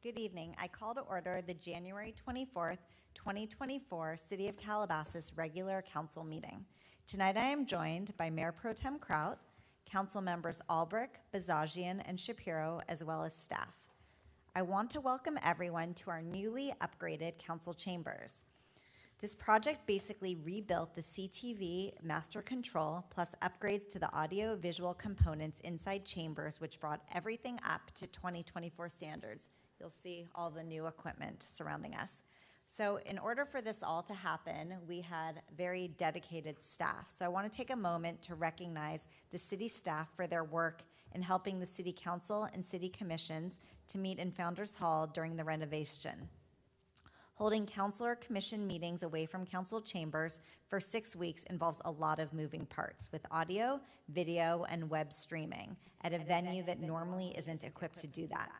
Good evening. I call to order the January 24th, 2024 City of Calabasas regular council meeting. Tonight I am joined by Mayor Pro Tem Kraut, council members Albrecht, Bazagian, and Shapiro, as well as staff. I want to welcome everyone to our newly upgraded council chambers. This project basically rebuilt the CTV master control plus upgrades to the audio-visual components inside chambers, which brought everything up to 2024 standards. You'll see all the new equipment surrounding us. So in order for this all to happen, we had very dedicated staff. So I want to take a moment to recognize the city staff for their work in helping the city council and city commissions to meet in Founders Hall during the renovation. Holding council or commission meetings away from council chambers for 6 weeks involves a lot of moving parts with audio, video, and web streaming at a venue that normally isn't equipped to do that.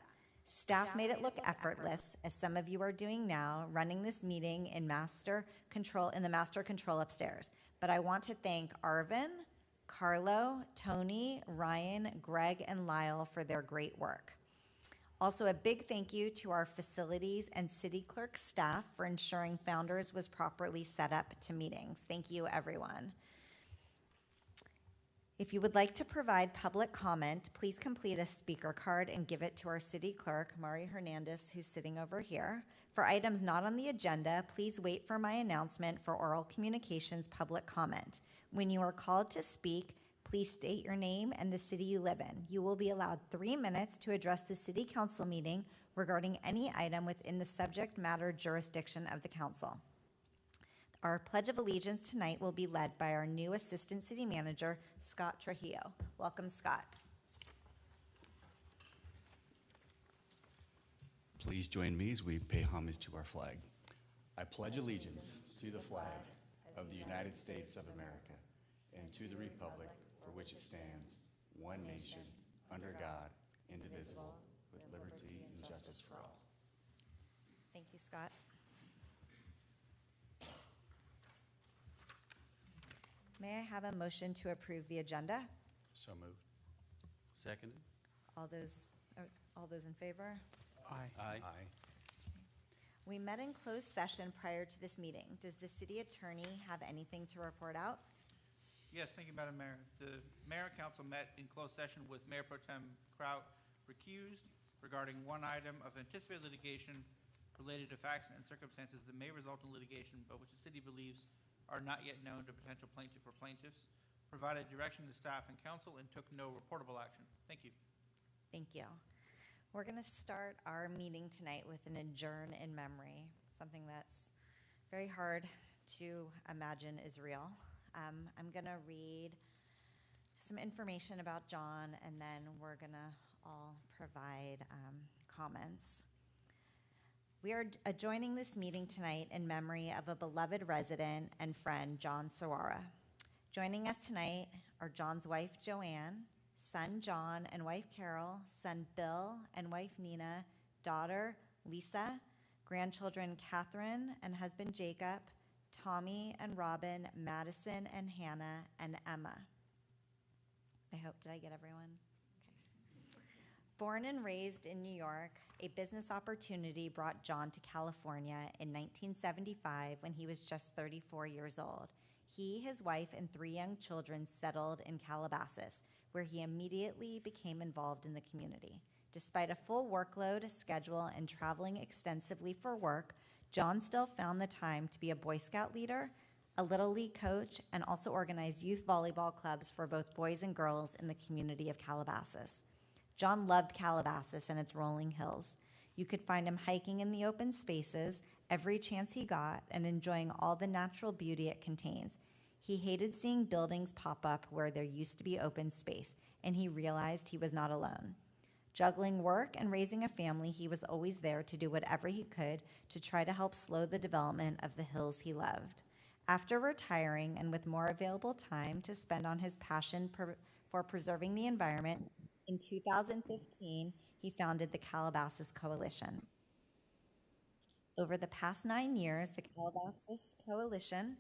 Staff made it look effortless, as some of you are doing now, running this meeting in the master control upstairs. But I want to thank Arvin, Carlo, Tony, Ryan, Greg, and Lyle for their great work. Also, a big thank you to our facilities and city clerk staff for ensuring Founders was properly set up to meetings. Thank you, everyone. If you would like to provide public comment, please complete a speaker card and give it to our city clerk, Mari Hernandez, who's sitting over here. For items not on the agenda, please wait for my announcement for oral communications public comment. When you are called to speak, please state your name and the city you live in. You will be allowed 3 minutes to address the city council meeting regarding any item within the subject matter jurisdiction of the council. Our Pledge of Allegiance tonight will be led by our new Assistant City Manager, Scott Trujillo. Welcome, Scott. Please join me as we pay homage to our flag. I pledge allegiance to the flag of the United States of America and to the republic for which it stands, one nation, under God, indivisible, with liberty and justice for all. Thank you, Scott. May I have a motion to approve the agenda? So moved. Seconded. All those in favor? Aye. Aye. We met in closed session prior to this meeting. Does the city attorney have anything to report out? Yes, thank you, Madam Mayor. The Mayor and Council met in closed session with Mayor Pro Tem Kraut recused regarding one item of anticipated litigation related to facts and circumstances that may result in litigation, but which the city believes are not yet known to potential plaintiff or plaintiffs, provided direction to staff and council, and took no reportable action. Thank you. Thank you. We're going to start our meeting tonight with an adjourn in memory, something that's very hard to imagine is real. I'm going to read some information about John, and then we're going to all provide comments. We are adjourning this meeting tonight in memory of a beloved resident and friend, John Sawara. Joining us tonight are John's wife, Joanne, son, John, and wife, Carol, son, Bill, and wife, Nina, daughter, Lisa, grandchildren, Catherine, and husband, Jacob, Tommy and Robin, Madison and Hannah, and Emma. Did I get everyone? Okay. Born and raised in New York, a business opportunity brought John to California in 1975 when he was just 34 years old. He, his wife, and 3 young children settled in Calabasas, where he immediately became involved in the community. Despite a full workload, schedule, and traveling extensively for work, John still found the time to be a Boy Scout leader, a Little League coach, and also organized youth volleyball clubs for both boys and girls in the community of Calabasas. John loved Calabasas and its rolling hills. You could find him hiking in the open spaces every chance he got and enjoying all the natural beauty it contains. He hated seeing buildings pop up where there used to be open space, and he realized he was not alone. Juggling work and raising a family, he was always there to do whatever he could to try to help slow the development of the hills he loved. After retiring and with more available time to spend on his passion for preserving the environment, in 2015, he founded the Calabasas Coalition. Over the past 9 years, the Calabasas Coalition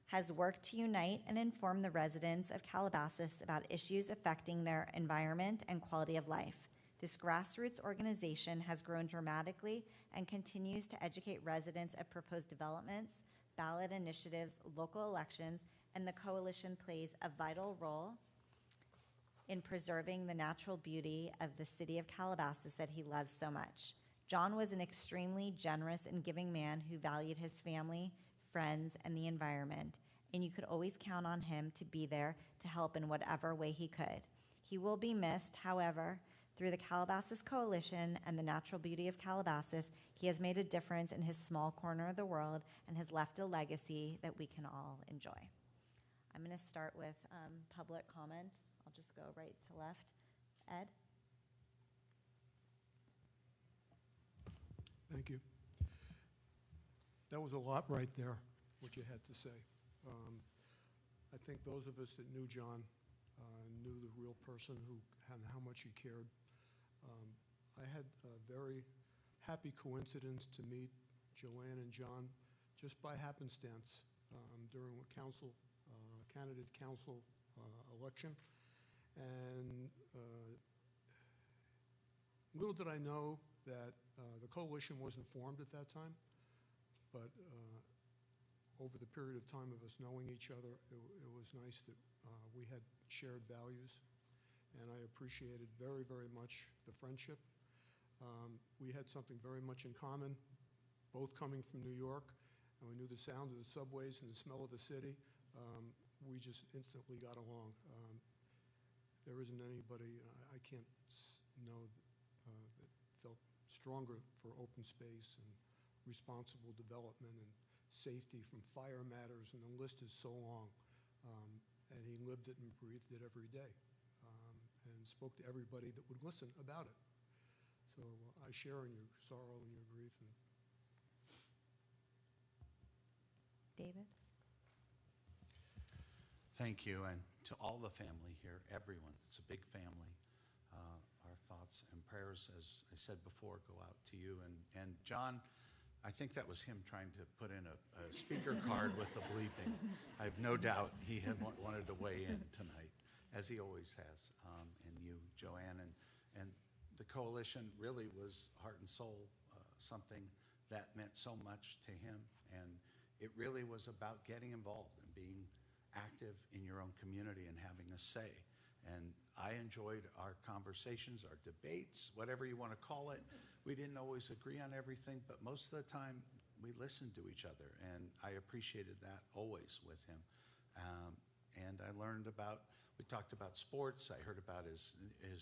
has worked to unite and inform the residents of Calabasas about issues affecting their environment and quality of life. This grassroots organization has grown dramatically and continues to educate residents of proposed developments, ballot initiatives, local elections, and the coalition plays a vital role in preserving the natural beauty of the city of Calabasas that he loves so much. John was an extremely generous and giving man who valued his family, friends, and the environment, and you could always count on him to be there to help in whatever way he could. He will be missed, however. Through the Calabasas Coalition and the natural beauty of Calabasas, he has made a difference in his small corner of the world and has left a legacy that we can all enjoy. I'm going to start with public comment. I'll just go right to left. Ed? Thank you. That was a lot right there, what you had to say. I think those of us that knew John knew the real person and how much he cared. I had a very happy coincidence to meet Joanne and John just by happenstance during a candidate council election. And little did I know that the coalition wasn't formed at that time, but over the period of time of us knowing each other, it was nice that we had shared values, and I appreciated very, very much the friendship. We had something very much in common, both coming from New York, and we knew the sound of the subways and the smell of the city. We just instantly got along. There isn't anybody I can't know that felt stronger for open space and responsible development and safety from fire matters, and the list is so long. And he lived it and breathed it every day, and spoke to everybody that would listen about it. So I share in your sorrow and your grief. And David? Thank you, and to all the family here, everyone. It's a big family. Our thoughts and prayers, as I said before, go out to you. And John, I think that was him trying to put in a speaker card with the bleeping. I have no doubt he had wanted to weigh in tonight, as he always has. And you, Joanne, and the coalition really was heart and soul, something that meant so much to him. And it really was about getting involved and being active in your own community and having a say. And I enjoyed our conversations, our debates, whatever you want to call it. We didn't always agree on everything, but most of the time we listened to each other, and I appreciated that always with him. And I learned we talked about sports. I heard about his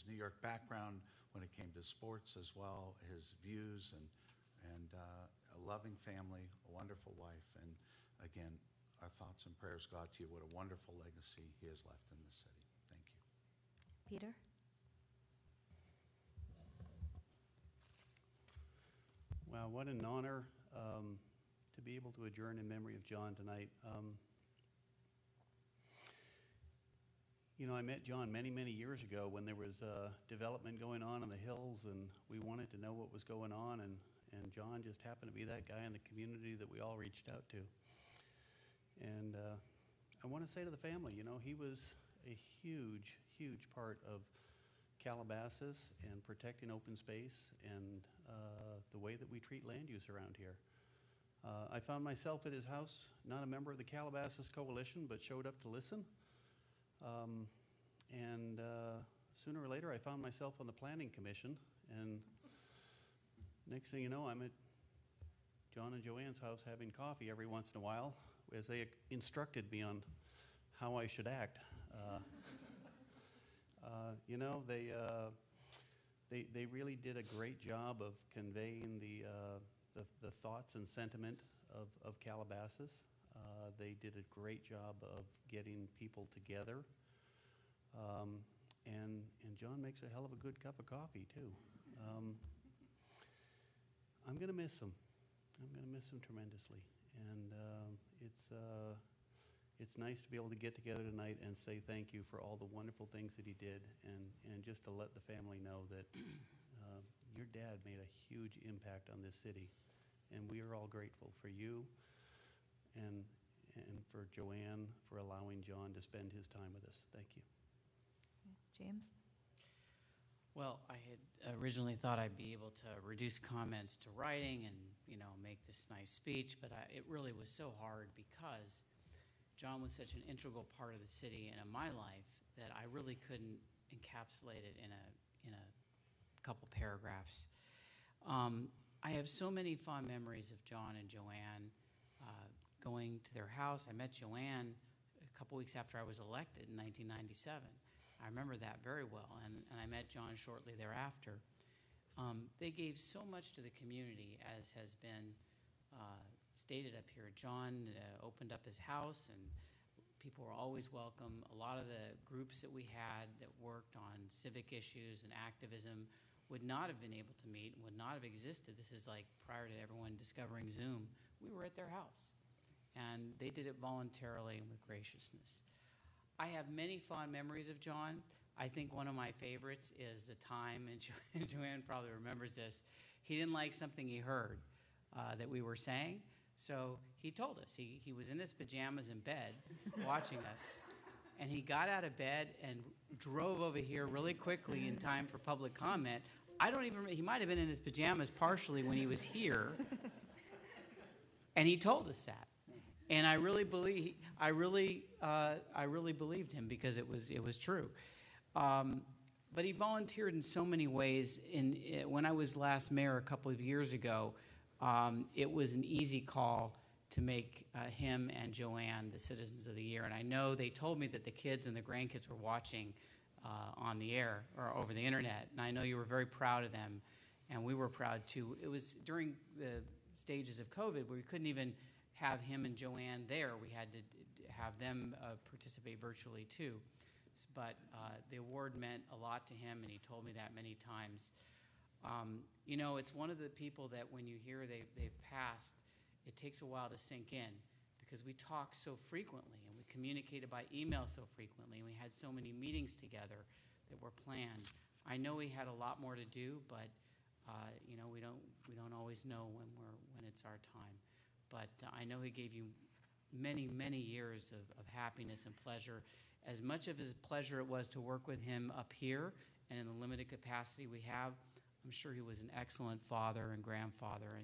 New York background when it came to sports as well, his views, and a loving family, a wonderful wife. And again, our thoughts and prayers go out to you. What a wonderful legacy he has left in this city. Thank you. Peter? Wow, what an honor to be able to adjourn in memory of John tonight. You know, I met John many, many years ago when there was development going on in the hills, and we wanted to know what was going on, and John just happened to be that guy in the community that we all reached out to. And I want to say to the family, you know, he was a huge, huge part of Calabasas and protecting open space and the way that we treat land use around here. I found myself at his house, not a member of the Calabasas Coalition, but showed up to listen. And sooner or later, I found myself on the Planning Commission, and next thing you know, I'm at John and Joanne's house having coffee every once in a while, as they instructed me on how I should act. You know, they really did a great job of conveying the thoughts and sentiment of Calabasas. They did a great job of getting people together. And John makes a hell of a good cup of coffee, too. I'm going to miss him. I'm going to miss him tremendously. And it's nice to be able to get together tonight and say thank you for all the wonderful things that he did, and just to let the family know that your dad made a huge impact on this city. And we are all grateful for you and for Joanne for allowing John to spend his time with us. Thank you. James? Well, I had originally thought I'd be able to reduce comments to writing and, make this nice speech, but it really was so hard because John was such an integral part of the city and of my life that I really couldn't encapsulate it in a couple paragraphs. I have so many fond memories of John and Joanne going to their house. I met Joanne a couple weeks after I was elected in 1997. I remember that very well, and I met John shortly thereafter. They gave so much to the community, as has been stated up here. John opened up his house, and people were always welcome. A lot of the groups that we had that worked on civic issues and activism would not have been able to meet and would not have existed. This is like prior to everyone discovering Zoom. We were at their house, and they did it voluntarily and with graciousness. I have many fond memories of John. I think one of my favorites is the time, and Joanne probably remembers this, he didn't like something he heard that we were saying, so he told us. He was in his pajamas in bed watching us, and he got out of bed and drove over here really quickly in time for public comment. I don't even remember, he might have been in his pajamas partially when he was here, and he told us that. And I really believed him because it was true. But he volunteered in so many ways. When I was last mayor a couple of years ago, it was an easy call to make him and Joanne the Citizens of the Year. And I know they told me that the kids and the grandkids were watching on the air or over the internet. And I know you were very proud of them, and we were proud too. It was during the stages of COVID where we couldn't even have him and Joanne there. We had to have them participate virtually too. But the award meant a lot to him, and he told me that many times. It's one of the people that when you hear they've passed, it takes a while to sink in because we talk so frequently and we communicated by email so frequently, and we had so many meetings together that were planned. I know he had a lot more to do, but we don't always know when it's our time. But I know he gave you many, many years of happiness and pleasure. As much of his pleasure it was to work with him up here and in the limited capacity we have, I'm sure he was an excellent father and grandfather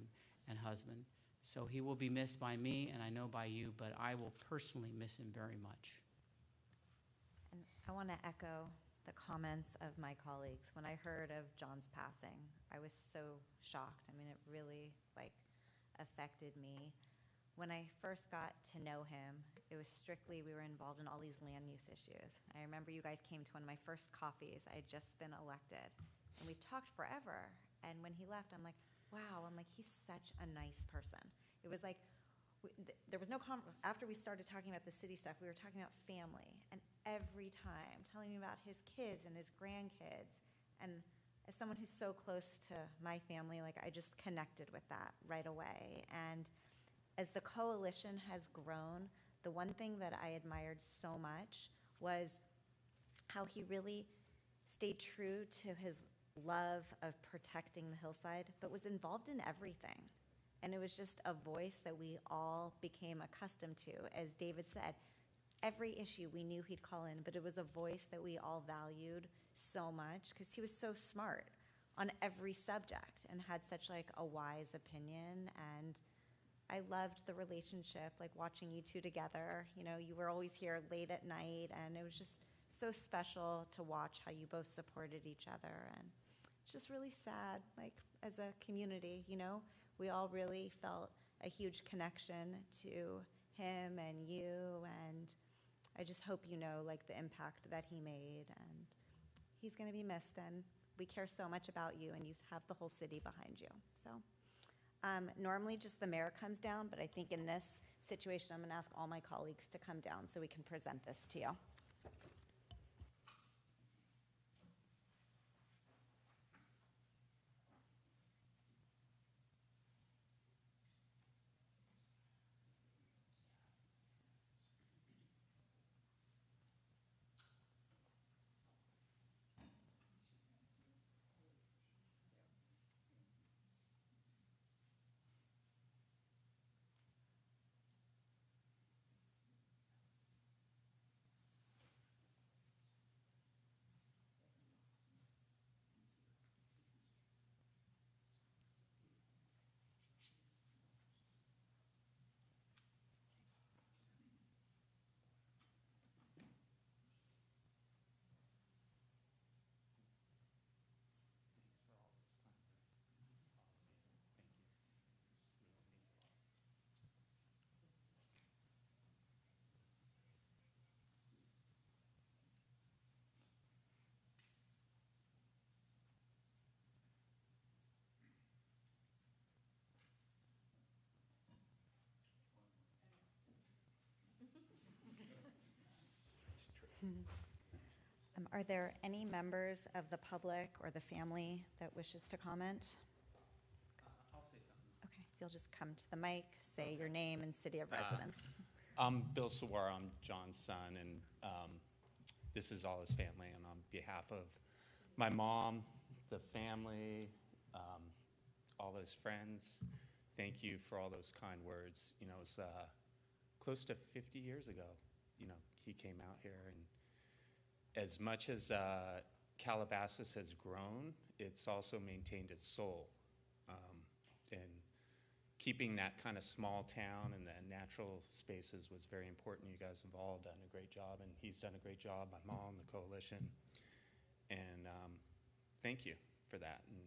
and husband. So he will be missed by me, and I know by you, but I will personally miss him very much. And I want to echo the comments of my colleagues. When I heard of John's passing, I was so shocked. I mean, it really affected me. When I first got to know him, it was strictly, we were involved in all these land use issues. I remember you guys came to one of my first coffees. I had just been elected, and we talked forever. And when he left, I'm like, wow, he's such a nice person. It was like, there was no, after we started talking about the city stuff, we were talking about family, and every time telling me about his kids and his grandkids. And as someone who's so close to my family, I just connected with that right away. And as the coalition has grown, the one thing that I admired so much was how he really stayed true to his love of protecting the hillside, but was involved in everything. And it was just a voice that we all became accustomed to. As David said, every issue we knew he'd call in, but it was a voice that we all valued so much because he was so smart on every subject and had such a wise opinion. And I loved the relationship, watching you two together. You were always here late at night, and it was just so special to watch how you both supported each other. And it's just really sad, as a community, we all really felt a huge connection to him and you, and I just hope you know, the impact that he made, and he's gonna be missed, and we care so much about you, and you have the whole city behind you, so. Normally just the mayor comes down, but I think in this situation, I'm gonna ask all my colleagues to come down so we can present this to you. Are there any members of the public or the family that wishes to comment? I'll say something. Okay, if you'll just come to the mic, say your name and city of residence. I'm Bill Sawar, I'm John's son, and this is all his family, and on behalf of my mom, the family, all his friends, thank you for all those kind words. You know, it was close to 50 years ago, you know, he came out here, and as much as Calabasas has grown, it's also maintained its soul. And keeping that kind of small town and the natural spaces was very important. You guys have all done a great job, and he's done a great job, my mom, the coalition. And thank you for that. And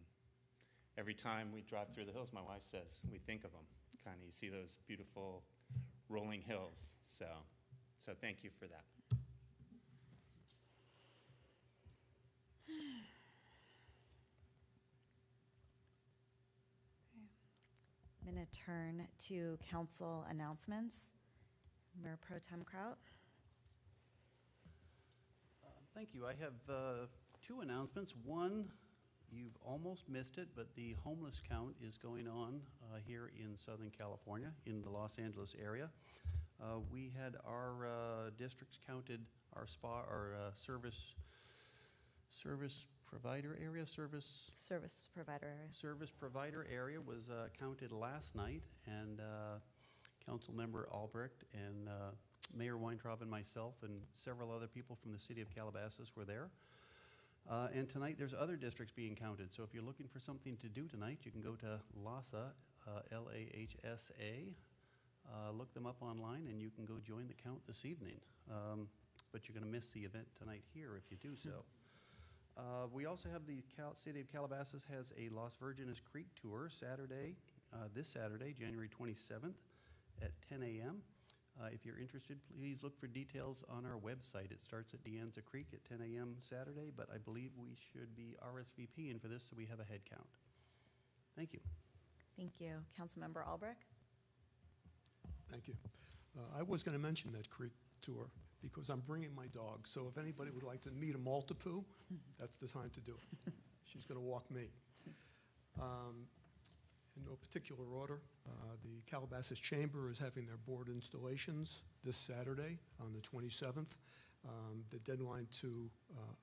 every time we drive through the hills, my wife says, we think of them. Kind of, you see those beautiful rolling hills. So thank you for that. I'm going to turn to council announcements. Mayor Pro Tem Kraut. Thank you. I have two announcements. One, you've almost missed it, but the homeless count is going on here in Southern California, in the Los Angeles area. We had our districts counted, our service provider area was counted last night, and Councilmember Albrecht and Mayor Weintraub and myself and several other people from the city of Calabasas were there. And tonight there's other districts being counted, so if you're looking for something to do tonight, you can go to LAHSA, L-A-H-S-A, look them up online, and you can go join the count this evening. But you're going to miss the event tonight here if you do so. We also have the city of Calabasas has a Las Virgenes Creek tour Saturday, this Saturday, January 27th at 10 a.m. If you're interested, please look for details on our website. It starts at De Anza Creek at 10 a.m. Saturday, but I believe we should be RSVPing for this so we have a head count. Thank you. Thank you. Councilmember Albrecht. Thank you. I was going to mention that creek tour because I'm bringing my dog. So if anybody would like to meet a Maltipoo, that's the time to do it. She's going to walk me. In no particular order, the Calabasas Chamber is having their board installations this Saturday on the 27th. The deadline to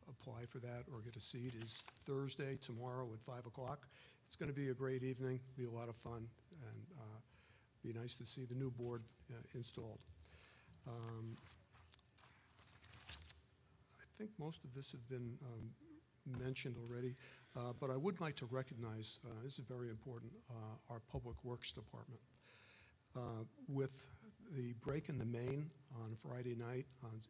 apply for that or get a seat is Thursday, tomorrow at 5 o'clock. It's going to be a great evening, be a lot of fun, and be nice to see the new board installed. I think most of this has been mentioned already, but I would like to recognize, this is very important, our Public Works Department. With the break in the main on Friday night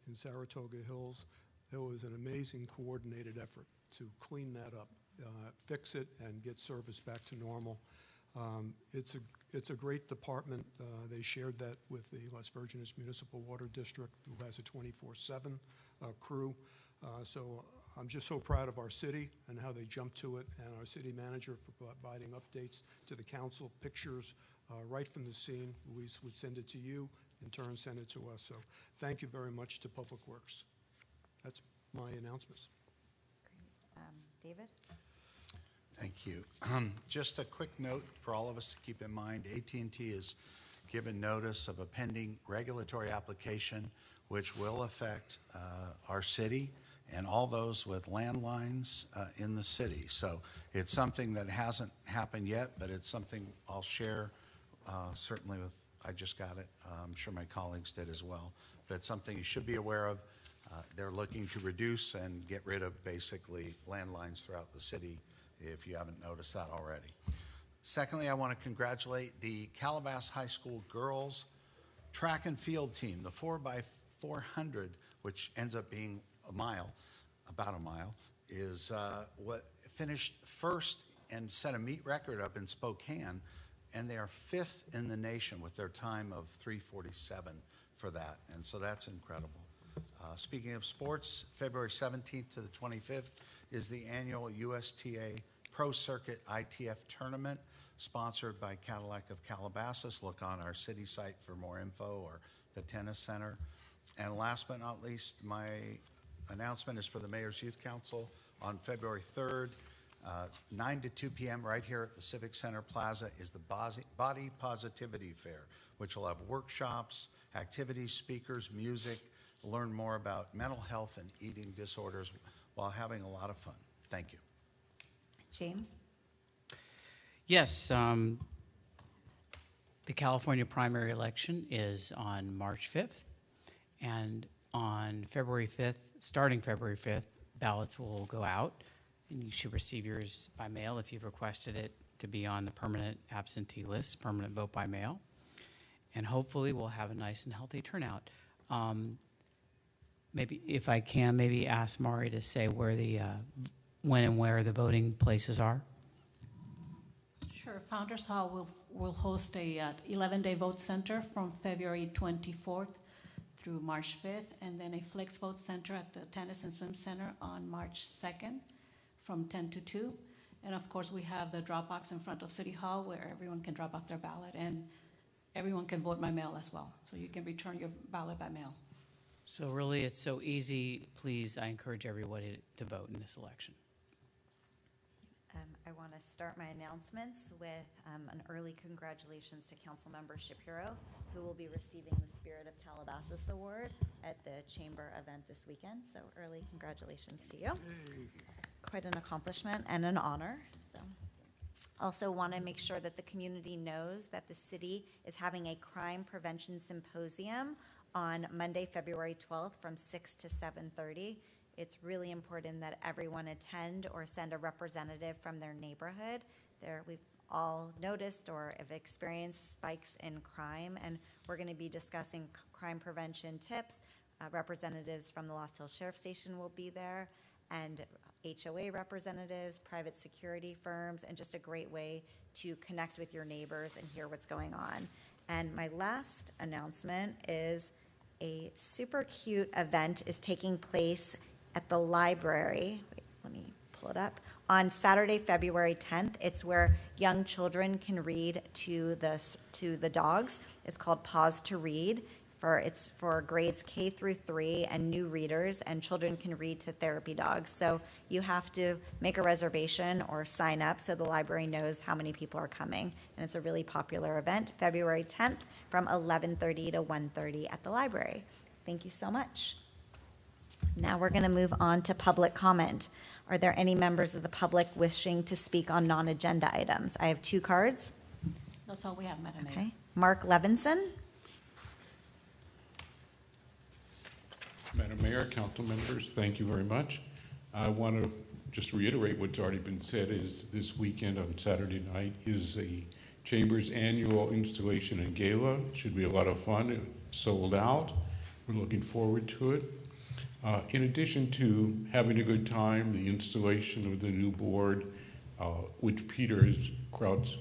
in Saratoga Hills, there was an amazing coordinated effort to clean that up, fix it, and get service back to normal. It's a great department. They shared that with the Las Virgenes Municipal Water District, who has a 24/7 crew. So I'm just so proud of our city and how they jumped to it, and our city manager for providing updates to the council, pictures right from the scene. Luis would send it to you, in turn send it to us. So thank you very much to Public Works. That's my announcements. Great. David? Thank you. Just a quick note for all of us to keep in mind, AT&T has given notice of a pending regulatory application which will affect our city and all those with landlines in the city. So it's something that hasn't happened yet, but it's something I'll share certainly with, I just got it. I'm sure my colleagues did as well. But it's something you should be aware of. They're looking to reduce and get rid of basically landlines throughout the city, if you haven't noticed that already. Secondly, I want to congratulate the Calabasas High School girls track and field team. The 4x400, which ends up being a mile, about a mile, is what finished first and set a meet record up in Spokane, and they are 5th in the nation with their time of 3:47 for that, and so that's incredible. Speaking of sports, February 17th to the 25th is the annual USTA Pro Circuit ITF Tournament, sponsored by Cadillac of Calabasas. Look on our city site for more info, or the tennis center. And last but not least, my announcement is for the Mayor's Youth Council on February 3rd, 9 to 2 p.m. right here at the Civic Center Plaza is the Body Positivity Fair, which will have workshops, activities, speakers, music, learn more about mental health and eating disorders while having a lot of fun. Thank you. James? Yes, the California primary election is on March 5th, and on February 5th, starting February 5th, ballots will go out, and you should receive yours by mail if you've requested it to be on the permanent absentee list, permanent vote by mail. And hopefully we'll have a nice and healthy turnout. Maybe, if I can, maybe ask Mari to say where the, when and where the voting places are. Sure. Founders Hall will host a 11-day vote center from February 24th through March 5th, and then a Flex Vote Center at the Tennis and Swim Center on March 2nd from 10 to 2. And of course, we have the drop box in front of City Hall where everyone can drop off their ballot, and everyone can vote by mail as well. So you can return your ballot by mail. So really, it's so easy. Please, I encourage everybody to vote in this election. I want to start my announcements with an early congratulations to Councilmember Shapiro, who will be receiving the Spirit of Calabasas Award at the Chamber event this weekend. So early congratulations to you. Quite an accomplishment and an honor. So also want to make sure that the community knows that the city is having a crime prevention symposium on Monday, February 12th from 6 to 7:30. It's really important that everyone attend or send a representative from their neighborhood. We've all noticed or have experienced spikes in crime, and we're going to be discussing crime prevention tips. Representatives from the Lost Hills Sheriff Station will be there, and HOA representatives, private security firms, and just a great way to connect with your neighbors and hear what's going on. And my last announcement is a super cute event is taking place at the library. Wait, let me pull it up. On Saturday, February 10th, it's where young children can read to the dogs. It's called Pause to Read. It's for grades K through 3 and new readers, and children can read to therapy dogs. So you have to make a reservation or sign up so the library knows how many people are coming. And it's a really popular event, February 10th from 11:30 to 1:30 at the library. Thank you so much. Now we're going to move on to public comment. Are there any members of the public wishing to speak on non-agenda items? I have 2 cards. That's all we have, Madam Mayor. Okay. Mark Levinson. Madam Mayor, council members, thank you very much. I want to just reiterate what's already been said is this weekend on Saturday night is the Chamber's annual installation and gala. It should be a lot of fun. It's sold out. We're looking forward to it. In addition to having a good time, the installation of the new board, which Peter Krautz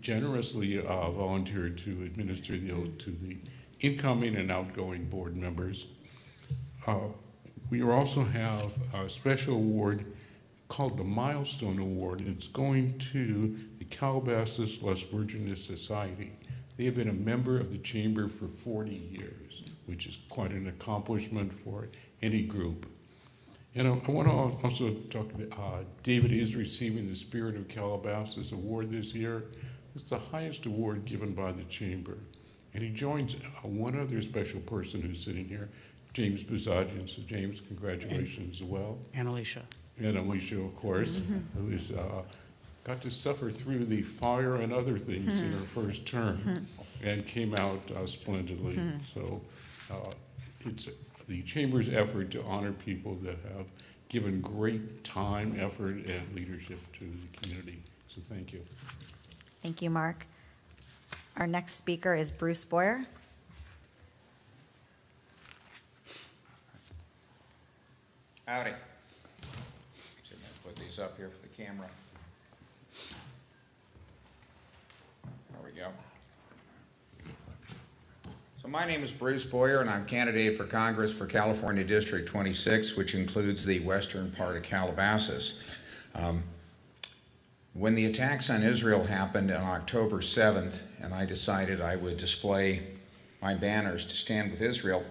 generously volunteered to administer the oath to the incoming and outgoing board members. We also have a special award called the Milestone Award. It's going to the Calabasas Las Virgenes Society. They have been a member of the Chamber for 40 years, which is quite an accomplishment for any group. And I want to also talk about David is receiving the Spirit of Calabasas Award this year. It's the highest award given by the Chamber. And he joins one other special person who's sitting here, James Bazagian. So James, congratulations as well. And Alicia. And Alicia, of course, who's got to suffer through the fire and other things in her first term and came out splendidly. So it's the Chamber's effort to honor people that have given great time, effort, and leadership to the community. So thank you. Thank you, Mark. Our next speaker is Bruce Boyer. Howdy. See if I can put these up here for the camera. There we go. So my name is Bruce Boyer, and I'm candidate for Congress for California District 26, which includes the western part of Calabasas. When the attacks on Israel happened on October 7th, and I decided I would display my banners to stand with Israel,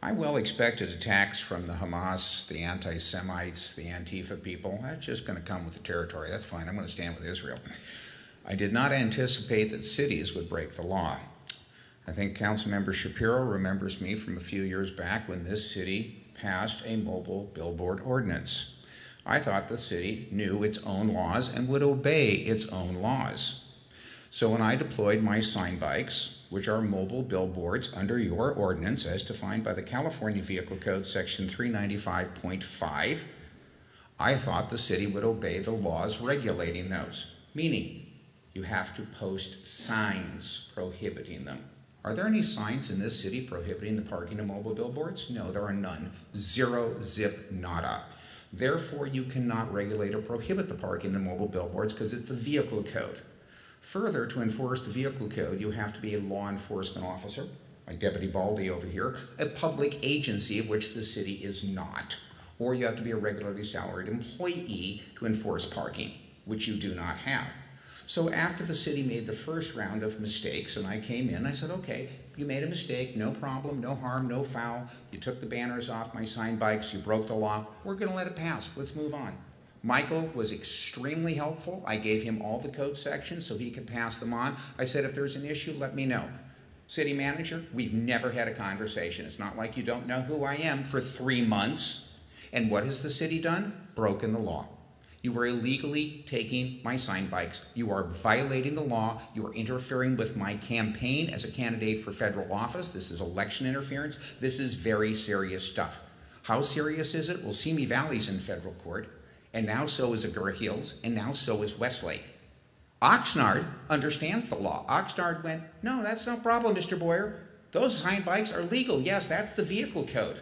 I well expected attacks from the Hamas, the anti-Semites, the Antifa people. That's just going to come with the territory. That's fine. I'm going to stand with Israel. I did not anticipate that cities would break the law. I think Councilmember Shapiro remembers me from a few years back when this city passed a mobile billboard ordinance. I thought the city knew its own laws and would obey its own laws. So when I deployed my sign bikes, which are mobile billboards under your ordinance as defined by the California Vehicle Code section 395.5, I thought the city would obey the laws regulating those, meaning you have to post signs prohibiting them. Are there any signs in this city prohibiting the parking of mobile billboards? No, there are none. Zero, zip, nada. Therefore, you cannot regulate or prohibit the parking of mobile billboards because it's the vehicle code. Further, to enforce the vehicle code, you have to be a law enforcement officer, like Deputy Baldy over here, a public agency of which the city is not, or you have to be a regularly salaried employee to enforce parking, which you do not have. So after the city made the first round of mistakes and I came in, I said, okay, you made a mistake, no problem, no harm, no foul. You took the banners off my sign bikes, you broke the law. We're gonna let it pass, let's move on. Michael was extremely helpful. I gave him all the code sections so he could pass them on. I said, if there's an issue, let me know. City manager, we've never had a conversation. It's not like you don't know who I am for 3 months. And what has the city done? Broken the law. You are illegally taking my sign bikes. You are violating the law. You are interfering with my campaign as a candidate for federal office. This is election interference. This is very serious stuff. How serious is it? Well, Simi Valley's in federal court, and now so is Agoura Hills, and now so is Westlake. Oxnard understands the law. Oxnard went, no, that's no problem, Mr. Boyer. Those sign bikes are legal. Yes, that's the vehicle code.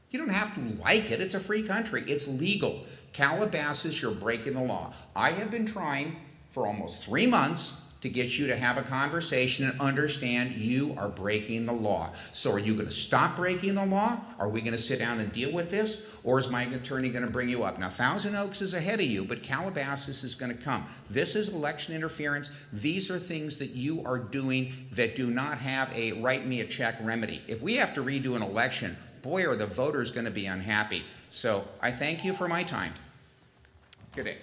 You don't have to like it. It's a free country. It's legal. Calabasas, you're breaking the law. I have been trying for almost 3 months to get you to have a conversation and understand you are breaking the law. So are you going to stop breaking the law? Are we going to sit down and deal with this? Or is my attorney going to bring you up? Now, Thousand Oaks is ahead of you, but Calabasas is going to come. This is election interference. These are things that you are doing that do not have a write me a check remedy. If we have to redo an election, boy, are the voters going to be unhappy. So I thank you for my time. Good day.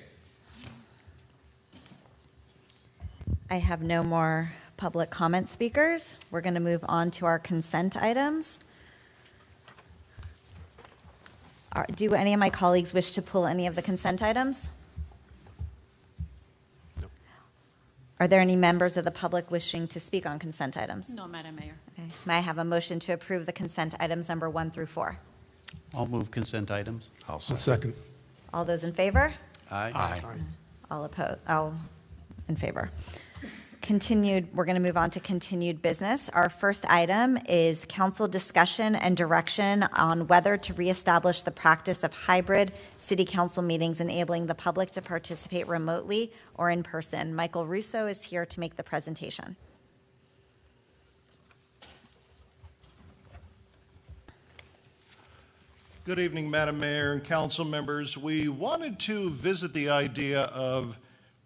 I have no more public comment speakers. We're going to move on to our consent items. Do any of my colleagues wish to pull any of the consent items? No. Are there any members of the public wishing to speak on consent items? No, Madam Mayor. Okay. May I have a motion to approve the consent items number 1 through 4? I'll move consent items. I'll A second. second. All those in favor? Aye. Aye. All opposed, all in favor. Continued, we're going to move on to continued business. Our first item is council discussion and direction on whether to reestablish the practice of hybrid city council meetings, enabling the public to participate remotely or in person. Michael Russo is here to make the presentation. Good evening, Madam Mayor and council members. We wanted to visit the idea of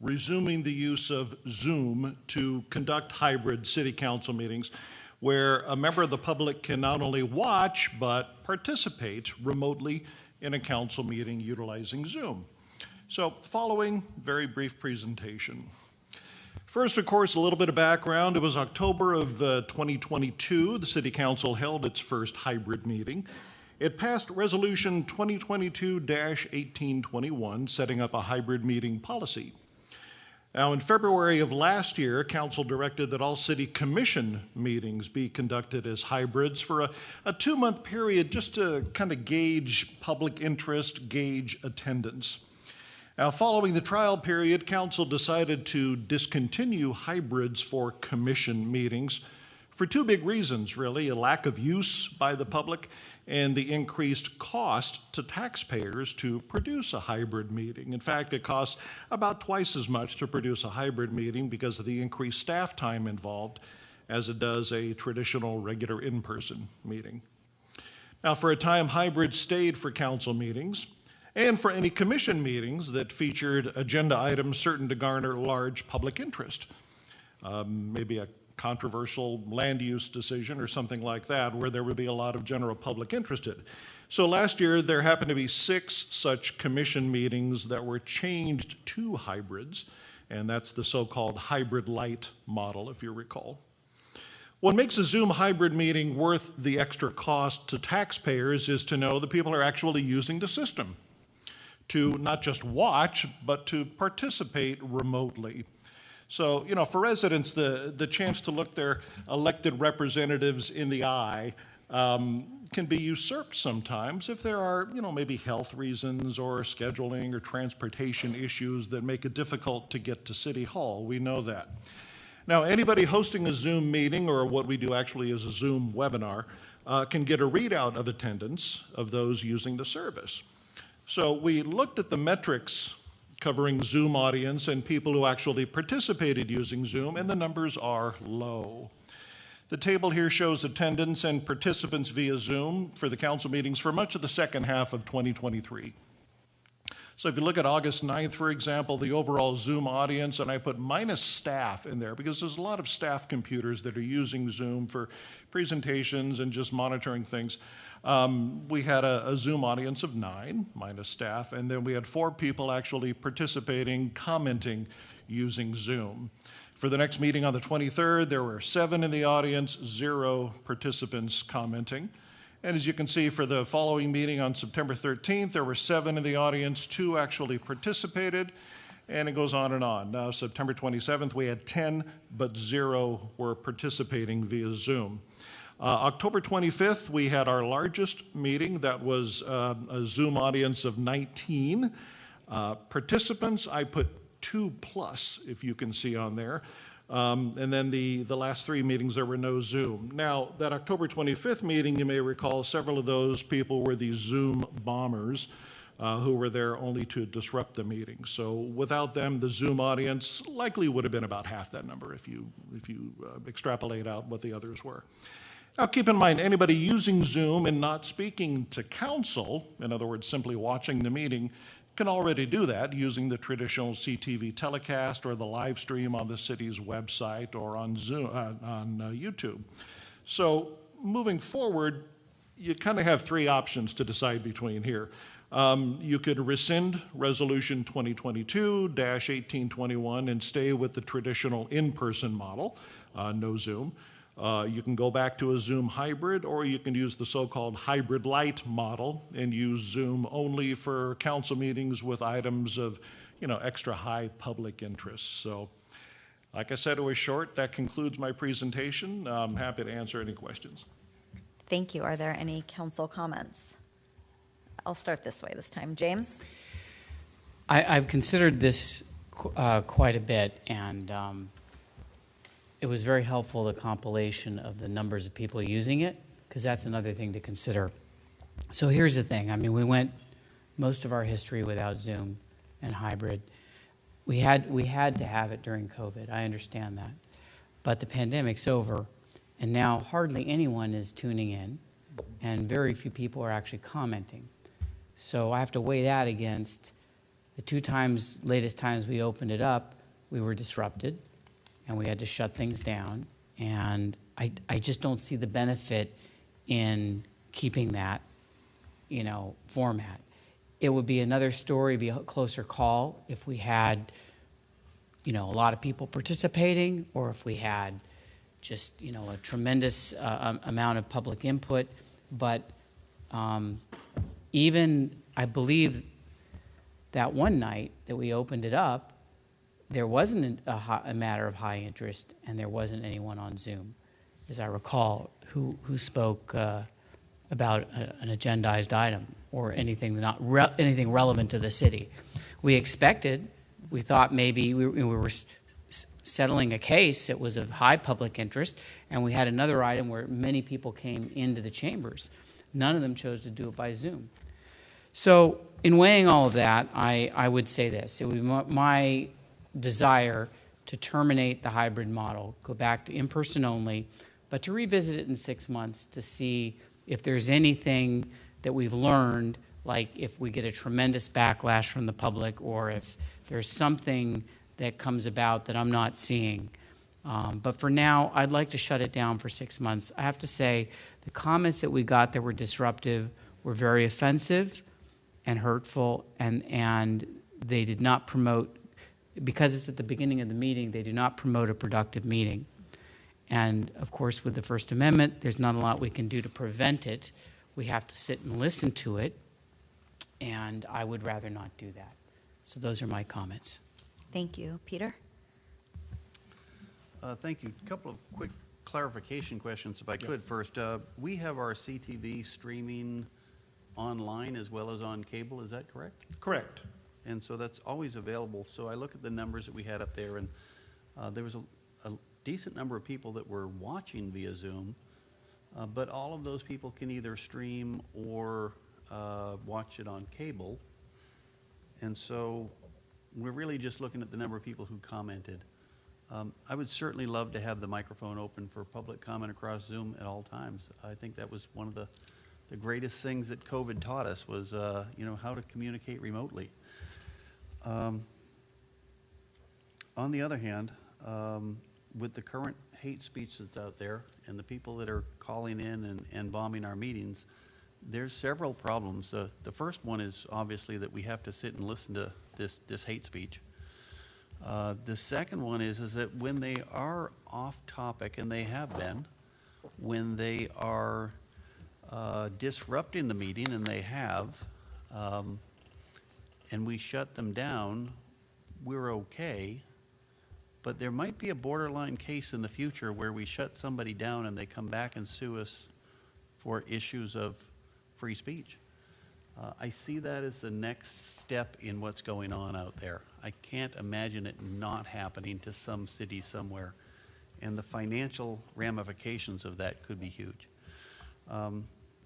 resuming the use of Zoom to conduct hybrid city council meetings where a member of the public can not only watch but participate remotely in a council meeting utilizing Zoom. So, following very brief presentation. First, of course, a little bit of background. It was October of 2022. The City Council held its first hybrid meeting. It passed Resolution 2022-1821, setting up a hybrid meeting policy. Now, in February of last year, Council directed that all City Commission meetings be conducted as hybrids for a 2-month period just to kind of gauge public interest, gauge attendance. Now, following the trial period, Council decided to discontinue hybrids for commission meetings for 2 big reasons, really: a lack of use by the public and the increased cost to taxpayers to produce a hybrid meeting. In fact, it costs about twice as much to produce a hybrid meeting because of the increased staff time involved as it does a traditional regular in-person meeting. Now, for a time, hybrid stayed for council meetings and for any commission meetings that featured agenda items certain to garner large public interest. Maybe a controversial land use decision or something like that where there would be a lot of general public interested. So last year, there happened to be 6 such commission meetings that were changed to hybrids, and that's the so-called hybrid light model, if you recall. What makes a Zoom hybrid meeting worth the extra cost to taxpayers is to know that people are actually using the system to not just watch, but to participate remotely. So, you know, for residents, the chance to look their elected representatives in the eye can be usurped sometimes if there are, you know, maybe health reasons or scheduling or transportation issues that make it difficult to get to City Hall. We know that. Now, anybody hosting a Zoom meeting, or what we do actually is a Zoom webinar, can get a readout of attendance of those using the service. So we looked at the metrics covering Zoom audience and people who actually participated using Zoom, and the numbers are low. The table here shows attendance and participants via Zoom for the council meetings for much of the second half of 2023. So if you look at August 9th, for example, the overall Zoom audience, and I put minus staff in there because there's a lot of staff computers that are using Zoom for presentations and just monitoring things. We had a Zoom audience of 9, minus staff, and then we had 4 people actually participating, commenting using Zoom. For the next meeting on the 23rd, there were 7 in the audience, 0 participants commenting. And as you can see, for the following meeting on September 13th, there were 7 in the audience, 2 actually participated, and it goes on and on. Now, September 27th, we had 10, but 0 were participating via Zoom. October 25th, we had our largest meeting. That was a Zoom audience of 19. Participants, I put 2+, if you can see on there. And then the last 3 meetings, there were no Zoom. Now, that October 25th meeting, you may recall, several of those people were the Zoom bombers who were there only to disrupt the meeting. So without them, the Zoom audience likely would have been about half that number if you extrapolate out what the others were. Now, keep in mind, anybody using Zoom and not speaking to council, in other words, simply watching the meeting, can already do that using the traditional CTV telecast or the live stream on the city's website or on Zoom, on YouTube. So moving forward, you kind of have 3 options to decide between here. You could rescind Resolution 2022-1821 and stay with the traditional in-person model, no Zoom. You can go back to a Zoom hybrid, or you can use the so-called hybrid light model and use Zoom only for council meetings with items of, you know, extra high public interest. So, like I said, it was short. That concludes my presentation. I'm happy to answer any questions. Thank you. Are there any council comments? I'll start this way this time. James? I've considered this quite a bit, and it was very helpful, the compilation of the numbers of people using it, because that's another thing to consider. So here's the thing. I mean, we went most of our history without Zoom and hybrid. We had to have it during COVID. I understand that. But the pandemic's over, and now hardly anyone is tuning in, and very few people are actually commenting. So I have to weigh that against the 2 latest times we opened it up, we were disrupted, and we had to shut things down. And I just don't see the benefit in keeping that, you know, format. It would be another story, be a closer call if we had, you know, a lot of people participating, or if we had just, you know, a tremendous amount of public input. But even, I believe that one night that we opened it up, there wasn't a matter of high interest, and there wasn't anyone on Zoom, as I recall, who spoke about an agendized item or anything anything relevant to the city. We thought maybe we were settling a case that was of high public interest, and we had another item where many people came into the chambers. None of them chose to do it by Zoom. So in weighing all of that, I would say this. It would be my desire to terminate the hybrid model, go back to in-person only, but to revisit it in 6 months to see if there's anything that we've learned, like if we get a tremendous backlash from the public, or if there's something that comes about that I'm not seeing. But for now, I'd like to shut it down for 6 months. I have to say, the comments that we got that were disruptive were very offensive and hurtful, and they did not promote, because it's at the beginning of the meeting, they do not promote a productive meeting. And of course, with the First Amendment, there's not a lot we can do to prevent it. We have to sit and listen to it, and I would rather not do that. So those are my comments. Thank you. Peter? Thank you. A couple of quick clarification questions, if I could. First, we have our CTV streaming online as well as on cable, is that correct? Correct. And so that's always available. So I look at the numbers that we had up there, and there was a decent number of people that were watching via Zoom, but all of those people can either stream or watch it on cable. And so we're really just looking at the number of people who commented. I would certainly love to have the microphone open for public comment across Zoom at all times. I think that was one of the greatest things that COVID taught us was, how to communicate remotely. On the other hand, with the current hate speech that's out there and the people that are calling in and bombing our meetings, there's several problems. The first one is obviously that we have to sit and listen to this hate speech. The second one is that when they are off topic, and they have been, when they are disrupting the meeting, and they have, and we shut them down, we're okay. But there might be a borderline case in the future where we shut somebody down and they come back and sue us for issues of free speech. I see that as the next step in what's going on out there. I can't imagine it not happening to some city somewhere. And the financial ramifications of that could be huge.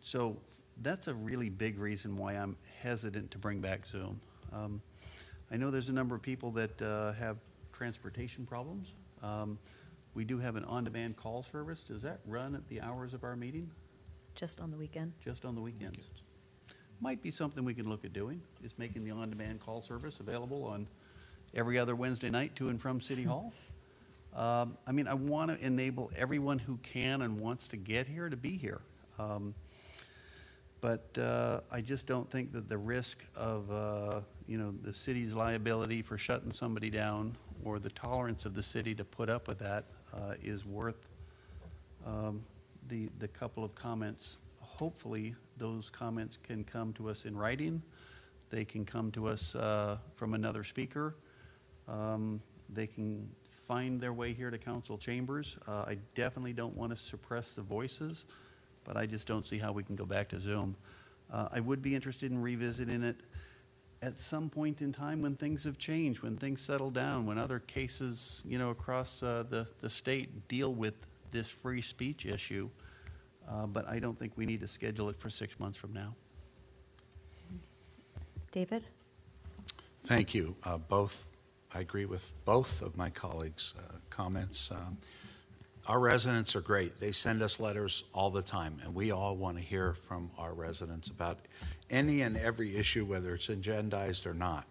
So that's a really big reason why I'm hesitant to bring back Zoom. I know there's a number of people that have transportation problems. We do have an on-demand call service. Does that run at the hours of our meeting? Just on the weekend? Just on the weekends. Might be something we can look at doing, is making the on-demand call service available on every other Wednesday night to and from City Hall. I mean, I want to enable everyone who can and wants to get here to be here. But I just don't think that the risk of, the city's liability for shutting somebody down or the tolerance of the city to put up with that is worth the couple of comments. Hopefully, those comments can come to us in writing. They can come to us from another speaker. They can find their way here to council chambers. I definitely don't want to suppress the voices, but I just don't see how we can go back to Zoom. I would be interested in revisiting it at some point in time when things have changed, when things settle down, when other cases, across the state deal with this free speech issue. But I don't think we need to schedule it for 6 months from now. David? Thank you. I agree with both of my colleagues' comments. Our residents are great. They send us letters all the time, and we all want to hear from our residents about any and every issue, whether it's agendized or not.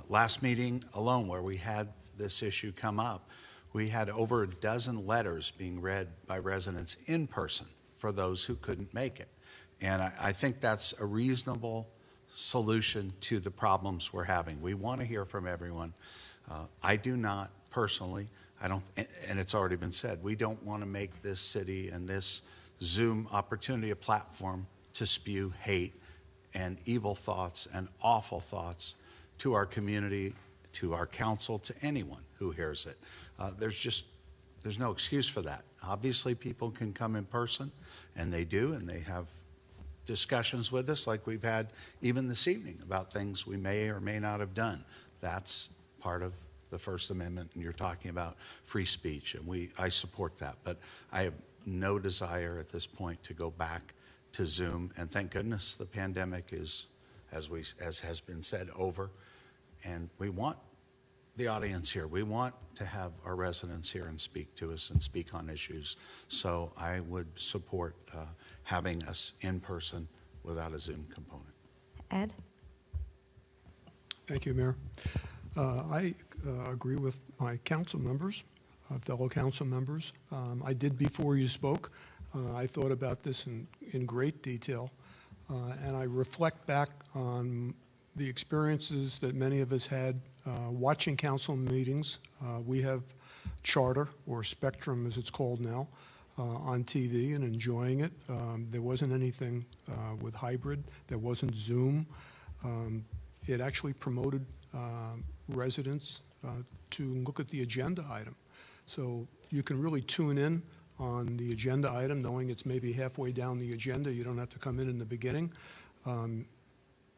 Last meeting alone, where we had this issue come up, we had over a dozen letters being read by residents in person for those who couldn't make it. And I think that's a reasonable solution to the problems we're having. We want to hear from everyone. I do not personally, and it's already been said, we don't want to make this city and this Zoom opportunity a platform to spew hate and evil thoughts and awful thoughts to our community, to our council, to anyone who hears it. There's no excuse for that. Obviously, people can come in person, and they do, and they have discussions with us like we've had even this evening about things we may or may not have done. That's part of the First Amendment, and you're talking about free speech, and I support that. But I have no desire at this point to go back to Zoom, and thank goodness the pandemic is, as has been said, over, and we want the audience here. We want to have our residents here and speak to us and speak on issues. So I would support having us in person without a Zoom component. Ed? Thank you, Mayor. I agree with my council members. fellow council members. I did before you spoke. I thought about this in great detail, and I reflect back on the experiences that many of us had watching council meetings. We have Charter, or Spectrum as it's called now, on TV and enjoying it. There wasn't anything with hybrid. There wasn't Zoom. It actually promoted residents to look at the agenda item. So you can really tune in on the agenda item, knowing it's maybe halfway down the agenda. You don't have to come in the beginning.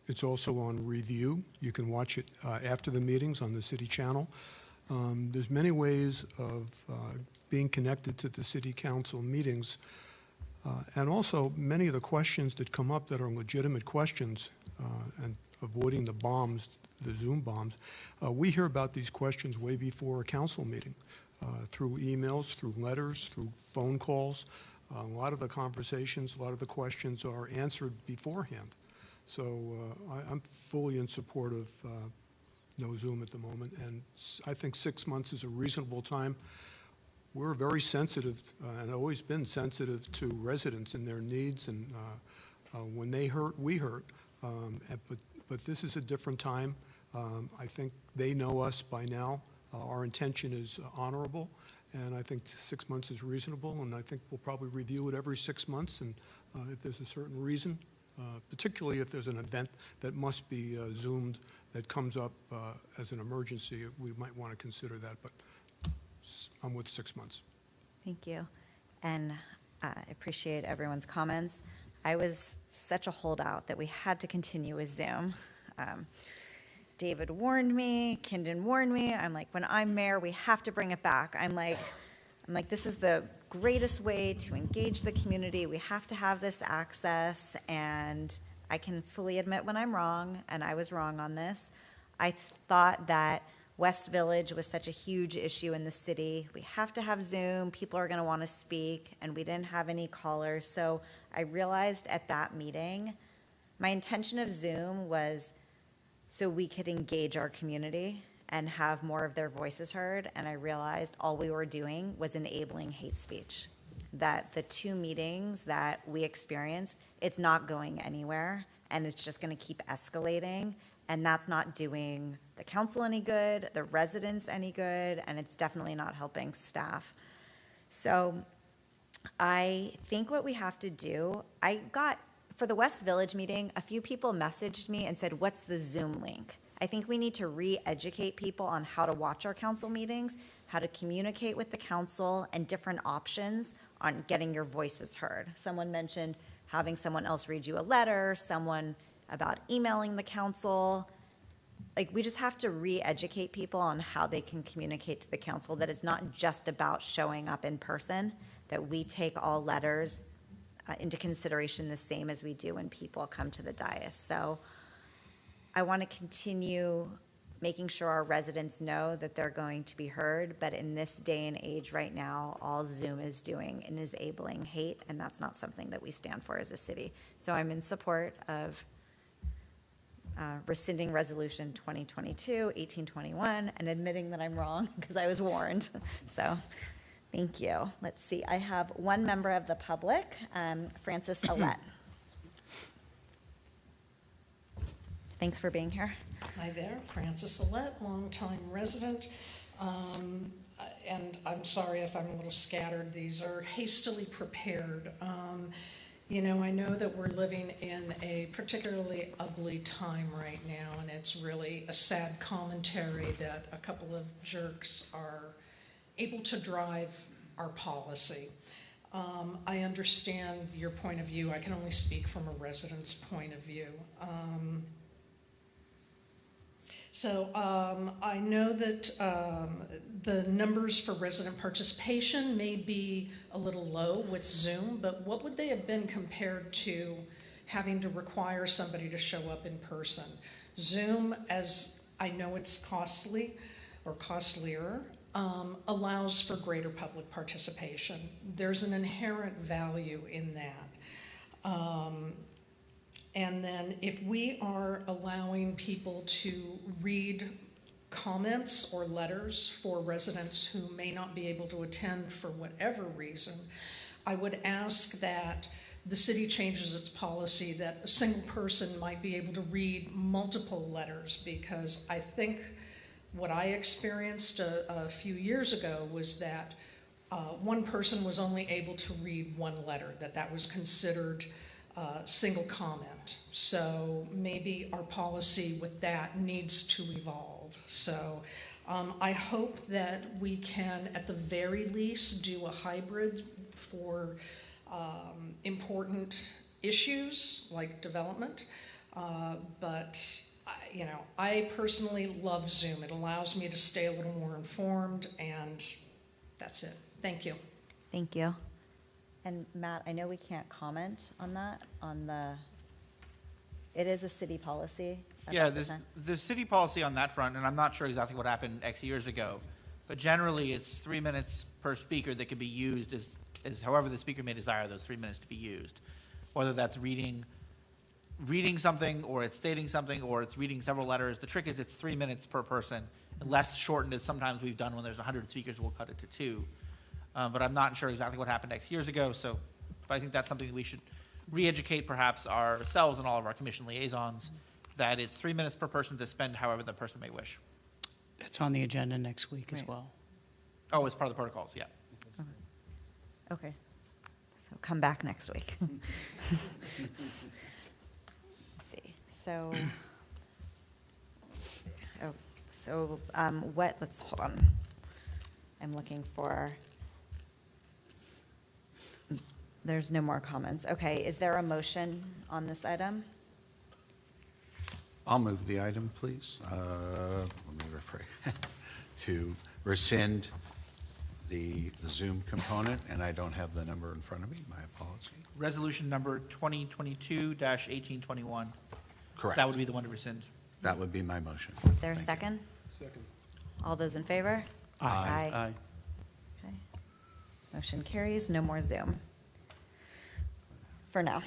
It's also on review. You can watch it after the meetings on the city channel. There's many ways of being connected to the city council meetings. And also many of the questions that come up that are legitimate questions and avoiding the bombs, the Zoom bombs. We hear about these questions way before a council meeting, through emails, through letters, through phone calls. A lot of the conversations, a lot of the questions are answered beforehand. So I'm fully in support of no Zoom at the moment, and I think 6 months is a reasonable time. We're very sensitive, and always been sensitive to residents and their needs, and when they hurt, we hurt. But this is a different time. I think they know us by now. Our intention is honorable, and I think 6 months is reasonable, and I think we'll probably review it every 6 months, and if there's a certain reason, particularly if there's an event that must be Zoomed that comes up as an emergency, we might want to consider that, but I'm with 6 months. Thank you. And I appreciate everyone's comments. I was such a holdout that we had to continue with Zoom. David warned me, Kindon warned me. I'm like, when I'm mayor, we have to bring it back. I'm like, this is the greatest way to engage the community. We have to have this access, and I can fully admit when I'm wrong, and I was wrong on this. I thought that West Village was such a huge issue in the city. We have to have Zoom. People are going to want to speak, and we didn't have any callers. So I realized at that meeting, my intention of Zoom was so we could engage our community and have more of their voices heard. And I realized all we were doing was enabling hate speech. That the 2 meetings that we experienced, it's not going anywhere, and it's just going to keep escalating. And that's not doing the council any good, the residents any good, and it's definitely not helping staff. So I think what we have to do, for the West Village meeting, a few people messaged me and said, what's the Zoom link? I think we need to re-educate people on how to watch our council meetings, how to communicate with the council, and different options on getting your voices heard. Someone mentioned having someone else read you a letter, someone about emailing the council. Like, we just have to re-educate people on how they can communicate to the council, that it's not just about showing up in person, that we take all letters into consideration the same as we do when people come to the dais. So I want to continue making sure our residents know that they're going to be heard, but in this day and age right now, all Zoom is doing is enabling hate, and that's not something that we stand for as a city. So I'm in support of rescinding Resolution 2022-1821 and admitting that I'm wrong because I was warned. So thank you. Let's see. I have one member of the public, Francis Allette. Thanks for being here. Hi there, Francis Allette, longtime resident. And I'm sorry if I'm a little scattered. These are hastily prepared. I know that we're living in a particularly ugly time right now, and it's really a sad commentary that a couple of jerks are able to drive our policy. I understand your point of view. I can only speak from a resident's point of view. So I know that the numbers for resident participation may be a little low with Zoom, but what would they have been compared to having to require somebody to show up in person? Zoom, as I know it's costly or costlier, allows for greater public participation. There's an inherent value in that. And then if we are allowing people to read comments or letters for residents who may not be able to attend for whatever reason, I would ask that the city changes its policy that a single person might be able to read multiple letters, because I think what I experienced a few years ago was that one person was only able to read one letter, that was considered single comment. So maybe our policy with that needs to evolve. So I hope that we can, at the very least, do a hybrid for important issues like development. But I personally love Zoom. It allows me to stay a little more informed, and that's it. Thank you. Thank you. And Matt, I know we can't comment on that, it is a city policy. Yeah, the city policy on that front, and I'm not sure exactly what happened X years ago, but generally it's 3 minutes per speaker that can be used as however the speaker may desire those 3 minutes to be used. Whether that's reading something, or it's stating something, or it's reading several letters. The trick is it's 3 minutes per person. Less shortened as sometimes we've done when there's 100 speakers, we'll cut it to 2. But I'm not sure exactly what happened X years ago, but I think that's something that we should re-educate perhaps ourselves and all of our commission liaisons, that it's 3 minutes per person to spend however the person may wish. That's on the agenda next week as well. Oh, it's part of the protocols, yeah. Okay, so come back next week. Let's see, let's hold on. I'm looking for, there's no more comments. Okay, is there a motion on this item? I'll move the item, please. Let me rephrase. To rescind the Zoom component, and I don't have the number in front of me. My apology. Resolution number 2022-1821. Correct. That would be the one to rescind. That would be my motion. Is there a second? Second. All those in favor? Aye. Okay. Motion carries. No more Zoom for now.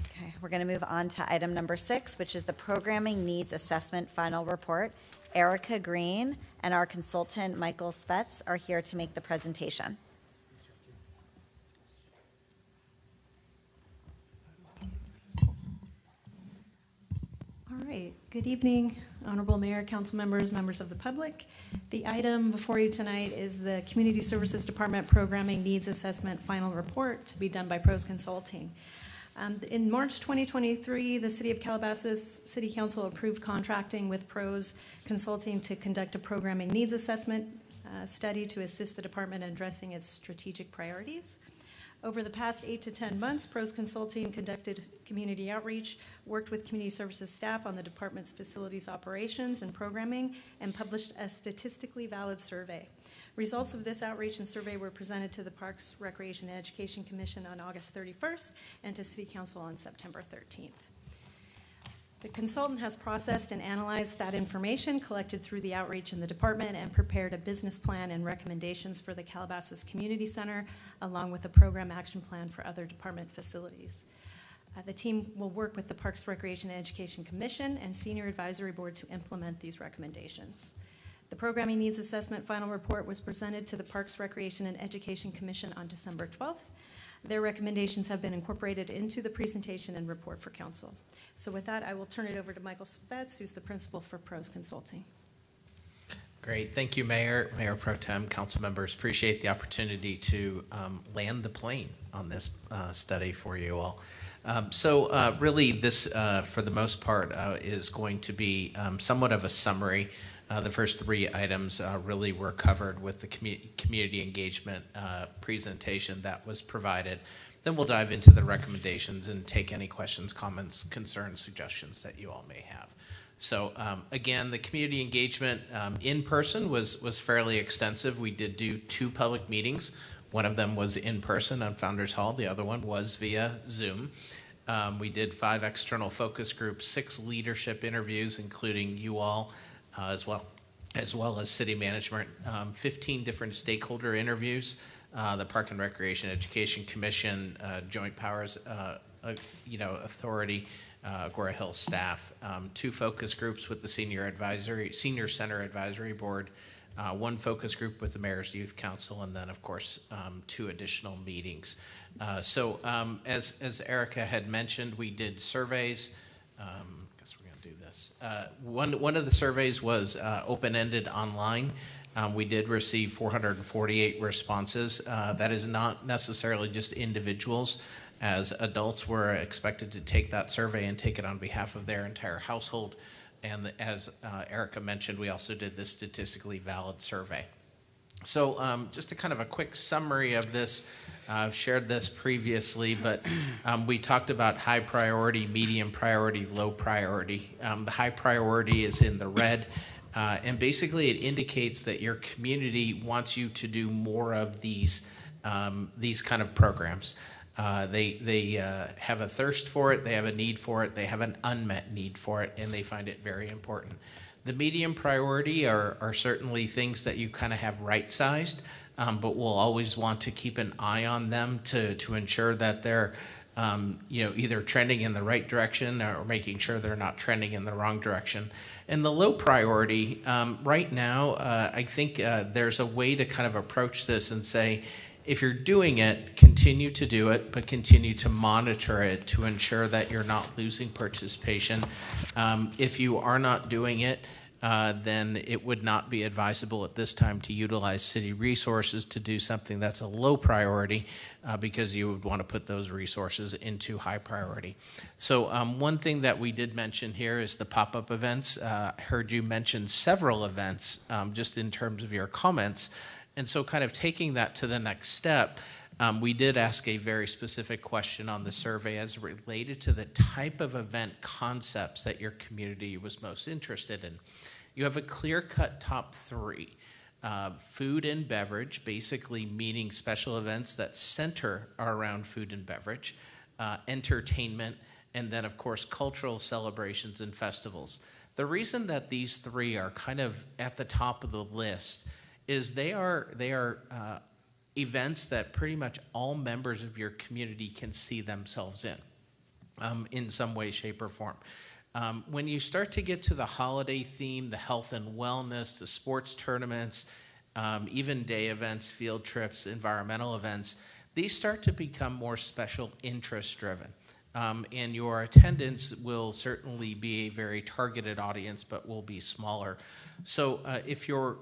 Okay, we're going to move on to item number 6, which is the Programming Needs Assessment Final Report. Erica Green and our consultant, Michael Spetz, are here to make the presentation. All right, good evening, Honorable Mayor, council members, members of the public. The item before you tonight is the Community Services Department Programming Needs Assessment Final Report to be done by Pros Consulting. In March 2023, the City of Calabasas City Council approved contracting with Pros Consulting to conduct a programming needs assessment study to assist the department in addressing its strategic priorities. Over the past 8 to 10 months, Pros Consulting conducted community outreach, worked with community services staff on the department's facilities operations and programming, and published a statistically valid survey. Results of this outreach and survey were presented to the Parks, Recreation, and Education Commission on August 31st and to City Council on September 13th. The consultant has processed and analyzed that information collected through the outreach in the department and prepared a business plan and recommendations for the Calabasas Community Center, along with a program action plan for other department facilities. The team will work with the Parks, Recreation, and Education Commission and Senior Advisory Board to implement these recommendations. The Programming Needs Assessment Final Report was presented to the Parks, Recreation, and Education Commission on December 12th. Their recommendations have been incorporated into the presentation and report for council. So with that, I will turn it over to Michael Spetz, who's the principal for Pros Consulting. Great. Thank you, Mayor, Mayor Pro Tem, council members. Appreciate the opportunity to land the plane on this study for you all. Really this, for the most part, is going to be somewhat of a summary. The first 3 items really were covered with the community engagement presentation that was provided. Then we'll dive into the recommendations and take any questions, comments, concerns, suggestions that you all may have. So again, the community engagement in person was fairly extensive. We did do 2 public meetings. One of them was in person on Founders Hall. The other one was via Zoom. We did 5 external focus groups, 6 leadership interviews, including you all, as well as city management, 15 different stakeholder interviews, the Park and Recreation Education Commission, Joint Powers Authority, Agora Hills staff, 2 focus groups with the Senior Center Advisory Board, 1 focus group with the Mayor's Youth Council, and then, of course, 2 additional meetings. As Erica had mentioned, we did surveys. I guess we're going to do this. One of the surveys was open-ended online. We did receive 448 responses. That is not necessarily just individuals, as adults were expected to take that survey and take it on behalf of their entire household. And as Erica mentioned, we also did this statistically valid survey. So just a kind of a quick summary of this. I've shared this previously, but we talked about high priority, medium priority, low priority. The high priority is in the red, and basically it indicates that your community wants you to do more of these kind of programs. They have a thirst for it, they have a need for it, they have an unmet need for it, and they find it very important. The medium priority are certainly things that you kind of have right-sized, but we'll always want to keep an eye on them to ensure that they're either trending in the right direction or making sure they're not trending in the wrong direction. And the low priority, right now, I think there's a way to kind of approach this and say, if you're doing it, continue to do it, but continue to monitor it to ensure that you're not losing participation. If you are not doing it, then it would not be advisable at this time to utilize city resources to do something that's a low priority, because you would want to put those resources into high priority. So one thing that we did mention here is the pop-up events. I heard you mention several events just in terms of your comments. And so kind of taking that to the next step, we did ask a very specific question on the survey as related to the type of event concepts that your community was most interested in. You have a clear-cut top 3. Food and beverage, basically meaning special events that center around food and beverage, entertainment, and then, of course, cultural celebrations and festivals. The reason that these 3 are kind of at the top of the list is they are events that pretty much all members of your community can see themselves in some way, shape, or form. When you start to get to the holiday theme, the health and wellness, the sports tournaments, even day events, field trips, environmental events, these start to become more special interest driven. And your attendance will certainly be a very targeted audience, but will be smaller. So if you're,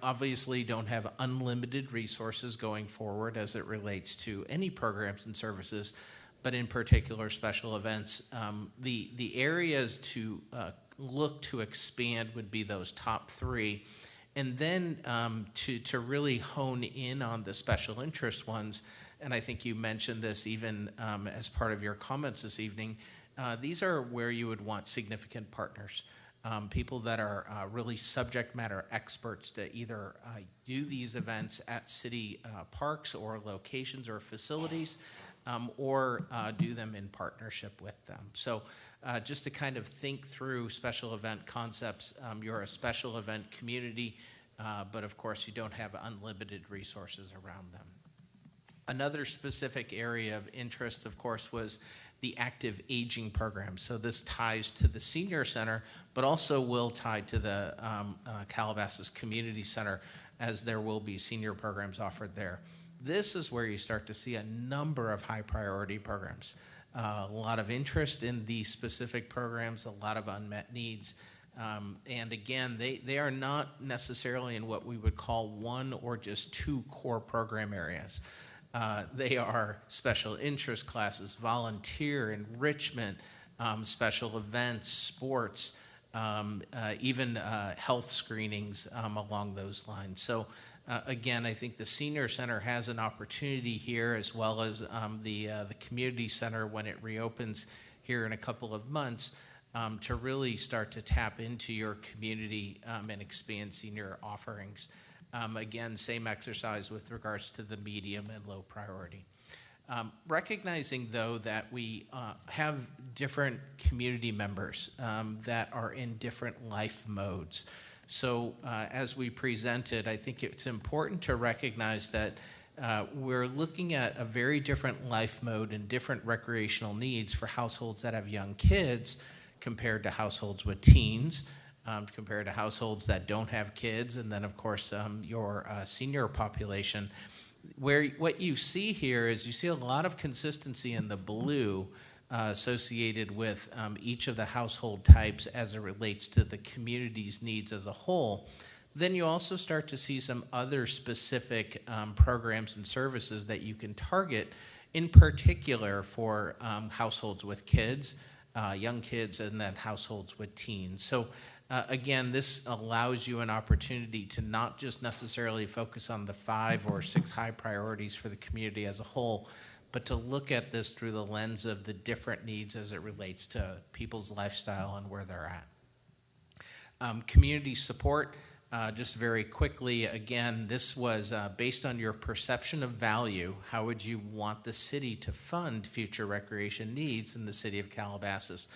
obviously don't have unlimited resources going forward as it relates to any programs and services, but in particular special events, the areas to look to expand would be those top 3. And then to really hone in on the special interest ones, and I think you mentioned this even as part of your comments this evening, these are where you would want significant partners, people that are really subject matter experts to either do these events at city parks or locations or facilities, or do them in partnership with them. So just to kind of think through special event concepts, you're a special event community, but of course you don't have unlimited resources around them. Another specific area of interest, of course, was the active aging program. So this ties to the senior center, but also will tie to the Calabasas Community Center, as there will be senior programs offered there. This is where you start to see a number of high priority programs. A lot of interest in these specific programs, a lot of unmet needs. And again, they are not necessarily in what we would call 1 or just 2 core program areas. They are special interest classes, volunteer, enrichment, special events, sports, even health screenings along those lines. So again, I think the Senior Center has an opportunity here, as well as the Community Center when it reopens here in a couple of months, to really start to tap into your community and expand senior offerings. Again, same exercise with regards to the medium and low priority. Recognizing, though, that we have different community members that are in different life modes. So as we presented, I think it's important to recognize that we're looking at a very different life mode and different recreational needs for households that have young kids compared to households with teens, compared to households that don't have kids, and then, of course, your senior population. What you see here is you see a lot of consistency in the blue associated with each of the household types as it relates to the community's needs as a whole. Then you also start to see some other specific programs and services that you can target, in particular for households with kids, young kids, and then households with teens. So again, this allows you an opportunity to not just necessarily focus on the 5 or 6 high priorities for the community as a whole, but to look at this through the lens of the different needs as it relates to people's lifestyle and where they're at. Community support, just very quickly, again, this was based on your perception of value. How would you want the city to fund future recreation needs in the city of Calabasas?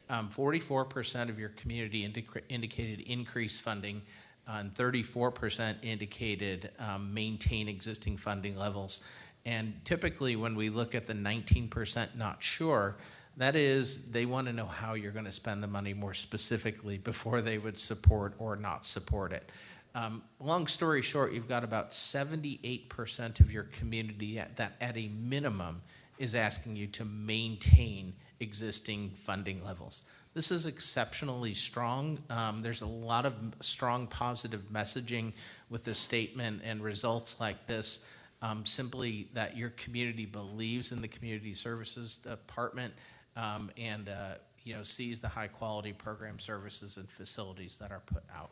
44% of your community indicated increased funding, and 34% indicated maintain existing funding levels. And typically when we look at the 19% not sure, that is, they want to know how you're going to spend the money more specifically before they would support or not support it. Long story short, you've got about 78% of your community that at a minimum is asking you to maintain existing funding levels. This is exceptionally strong. There's a lot of strong positive messaging with this statement and results like this. Simply that your community believes in the community services department and sees the high quality program services and facilities that are put out.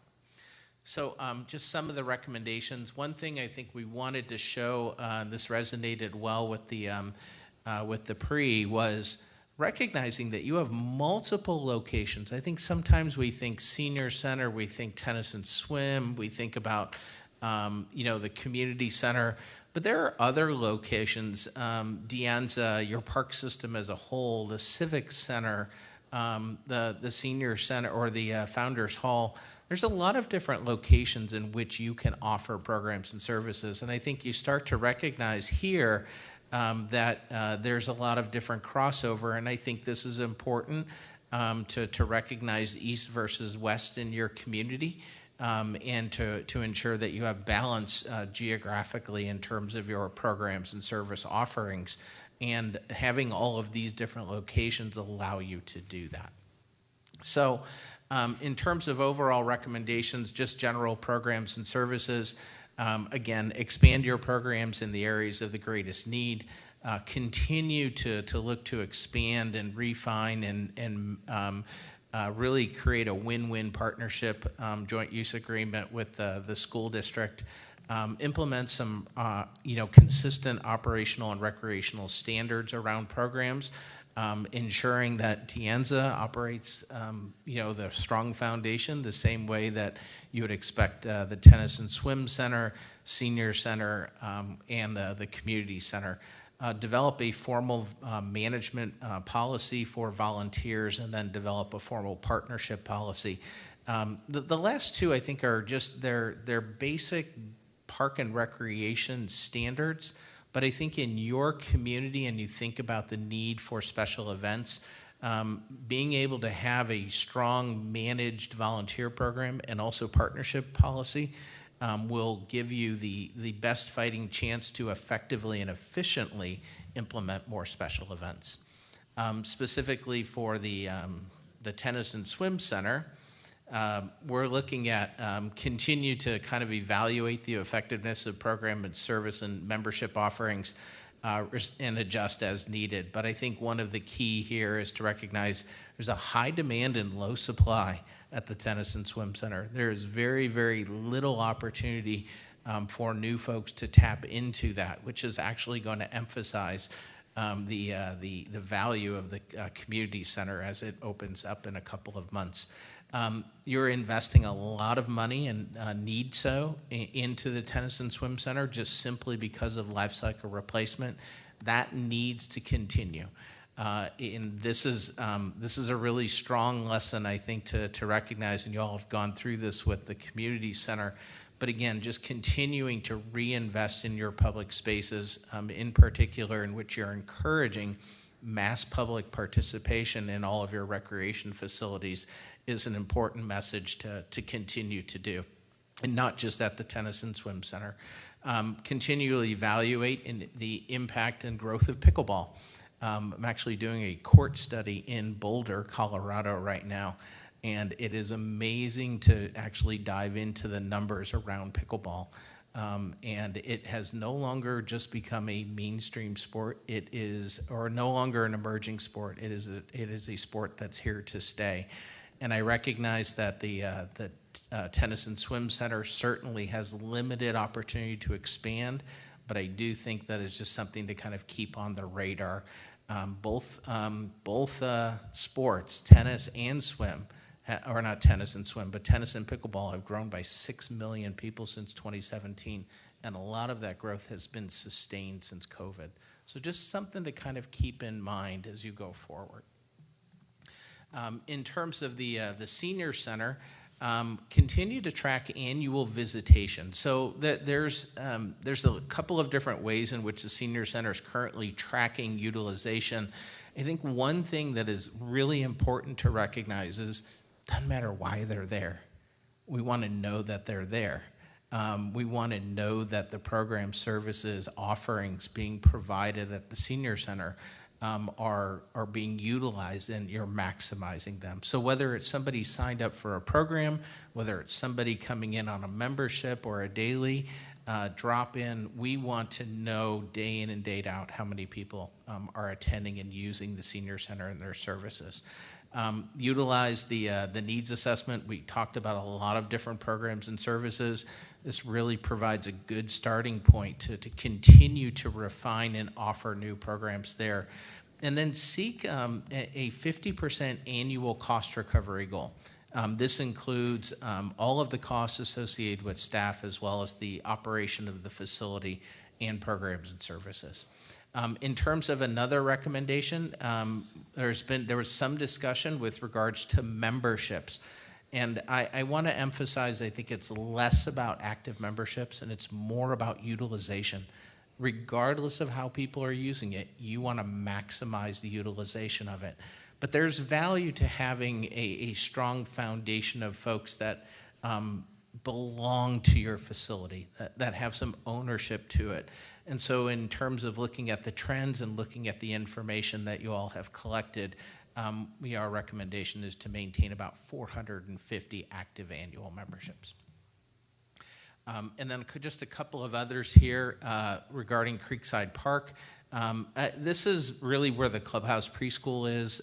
So just some of the recommendations. One thing I think we wanted to show, this resonated well with the pre, was recognizing that you have multiple locations. I think sometimes we think senior center, we think tennis and swim, we think about the community center. But there are other locations, Dianza, your park system as a whole, the Civic Center, the Senior Center, or the Founders Hall. There's a lot of different locations in which you can offer programs and services. And I think you start to recognize here that there's a lot of different crossover. And I think this is important to recognize East versus West in your community. And to ensure that you have balance geographically in terms of your programs and service offerings. And having all of these different locations allow you to do that. So in terms of overall recommendations, just general programs and services, again, expand your programs in the areas of the greatest need. Continue to look to expand and refine and really create a win-win partnership, joint use agreement with the school district. Implement some, consistent operational and recreational standards around programs, ensuring that Dianza operates, the strong foundation the same way that you would expect the tennis and swim center, senior center, and the community center. Develop a formal management policy for volunteers, and then develop a formal partnership policy. The last two, I think, are just their basic park and recreation standards. But I think in your community, and you think about the need for special events, being able to have a strong managed volunteer program and also partnership policy will give you the best fighting chance to effectively and efficiently implement more special events. Specifically for the tennis and swim center, we're looking at continue to kind of evaluate the effectiveness of program and service and membership offerings and adjust as needed. But I think one of the key here is to recognize there's a high demand and low supply at the tennis and swim center. There is very, very little opportunity for new folks to tap into that, which is actually going to emphasize the value of the community center as it opens up in a couple of months. You're investing a lot of money and need so into the tennis and swim center just simply because of life cycle replacement. That needs to continue. And this is a really strong lesson, I think, to recognize, and you all have gone through this with the community center, But again, just continuing to reinvest in your public spaces, in particular in which you're encouraging mass public participation in all of your recreation facilities is an important message to continue to do. And not just at the Tennis and Swim Center. Continually evaluate the impact and growth of pickleball. I'm actually doing a court study in Boulder, Colorado right now, and it is amazing to actually dive into the numbers around pickleball. And it has no longer just become a mainstream sport. It is, or no longer an emerging sport. It is a sport that's here to stay. And I recognize that the Tennis and Swim Center certainly has limited opportunity to expand, but I do think that it's just something to kind of keep on the radar. Both sports, tennis and swim, or not tennis and swim, but tennis and pickleball have grown by 6 million people since 2017, and a lot of that growth has been sustained since COVID. So just something to kind of keep in mind as you go forward. In terms of the senior center, continue to track annual visitation. So there's a couple of different ways in which the senior center is currently tracking utilization. I think one thing that is really important to recognize is it doesn't matter why they're there. We want to know that they're there. We want to know that the program services offerings being provided at the senior center are being utilized and you're maximizing them. So whether it's somebody signed up for a program, whether it's somebody coming in on a membership or a daily drop-in, we want to know day in and day out how many people are attending and using the senior center and their services. Utilize the needs assessment. We talked about a lot of different programs and services. This really provides a good starting point to continue to refine and offer new programs there. And then seek a 50% annual cost recovery goal. This includes all of the costs associated with staff as well as the operation of the facility and programs and services. In terms of another recommendation, there was some discussion with regards to memberships. And I want to emphasize, I think it's less about active memberships and it's more about utilization. Regardless of how people are using it, you want to maximize the utilization of it. But there's value to having a strong foundation of folks that belong to your facility, that have some ownership to it. And so in terms of looking at the trends and looking at the information that you all have collected, our recommendation is to maintain about 450 active annual memberships. And then just a couple of others here regarding Creekside Park. This is really where the clubhouse preschool is,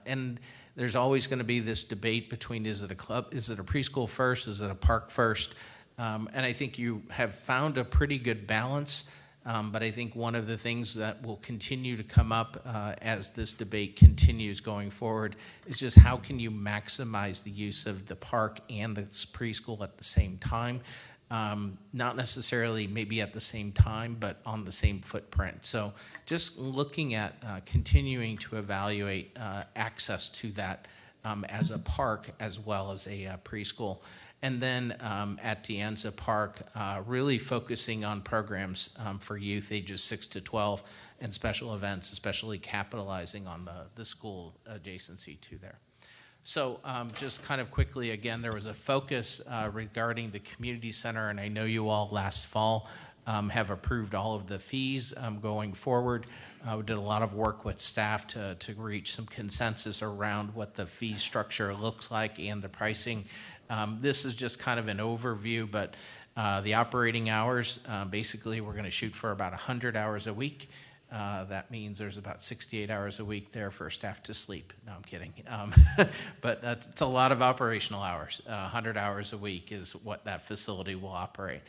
and there's always going to be this debate between is it a preschool first, is it a park first? And I think you have found a pretty good balance. But I think one of the things that will continue to come up as this debate continues going forward is just how can you maximize the use of the park and the preschool at the same time? Not necessarily maybe at the same time, but on the same footprint. So just looking at continuing to evaluate access to that as a park as well as a preschool. And then at Dianza Park, really focusing on programs for youth ages 6 to 12 and special events, especially capitalizing on the school adjacency to there. So just kind of quickly, again, there was a focus regarding the community center, and I know you all last fall have approved all of the fees going forward. We did a lot of work with staff to reach some consensus around what the fee structure looks like and the pricing. This is just kind of an overview, but the operating hours, basically we're going to shoot for about 100 hours a week. That means there's about 68 hours a week there for staff to sleep. No, I'm kidding. But it's a lot of operational hours. 100 hours a week is what that facility will operate.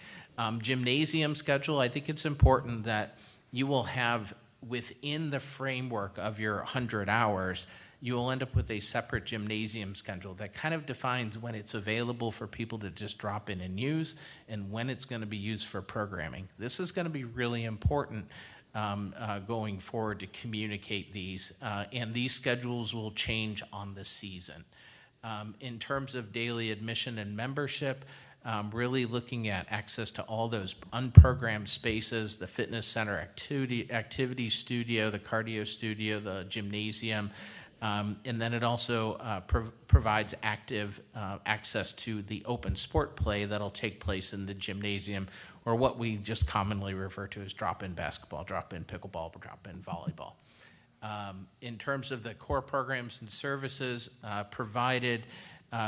Gymnasium schedule, I think it's important that you will have within the framework of your 100 hours, you will end up with a separate gymnasium schedule that kind of defines when it's available for people to just drop in and use and when it's going to be used for programming. This is going to be really important going forward to communicate these, and these schedules will change on the season. In terms of daily admission and membership, really looking at access to all those unprogrammed spaces, the fitness center, activity studio, the cardio studio, the gymnasium, and then it also provides active access to the open sport play that'll take place in the gymnasium, or what we just commonly refer to as drop-in basketball, drop-in pickleball, drop-in volleyball. In terms of the core programs and services provided,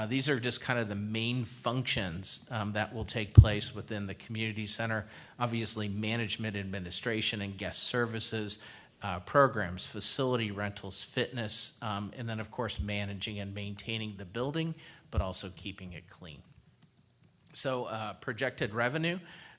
these are just kind of the main functions that will take place within the community center. Obviously, management, administration, and guest services, programs, facility rentals, fitness, and then, of course, managing and maintaining the building, but also keeping it clean. So projected revenue,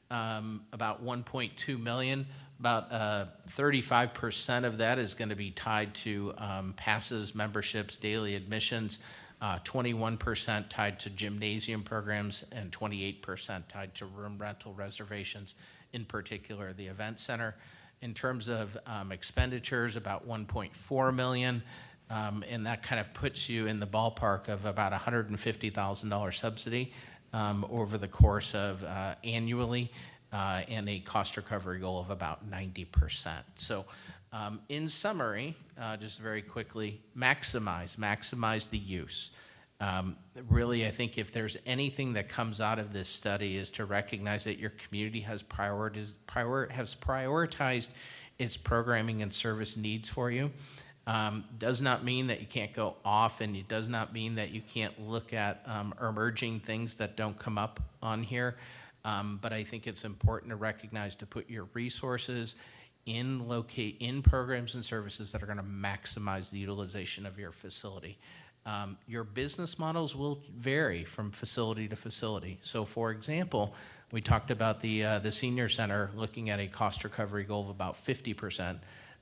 about $1.2 million. About 35% of that is going to be tied to passes, memberships, daily admissions, 21% tied to gymnasium programs, and 28% tied to room rental reservations, in particular the event center. In terms of expenditures, about $1.4 million, and that kind of puts you in the ballpark of about $150,000 subsidy over the course of annually, and a cost recovery goal of about 90%. So in summary, just very quickly, maximize the use. Really, I think if there's anything that comes out of this study is to recognize that your community has prioritized its programming and service needs for you. Does not mean that you can't go off, and it does not mean that you can't look at emerging things that don't come up on here. But I think it's important to recognize to put your resources in programs and services that are going to maximize the utilization of your facility. Your business models will vary from facility to facility. So, for example, we talked about the senior center looking at a cost recovery goal of about 50%.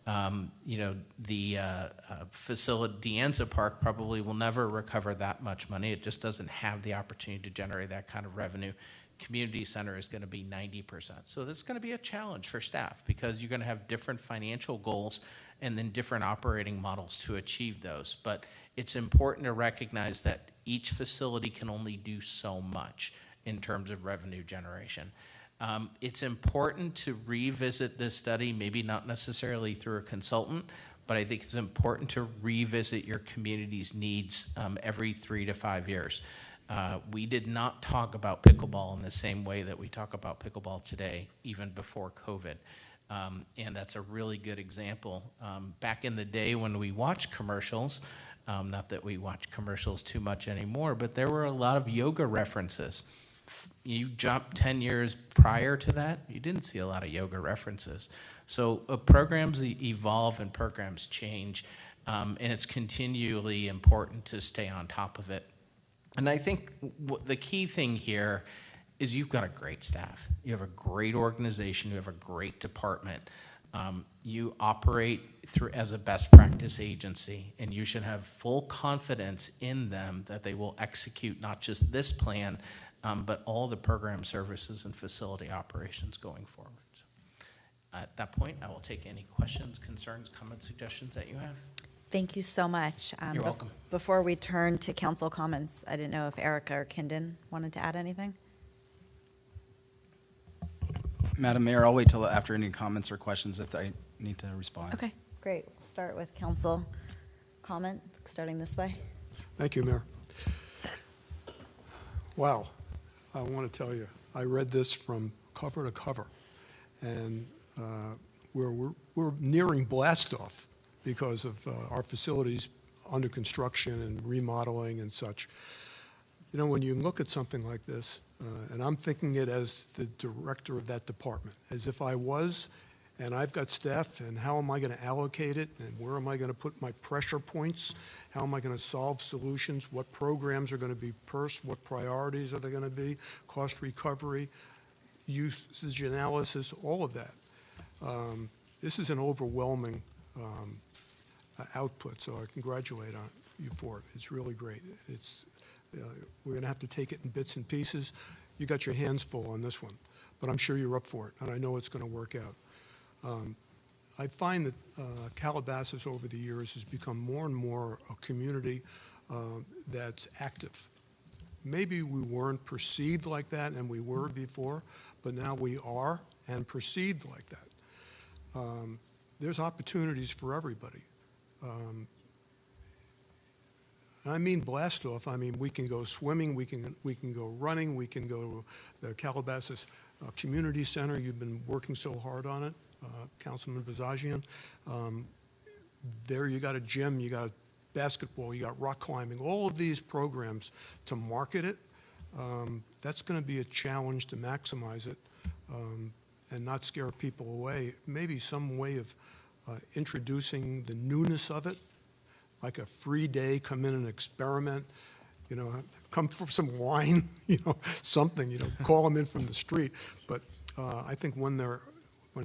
The facility, De Anza Park, probably will never recover that much money. It just doesn't have the opportunity to generate that kind of revenue. Community center is going to be 90%. So that's going to be a challenge for staff, because you're going to have different financial goals and then different operating models to achieve those. But it's important to recognize that each facility can only do so much in terms of revenue generation. It's important to revisit this study, maybe not necessarily through a consultant, but I think it's important to revisit your community's needs every 3 to 5 years. We did not talk about pickleball in the same way that we talk about pickleball today, even before COVID. And that's a really good example. Back in the day when we watched commercials, not that we watch commercials too much anymore, but there were a lot of yoga references. You jump 10 years prior to that, you didn't see a lot of yoga references. So programs evolve and programs change, and it's continually important to stay on top of it. And I think the key thing here is you've got a great staff. You have a great organization. You have a great department. You operate as a best practice agency, and you should have full confidence in them that they will execute not just this plan, but all the program services and facility operations going forward. So at that point, I will take any questions, concerns, comments, suggestions that you have. Thank you so much. You're welcome. Before we turn to council comments, I didn't know if Erica or Kindon wanted to add anything. Madam Mayor, I'll wait till after any comments or questions if I need to respond. Okay, great. We'll start with council comment, starting this way. Thank you, Mayor. Wow, I want to tell you, I read this from cover to cover, and we're nearing blast-off because of our facilities under construction and remodeling and such. You know, when you look at something like this, and I'm thinking it as the director of that department, as if I was, and I've got staff, and how am I going to allocate it, and where am I going to put my pressure points? How am I going to solve solutions? What programs are going to be first? What priorities are they going to be? Cost recovery, usage analysis, all of that. This is an overwhelming output, so I congratulate you for it. It's really great. We're going to have to take it in bits and pieces. You got your hands full on this one, but I'm sure you're up for it, and I know it's going to work out. I find that Calabasas over the years has become more and more a community that's active. maybe we weren't perceived like that, and we were before, but now we are and perceived like that. There's opportunities for everybody. I mean blast off. I mean, we can go swimming, we can go running, we can go to the Calabasas Community Center. You've been working so hard on it, Councilman Bazagian. There you got a gym, you got basketball, you got rock climbing, all of these programs to market it. That's going to be a challenge to maximize it and not scare people away. Maybe some way of introducing the newness of it, like a free day, come in and experiment, you know, come for some wine, you know, something, you know, call them in from the street. But I think when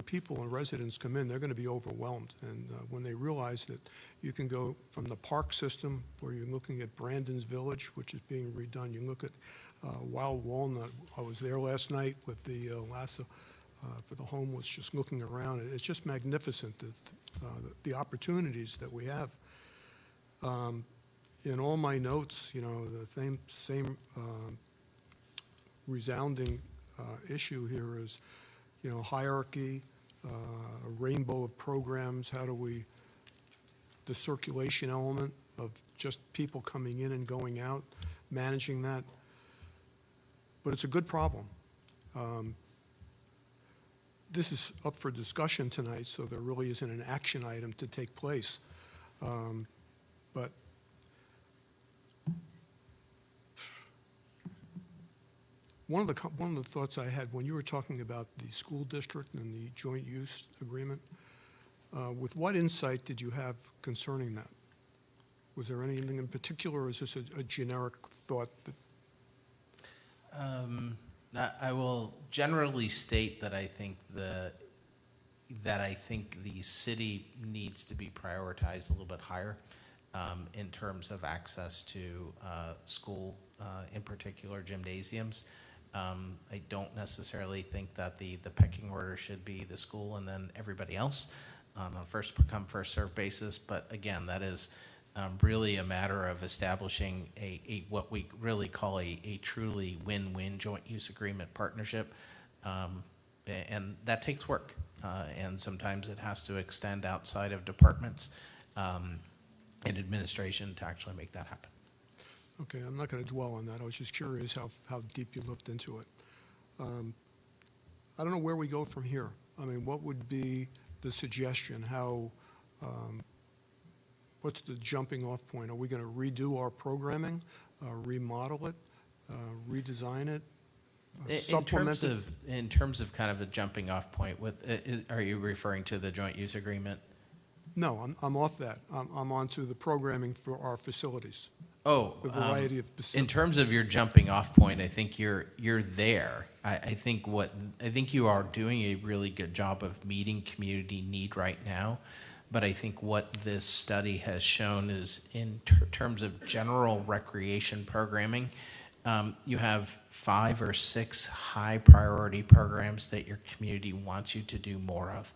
people and residents come in, they're going to be overwhelmed. And when they realize that you can go from the park system, where you're looking at Brandon's Village, which is being redone, you look at Wild Walnut. I was there last night with the LASA for the homeless, just looking around. It's just magnificent, the opportunities that we have. In all my notes, you know, the same resounding issue here is, you know, hierarchy, a rainbow of programs. How do we, the circulation element of just people coming in and going out, managing that. But it's a good problem. This is up for discussion tonight, so there really isn't an action item to take place. But one of the thoughts I had when you were talking about the school district and the joint use agreement, with what insight did you have concerning that? Was there anything in particular, or is this a generic thought that? I will generally state that I think the city needs to be prioritized a little bit higher in terms of access to school, in particular gymnasiums. I don't necessarily think that the pecking order should be the school and then everybody else on a first come, first served basis. But again, that is really a matter of establishing what we really call a truly win-win joint use agreement partnership. And that takes work. And sometimes it has to extend outside of departments and administration to actually make that happen. Okay, I'm not going to dwell on that. I was just curious how deep you looked into it. I don't know where we go from here. I mean, what would be the suggestion? What's the jumping off point? Are we going to redo our programming, remodel it, redesign it, supplement it? In terms of kind of a jumping off point, are you referring to the joint use agreement? No, I'm off that. I'm on to the programming for our facilities. Oh, the variety of in terms of your jumping off point, I think you're there. I think you are doing a really good job of meeting community need right now. But I think what this study has shown is in terms of general recreation programming, you have 5 or 6 high priority programs that your community wants you to do more of.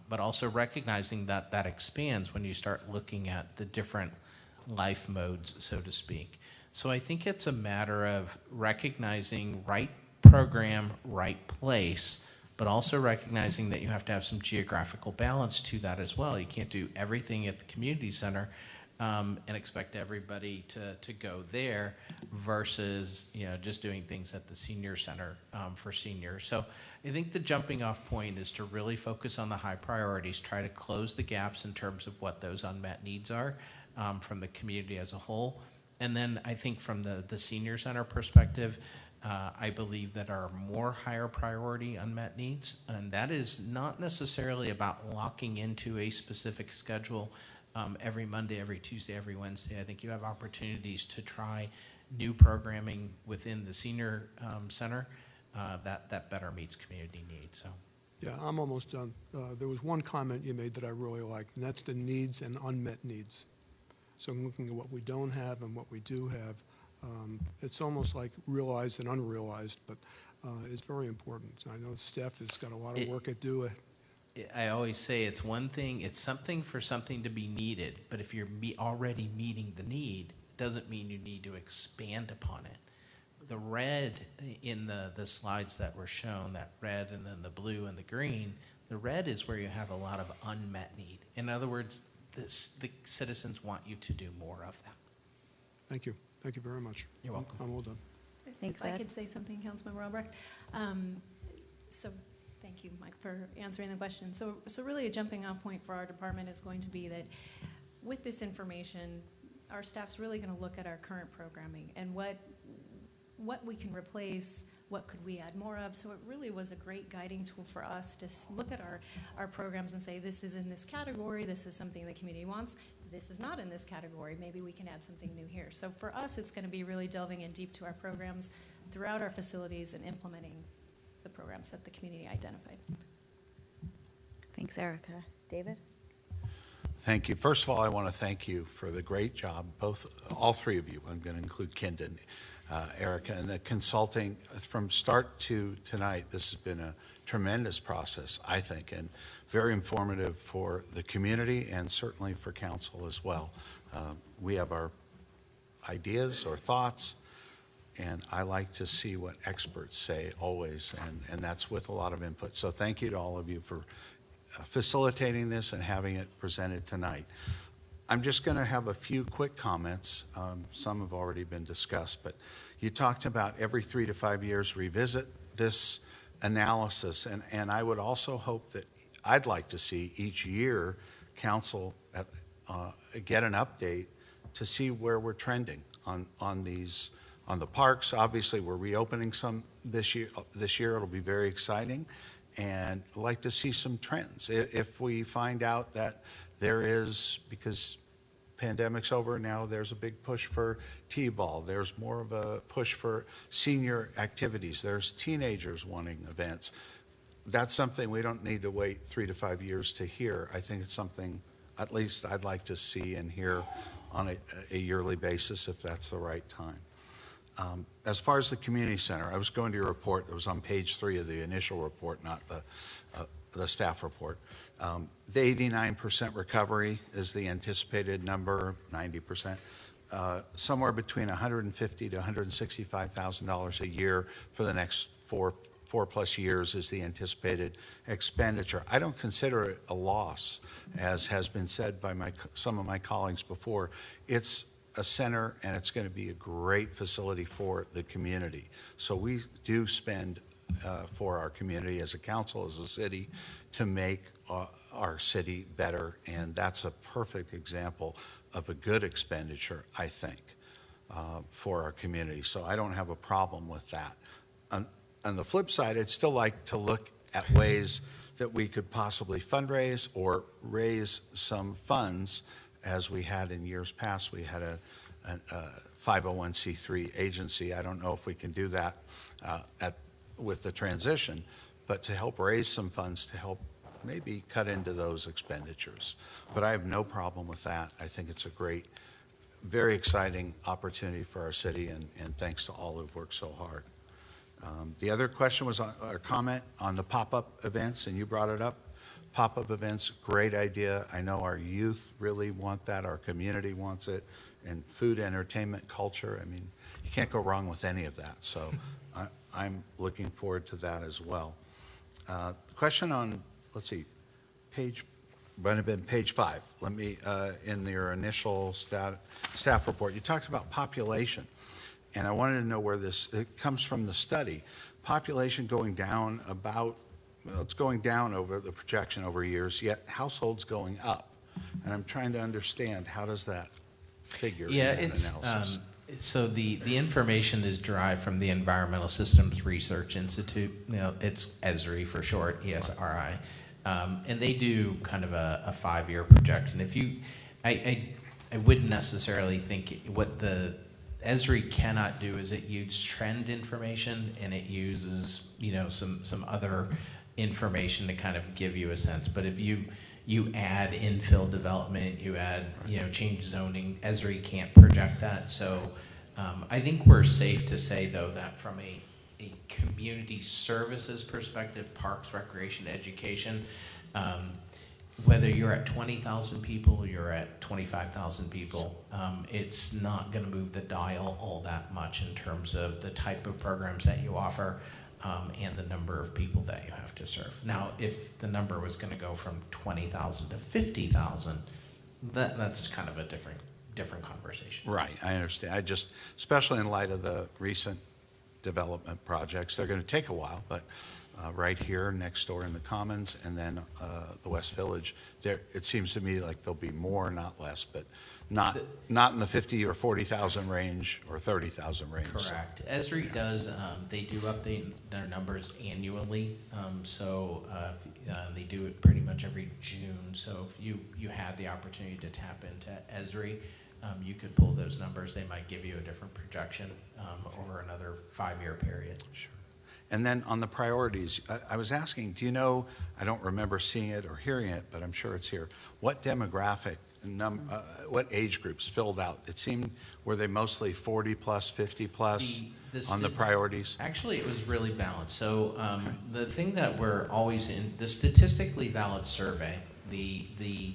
But also recognizing that that expands when you start looking at the different life modes, so to speak. So I think it's a matter of recognizing right program, right place, but also recognizing that you have to have some geographical balance to that as well. You can't do everything at the community center and expect everybody to go there versus just doing things at the senior center for seniors. So I think the jumping off point is to really focus on the high priorities, try to close the gaps in terms of what those unmet needs are from the community as a whole. And then I think from the senior center perspective, I believe that our more higher priority unmet needs, and that is not necessarily about locking into a specific schedule every Monday, every Tuesday, every Wednesday. I think you have opportunities to try new programming within the senior center that better meets community needs. So. Yeah, I'm almost done. There was one comment you made that I really liked, and that's the needs and unmet needs. So I'm looking at what we don't have and what we do have. It's almost like realized and unrealized, but it's very important. I know staff has got a lot of work to do. I always say it's one thing, it's something for something to be needed, but if you're already meeting the need, doesn't mean you need to expand upon it. The red in the slides that were shown, that red and then the blue and the green, the red is where you have a lot of unmet need. In other words, the citizens want you to do more of that. Thank you. Thank you very much. You're welcome. I'm all done. Thanks, if I could say something, Councilmember Albrecht. So thank you, Mike, for answering the question. So really a jumping off point for our department is going to be that with this information, our staff's really going to look at our current programming and what we can replace, what could we add more of. So it really was a great guiding tool for us to look at our programs and say, this is in this category, this is something the community wants, this is not in this category, maybe we can add something new here. So for us, it's going to be really delving in deep to our programs throughout our facilities and implementing the programs that the community identified. Thanks, Erica. David? Thank you. First of all, I want to thank you for the great job, all three of you. I'm going to include Kendon, Erica, and the consulting from start to tonight. This has been a tremendous process, I think, and very informative for the community and certainly for council as well. We have our ideas or thoughts, and I like to see what experts say always, and that's with a lot of input. So thank you to all of you for facilitating this and having it presented tonight. I'm just going to have a few quick comments. Some have already been discussed, but you talked about every 3 to 5 years revisit this analysis, and I would also hope that I'd like to see each year council get an update to see where we're trending on the parks. Obviously, we're reopening some this year. It'll be very exciting, and I'd like to see some trends. If we find out that there is, because pandemic's over now, there's a big push for T-ball. There's more of a push for senior activities. There's teenagers wanting events. That's something we don't need to wait 3 to 5 years to hear. I think it's something at least I'd like to see and hear on a yearly basis if that's the right time. As far as the community center, I was going to your report. It was on page 3 of the initial report, not the staff report. The 89% recovery is the anticipated number, 90%. Somewhere between $150,000 to $165,000 a year for the next four plus years is the anticipated expenditure. I don't consider it a loss, as has been said by some of my colleagues before. It's a center, and it's going to be a great facility for the community. So we do spend for our community as a council, as a city, to make our city better, and that's a perfect example of a good expenditure, I think, for our community. So I don't have a problem with that. On the flip side, I'd still like to look at ways that we could possibly fundraise or raise some funds, as we had in years past. We had a 501c3 agency. I don't know if we can do that with the transition, but to help raise some funds to help maybe cut into those expenditures. But I have no problem with that. I think it's a great, very exciting opportunity for our city, and thanks to all who've worked so hard. The other question was or comment on the pop-up events, and you brought it up. Pop-up events, great idea. I know our youth really want that. Our community wants it. And food, entertainment, culture. I mean, you can't go wrong with any of that. So I'm looking forward to that as well. The question on, let's see, might have been page 5. Let me, in your initial staff report, you talked about population. And I wanted to know where it comes from the study. Population going down about, well, it's going down over the projection over years, yet households going up. And I'm trying to understand, how does that figure in that analysis? So the information is derived from the Environmental Systems Research Institute. You know, it's ESRI for short, ESRI. And they do kind of a 5-year projection. I wouldn't necessarily think what the ESRI cannot do is it uses trend information, and it uses, you know, some other information to kind of give you a sense. But if you add infill development, you add, you know, change zoning, ESRI can't project that. So I think we're safe to say, though, that from a community services perspective, parks, recreation, education, whether you're at 20,000 people, you're at 25,000 people, it's not going to move the dial all that much in terms of the type of programs that you offer and the number of people that you have to serve. Now, if the number was going to go from 20,000 to 50,000, that's kind of a different conversation. Right, I understand. I just, especially in light of the recent development projects, they're going to take a while, but right here next door in the Commons and then the West Village, there, it seems to me like there'll be more, not less, but not in the 50 or 40,000 range or 30,000 range. Correct. Esri does, they do update their numbers annually, so they do it pretty much every June. So if you had the opportunity to tap into Esri, you could pull those numbers. They might give you a different projection over another 5-year period. Sure. And then on the priorities, I was asking, do you know, I don't remember seeing it or hearing it, but I'm sure it's here, what demographic, what age groups filled out? It seemed, were they mostly 40 plus, 50 plus on the priorities? Actually, it was really balanced. So the thing that we're always in, the statistically valid survey, the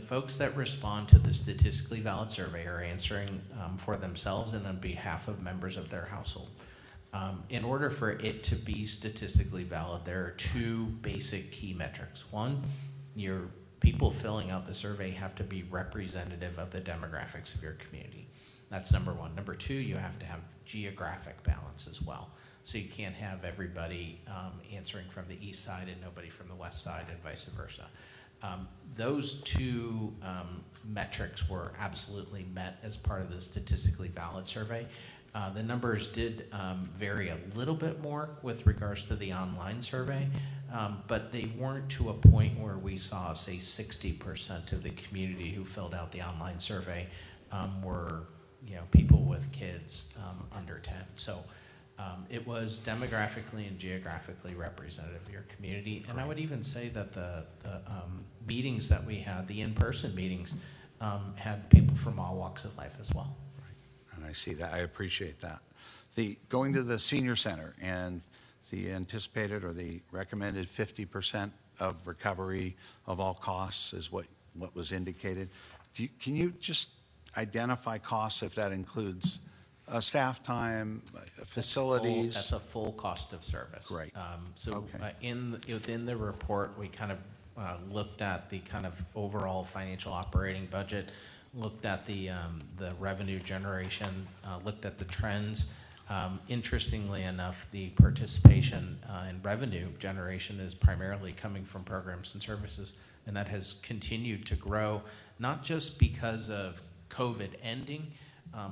folks that respond to the statistically valid survey are answering for themselves and on behalf of members of their household. In order for it to be statistically valid, there are 2 basic key metrics. One, your people filling out the survey have to be representative of the demographics of your community. That's number 1. Number 2, you have to have geographic balance as well. So you can't have everybody answering from the east side and nobody from the west side and vice versa. Those 2 metrics were absolutely met as part of the statistically valid survey. The numbers did vary a little bit more with regards to the online survey, but they weren't to a point where we saw, say, 60% of the community who filled out the online survey were, people with kids under 10. So it was demographically and geographically representative of your community. And I would even say that the meetings that we had, the in-person meetings, had people from all walks of life as well. And I see that. I appreciate that. Going to the senior center and the anticipated or the recommended 50% of recovery of all costs is what was indicated. Can you just identify costs if that includes staff time, facilities? That's a full cost of service. Great. Within the report, we kind of looked at the kind of overall financial operating budget, looked at the revenue generation, looked at the trends. Interestingly enough, the participation in revenue generation is primarily coming from programs and services, and that has continued to grow, not just because of COVID ending,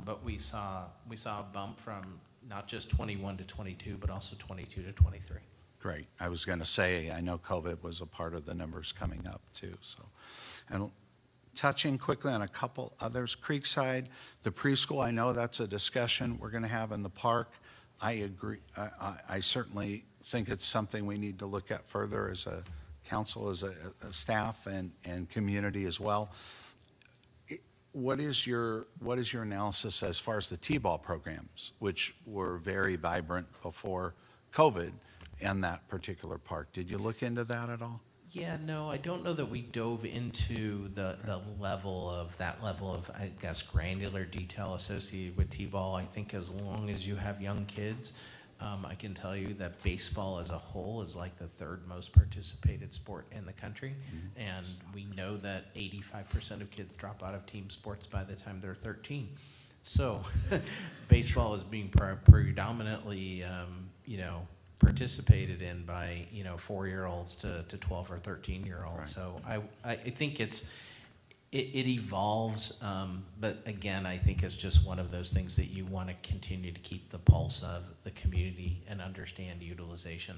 but we saw a bump from not just 21 to 22, but also 22 to 23. Great. I was going to say, I know COVID was a part of the numbers coming up too. So, and touching quickly on a couple others, Creekside, the preschool, I know that's a discussion we're going to have in the park. I agree. I certainly think it's something we need to look at further as a council, as a staff and community as well. What is your analysis as far as the T-ball programs, which were very vibrant before COVID in that particular park? Did you look into that at all? Yeah, no, I don't know that we dove into the level of, I guess, granular detail associated with T-ball. I think as long as you have young kids, I can tell you that baseball as a whole is like the 3rd most participated sport in the country. Mm-hmm. And we know that 85% of kids drop out of team sports by the time they're 13. So baseball is being predominantly, participated in by 4-year-olds to 12 or 13-year-olds. Right. So I think it evolves, but again, I think it's just one of those things that you want to continue to keep the pulse of the community and understand utilization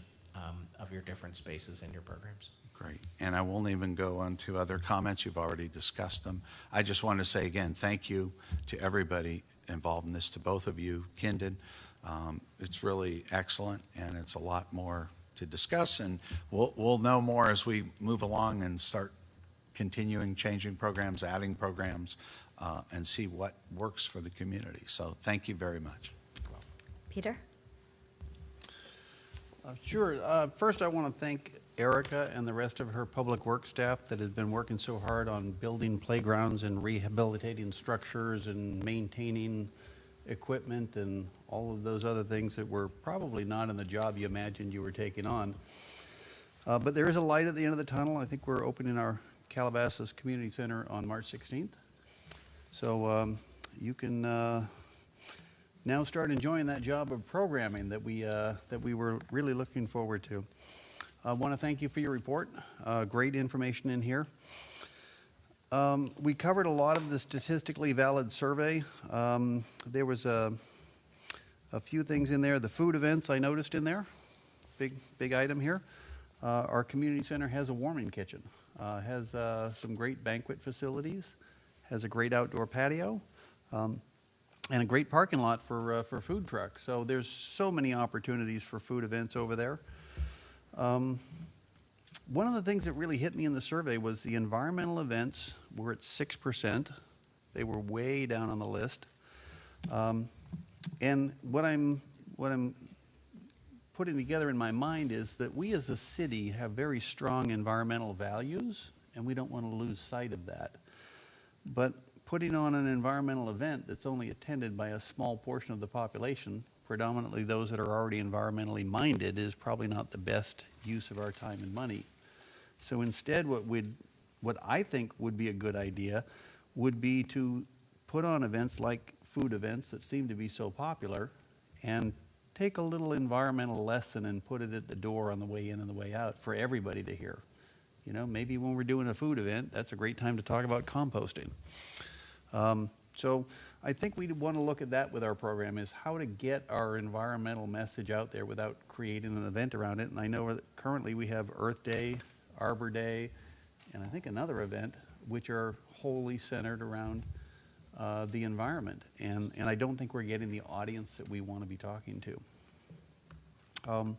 of your different spaces and your programs. Great. And I won't even go on to other comments. You've already discussed them. I just want to say again, thank you to everybody involved in this, to both of you, Kindon. It's really excellent, and it's a lot more to discuss, and we'll know more as we move along and start continuing changing programs, adding programs, and see what works for the community. So thank you very much. Peter? Sure. First, I want to thank Erica and the rest of her public works staff that has been working so hard on building playgrounds and rehabilitating structures and maintaining equipment and all of those other things that were probably not in the job you imagined you were taking on. But there is a light at the end of the tunnel. I think we're opening our Calabasas Community Center on March 16th. So you can now start enjoying that job of programming that we were really looking forward to. I want to thank you for your report. Great information in here. We covered a lot of the statistically valid survey. There was a few things in there. The food events I noticed in there, big item here. Our community center has a warming kitchen, has some great banquet facilities, has a great outdoor patio, and a great parking lot for food trucks. So there's so many opportunities for food events over there. One of the things that really hit me in the survey was the environmental events were at 6%. They were way down on the list. And what I'm putting together in my mind is that we as a city have very strong environmental values, and we don't want to lose sight of that. But putting on an environmental event that's only attended by a small portion of the population, predominantly those that are already environmentally minded, is probably not the best use of our time and money. So instead, what I think would be a good idea would be to put on events like food events that seem to be so popular and take a little environmental lesson and put it at the door on the way in and the way out for everybody to hear. You know, maybe when we're doing a food event, that's a great time to talk about composting. So I think we want to look at that with our program, is how to get our environmental message out there without creating an event around it. And I know that currently we have Earth Day, Arbor Day, and I think another event, which are wholly centered around the environment. And I don't think we're getting the audience that we want to be talking to.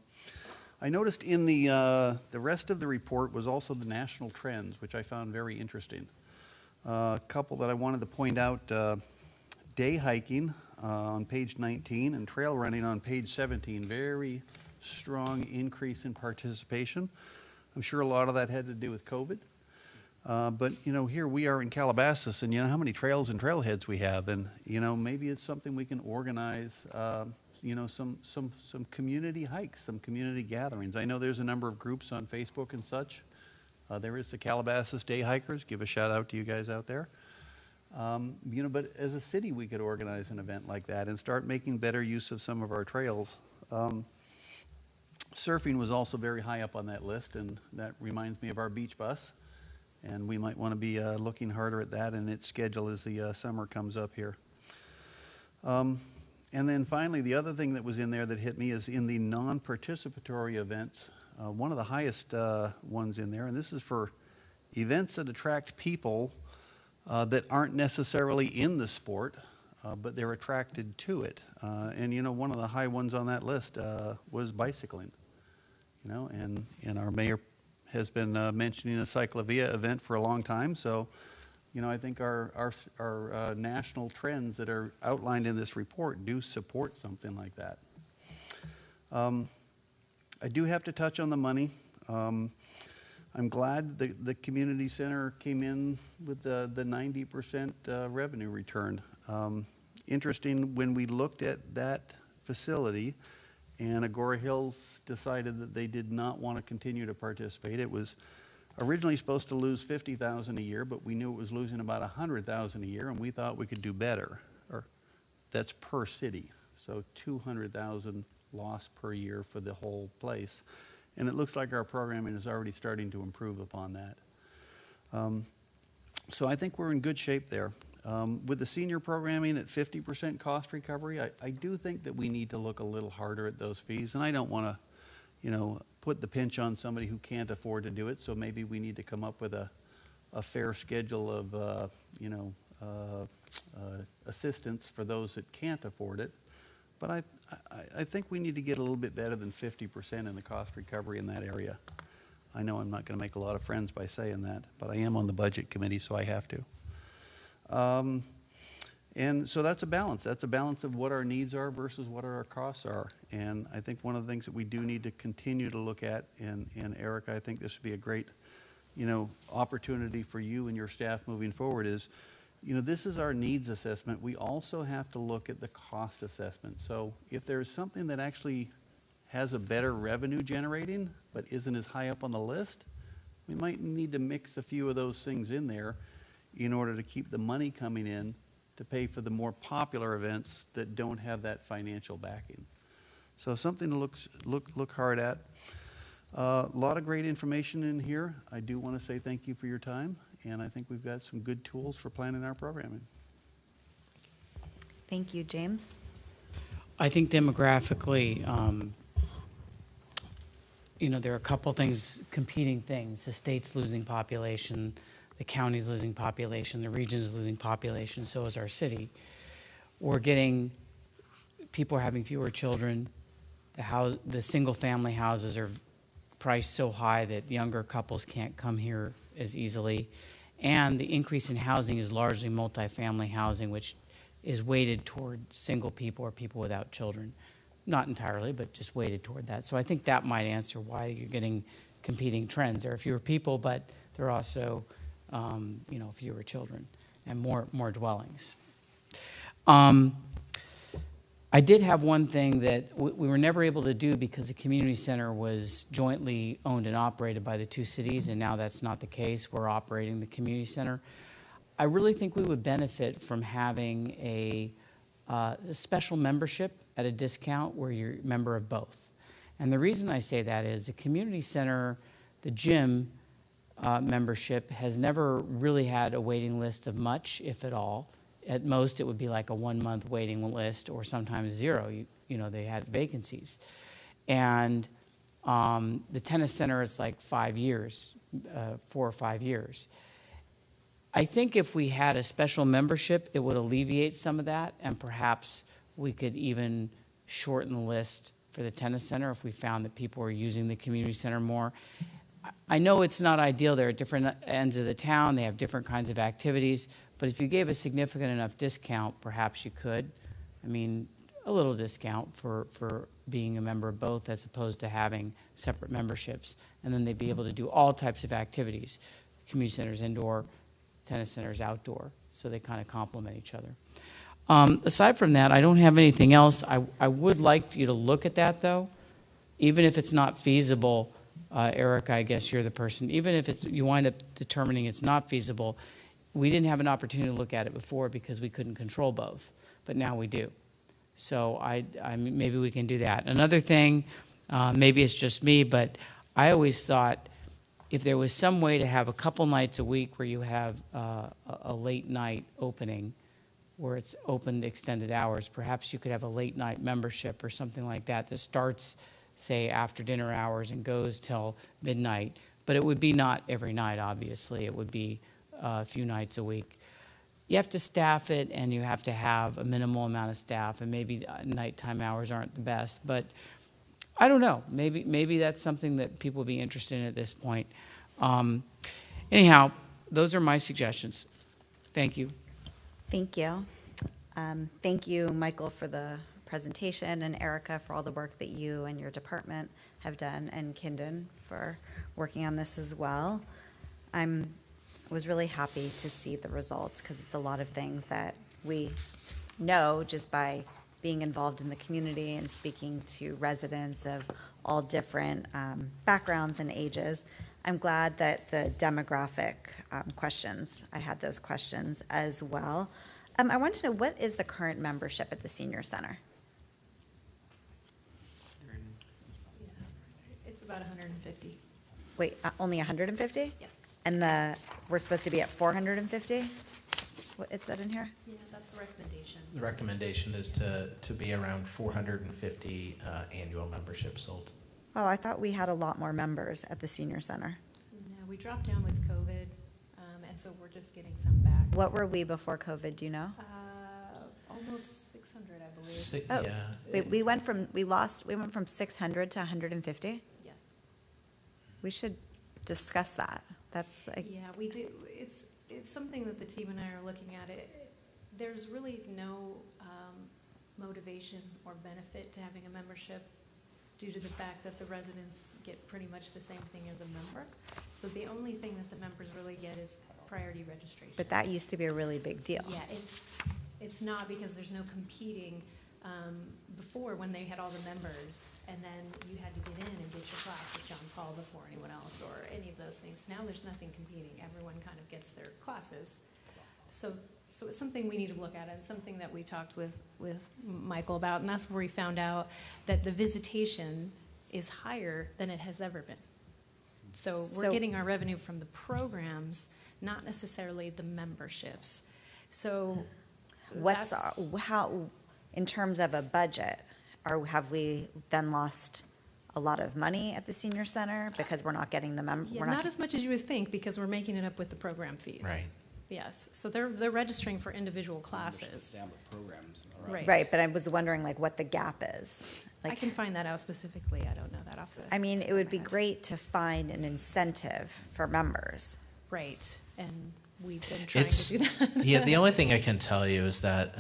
I noticed in the rest of the report was also the national trends, which I found very interesting. A couple that I wanted to point out, day hiking on page 19 and trail running on page 17, very strong increase in participation. I'm sure a lot of that had to do with COVID. But, you know, here we are in Calabasas, and you know how many trails and trailheads we have, and, you know, maybe it's something we can organize, you know, some community hikes, some community gatherings. I know there's a number of groups on Facebook and such. There is the Calabasas Day Hikers. Give a shout out to you guys out there. You know, but as a city, we could organize an event like that and start making better use of some of our trails. Surfing was also very high up on that list, and that reminds me of our beach bus. And we might want to be looking harder at that and its schedule as the summer comes up here. And then finally, the other thing that was in there that hit me is in the non-participatory events. One of the highest ones in there, and this is for events that attract people that aren't necessarily in the sport, but they're attracted to it. And you know, one of the high ones on that list was bicycling. You know, and our mayor has been mentioning a Cyclavia event for a long time. So, you know, I think our national trends that are outlined in this report do support something like that. I do have to touch on the money. I'm glad the community center came in with the 90% revenue return. Interesting, when we looked at that facility, and Agora Hills decided that they did not want to continue to participate. It was originally supposed to lose $50,000 a year, but we knew it was losing about $100,000 a year, and we thought we could do better. Or that's per city, so $200,000 loss per year for the whole place. And it looks like our programming is already starting to improve upon that. So I think we're in good shape there. With the senior programming at 50% cost recovery, I do think that we need to look a little harder at those fees. And I don't want to, you know, put the pinch on somebody who can't afford to do it. So maybe we need to come up with a fair schedule of, you know, assistance for those that can't afford it. But I think we need to get a little bit better than 50% in the cost recovery in that area. I know I'm not going to make a lot of friends by saying that, but I am on the budget committee, so I have to. And so that's a balance. That's a balance of what our needs are versus what our costs are. And I think one of the things that we do need to continue to look at, and Erica, I think this would be a great, opportunity for you and your staff moving forward is, this is our needs assessment. We also have to look at the cost assessment. So if there's something that actually has a better revenue generating, but isn't as high up on the list, we might need to mix a few of those things in there in order to keep the money coming in to pay for the more popular events that don't have that financial backing. So something to look hard at. A lot of great information in here. I do want to say thank you for your time, and I think we've got some good tools for planning our programming. Thank you, James. I think demographically, there are a couple things, competing things. The state's losing population, the county's losing population, the region's losing population, so is our city. People are having fewer children. The single-family houses are priced so high that younger couples can't come here as easily. And the increase in housing is largely multifamily housing, which is weighted toward single people or people without children. Not entirely, but just weighted toward that. So I think that might answer why you're getting competing trends. There are fewer people, but there are also fewer children and more dwellings. I did have one thing that we were never able to do because the community center was jointly owned and operated by the two cities, and now that's not the case. We're operating the community center. I really think we would benefit from having a special membership at a discount where you're a member of both. And the reason I say that is the community center, the gym membership has never really had a waiting list of much, if at all. At most, it would be like a 1-month waiting list or sometimes 0. They had vacancies. And the tennis center is like 5 years, 4 or 5 years. I think if we had a special membership, it would alleviate some of that, and perhaps we could even shorten the list for the tennis center if we found that people were using the community center more. I know it's not ideal. They're at different ends of the town. They have different kinds of activities. But if you gave a significant enough discount, perhaps you could. I mean, a little discount for being a member of both as opposed to having separate memberships. And then they'd be able to do all types of activities. Community center's indoor, tennis center's outdoor. So they kind of complement each other. Aside from that, I don't have anything else. I would like you to look at that, though. Even if it's not feasible, Erica, I guess you're the person. Even if you wind up determining it's not feasible, we didn't have an opportunity to look at it before because we couldn't control both, but now we do. So maybe we can do that. Another thing, maybe it's just me, but I always thought if there was some way to have a couple nights a week where you have a late night opening, where it's open extended hours, perhaps you could have a late night membership or something like that that starts, say, after dinner hours and goes till midnight. But it would be not every night, obviously. It would be a few nights a week. You have to staff it, and you have to have a minimal amount of staff, and maybe nighttime hours aren't the best. But I don't know. Maybe that's something that people would be interested in at this point. Anyhow, those are my suggestions. Thank you. Thank you. Thank you, Michael, for the presentation, and Erica for all the work that you and your department have done, and Kindon for working on this as well. Was really happy to see the results because it's a lot of things that we know just by being involved in the community and speaking to residents of all different backgrounds and ages. I'm glad that the demographic questions, I had those questions as well. I want to know, what is the current membership at the senior center? It's about 150. Wait, only 150? Yes. And we're supposed to be at 450? What is that in here? Yeah, that's the recommendation. The recommendation is to be around 450 annual memberships sold. Oh, I thought we had a lot more members at the senior center. No, we dropped down with COVID, and so we're just getting some back. What were we before COVID, do you know? Almost 600, I believe. Oh, yeah. we went from 600 to 150? Yes. We should discuss that. That's like, Yeah, we do. It's something that the team and I are looking at. there's really no motivation or benefit to having a membership due to the fact that the residents get pretty much the same thing as a member. So the only thing that the members really get is priority registration. But that used to be a really big deal. Yeah, it's not, because there's no competing. Before, when they had all the members, and then you had to get in and get your class with John Paul before anyone else or any of those things. Now there's nothing competing. Everyone kind of gets their classes. So it's something we need to look at, and something that we talked with Michael about, and that's where we found out that the visitation is higher than it has ever been. So we're getting our revenue from the programs, not necessarily the memberships. So how, in terms of a budget, or have we then lost a lot of money at the senior center because we're not getting the Yeah, not as much as you would think, because we're making it up with the program fees. Right. Yes, so they're registering for individual classes. Down with programs. Right. Right, but I was wondering like what the gap is. I can find that out specifically. I don't know that off the. I mean, it would be great to find an incentive for members. Right, and we've been trying It's, to do that. yeah, the only thing I can tell you is that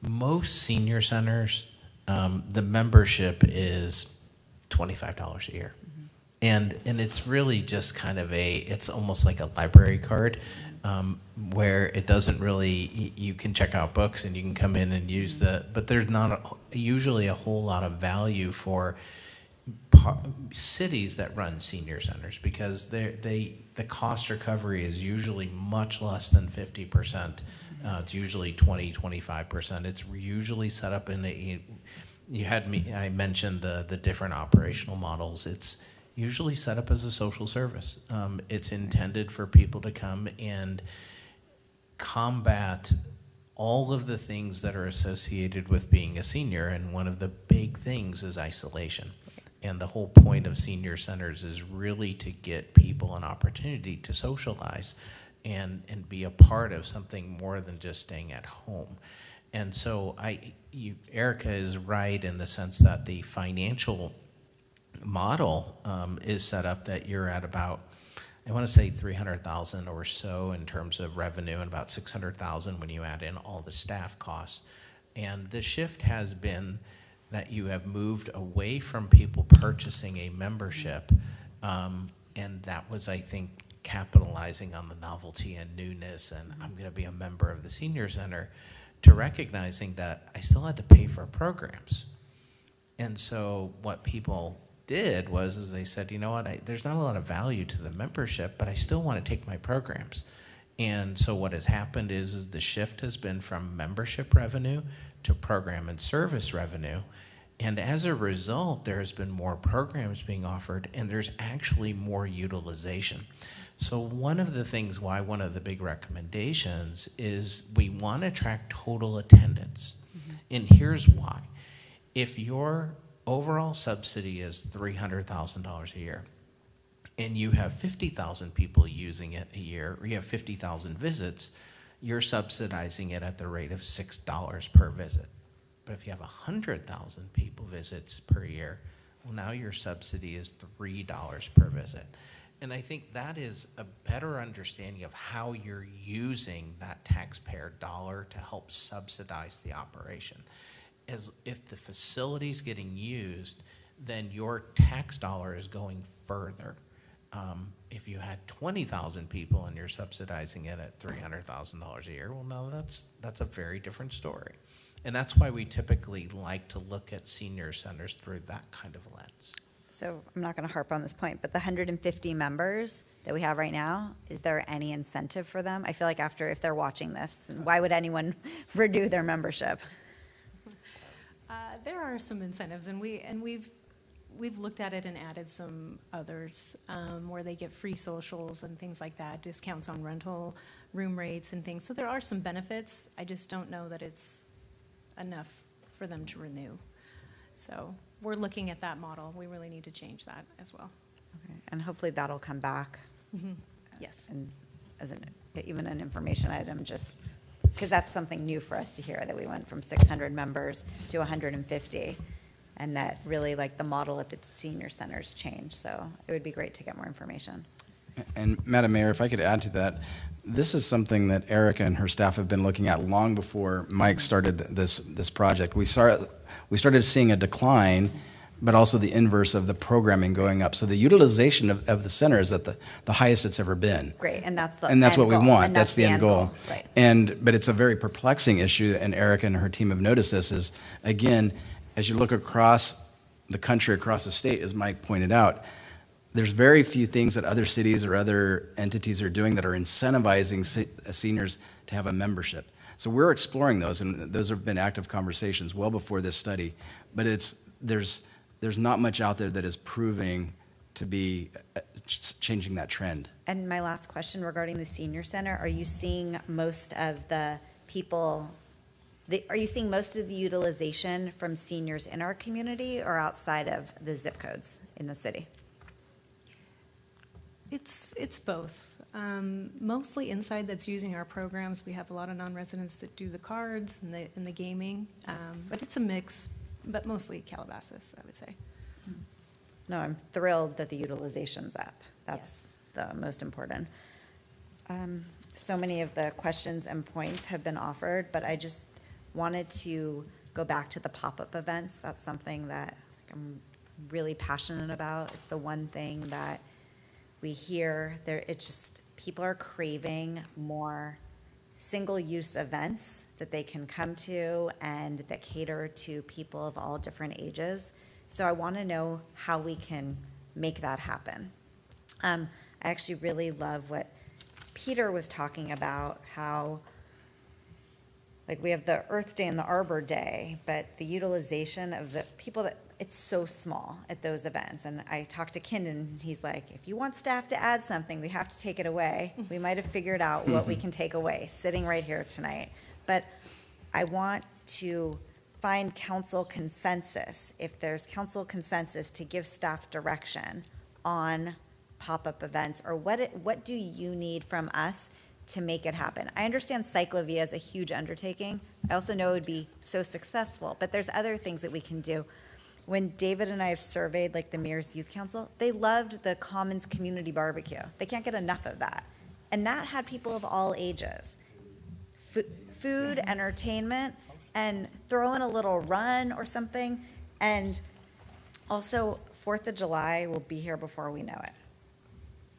most senior centers, the membership is $25 a year. And it's really just kind of it's almost like a library card, where it doesn't really, you can check out books and you can come in and use but there's not usually a whole lot of value for cities that run senior centers, because the cost recovery is usually much less than 50%. It's usually 20-25%. It's usually set up in I mentioned the different operational models. It's usually set up as a social service. It's intended for people to come and combat all of the things that are associated with being a senior, and one of the big things is isolation. And the whole point of senior centers is really to get people an opportunity to socialize and be a part of something more than just staying at home. And so Erica is right in the sense that the financial model is set up that you're at about, I want to say 300,000 or so in terms of revenue, and about 600,000 when you add in all the staff costs. And the shift has been that you have moved away from people purchasing a membership, and that was, I think, capitalizing on the novelty and newness, and I'm going to be a member of the senior center, to recognizing that I still had to pay for programs. And so what people did was they said, you know what, there's not a lot of value to the membership, but I still want to take my programs. And so what has happened is the shift has been from membership revenue to program and service revenue. And as a result, there has been more programs being offered, and there's actually more utilization. So one of the things why one of the big recommendations is we want to track total attendance. And here's why. If your overall subsidy is $300,000 a year, and you have 50,000 people using it a year, or you have 50,000 visits, you're subsidizing it at the rate of $6 per visit. But if you have 100,000 people visits per year, well, now your subsidy is $3 per visit. And I think that is a better understanding of how you're using that taxpayer dollar to help subsidize the operation. As if the facility's getting used, then your tax dollar is going further. If you had 20,000 people and you're subsidizing it at $300,000 a year, well, no, that's a very different story. And that's why we typically like to look at senior centers through that kind of lens. So I'm not going to harp on this point, but the 150 members that we have right now, is there any incentive for them? I feel like if they're watching this, why would anyone renew their membership? There are some incentives, and we've looked at it and added some others where they get free socials and things like that, discounts on rental room rates and things. So there are some benefits. I just don't know that it's enough for them to renew. So we're looking at that model. We really need to change that as well. Okay. And hopefully that'll come back. Yes. And as even an information item, just because that's something new for us to hear, that we went from 600 members to 150, and that really like the model at the senior centers changed. So it would be great to get more information. And Madam Mayor, if I could add to that, this is something that Erica and her staff have been looking at long before Mike started this project. We started seeing a decline, but also the inverse of the programming going up. So the utilization of the center is at the highest it's ever been. Great, and that's the And that's end what we goal, want. and That's the end goal. Right. But it's a very perplexing issue, and Erica and her team have noticed this, is, again, as you look across the country, across the state, as Mike pointed out, there's very few things that other cities or other entities are doing that are incentivizing seniors to have a membership. So we're exploring those, and those have been active conversations well before this study. But there's not much out there that is proving to be changing that trend. And my last question regarding the senior center, are you seeing most of the people, are you seeing most of the utilization from seniors in our community or outside of the zip codes in the city? It's both. Mostly inside that's using our programs. We have a lot of non-residents that do the cards and the gaming, but it's a mix, but mostly Calabasas, I would say. No, I'm thrilled that the utilization's up. That's the most important. So many of the questions and points have been offered, but I just wanted to go back to the pop-up events. That's something that I'm really passionate about. It's the one thing that we hear there. It's just people are craving more single-use events that they can come to and that cater to people of all different ages. So I want to know how we can make that happen. I actually really love what Peter was talking about, how like we have the Earth Day and the Arbor Day, but the utilization of the people that, it's so small at those events. And I talked to Ken, and he's like, if you want staff to add something, we have to take it away. We might have figured out what we can take away sitting right here tonight. But I want to find council consensus, if there's council consensus, to give staff direction on pop-up events, or what do you need from us to make it happen? I understand Cyclovia is a huge undertaking. I also know it would be so successful, but there's other things that we can do. When David and I have surveyed like the Mayor's Youth Council, they loved the Commons Community Barbecue. They can't get enough of that. And that had people of all ages. Food, entertainment, and throw in a little run or something. And also, 4th of July will be here before we know it.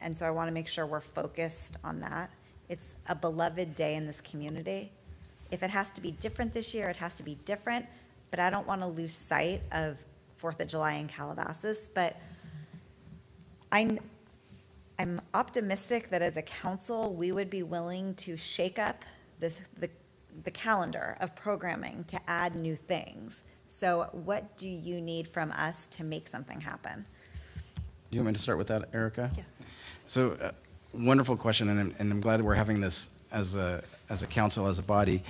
And so I want to make sure we're focused on that. It's a beloved day in this community. If it has to be different this year, it has to be different, but I don't want to lose sight of 4th of July in Calabasas. But I'm optimistic that as a council, we would be willing to shake up the calendar of programming to add new things. So what do you need from us to make something happen? Do you want me to start with that, Erica? Yeah. So, wonderful question, and I'm glad we're having this as a council, as a body.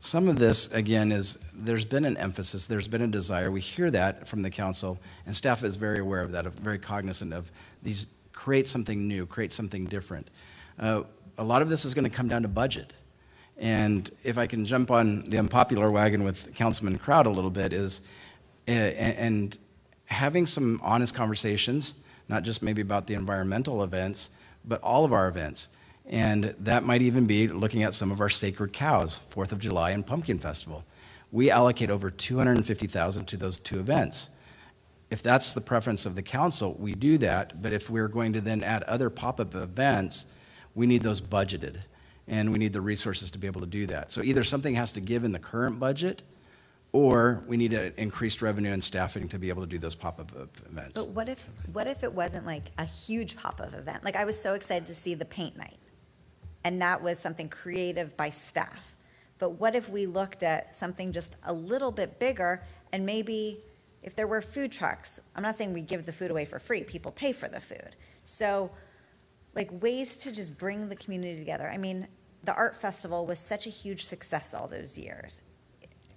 Some of this, again, is there's been an emphasis, there's been a desire. We hear that from the council, and staff is very aware of that, very cognizant of these, create something new, create something different. A lot of this is going to come down to budget. And if I can jump on the unpopular wagon with Councilman Crowd a little bit, is and having some honest conversations, not just maybe about the environmental events, but all of our events. And that might even be looking at some of our sacred cows, 4th of July and Pumpkin Festival. We allocate over $250,000 to those two events. If that's the preference of the council, we do that. But if we're going to then add other pop-up events, we need those budgeted. And we need the resources to be able to do that. So either something has to give in the current budget, or we need increased revenue and staffing to be able to do those pop-up events. But what if it wasn't like a huge pop-up event? Like I was so excited to see the paint night, and that was something creative by staff. But what if we looked at something just a little bit bigger, and maybe if there were food trucks, I'm not saying we give the food away for free, people pay for the food. So like ways to just bring the community together. I mean, the art festival was such a huge success all those years.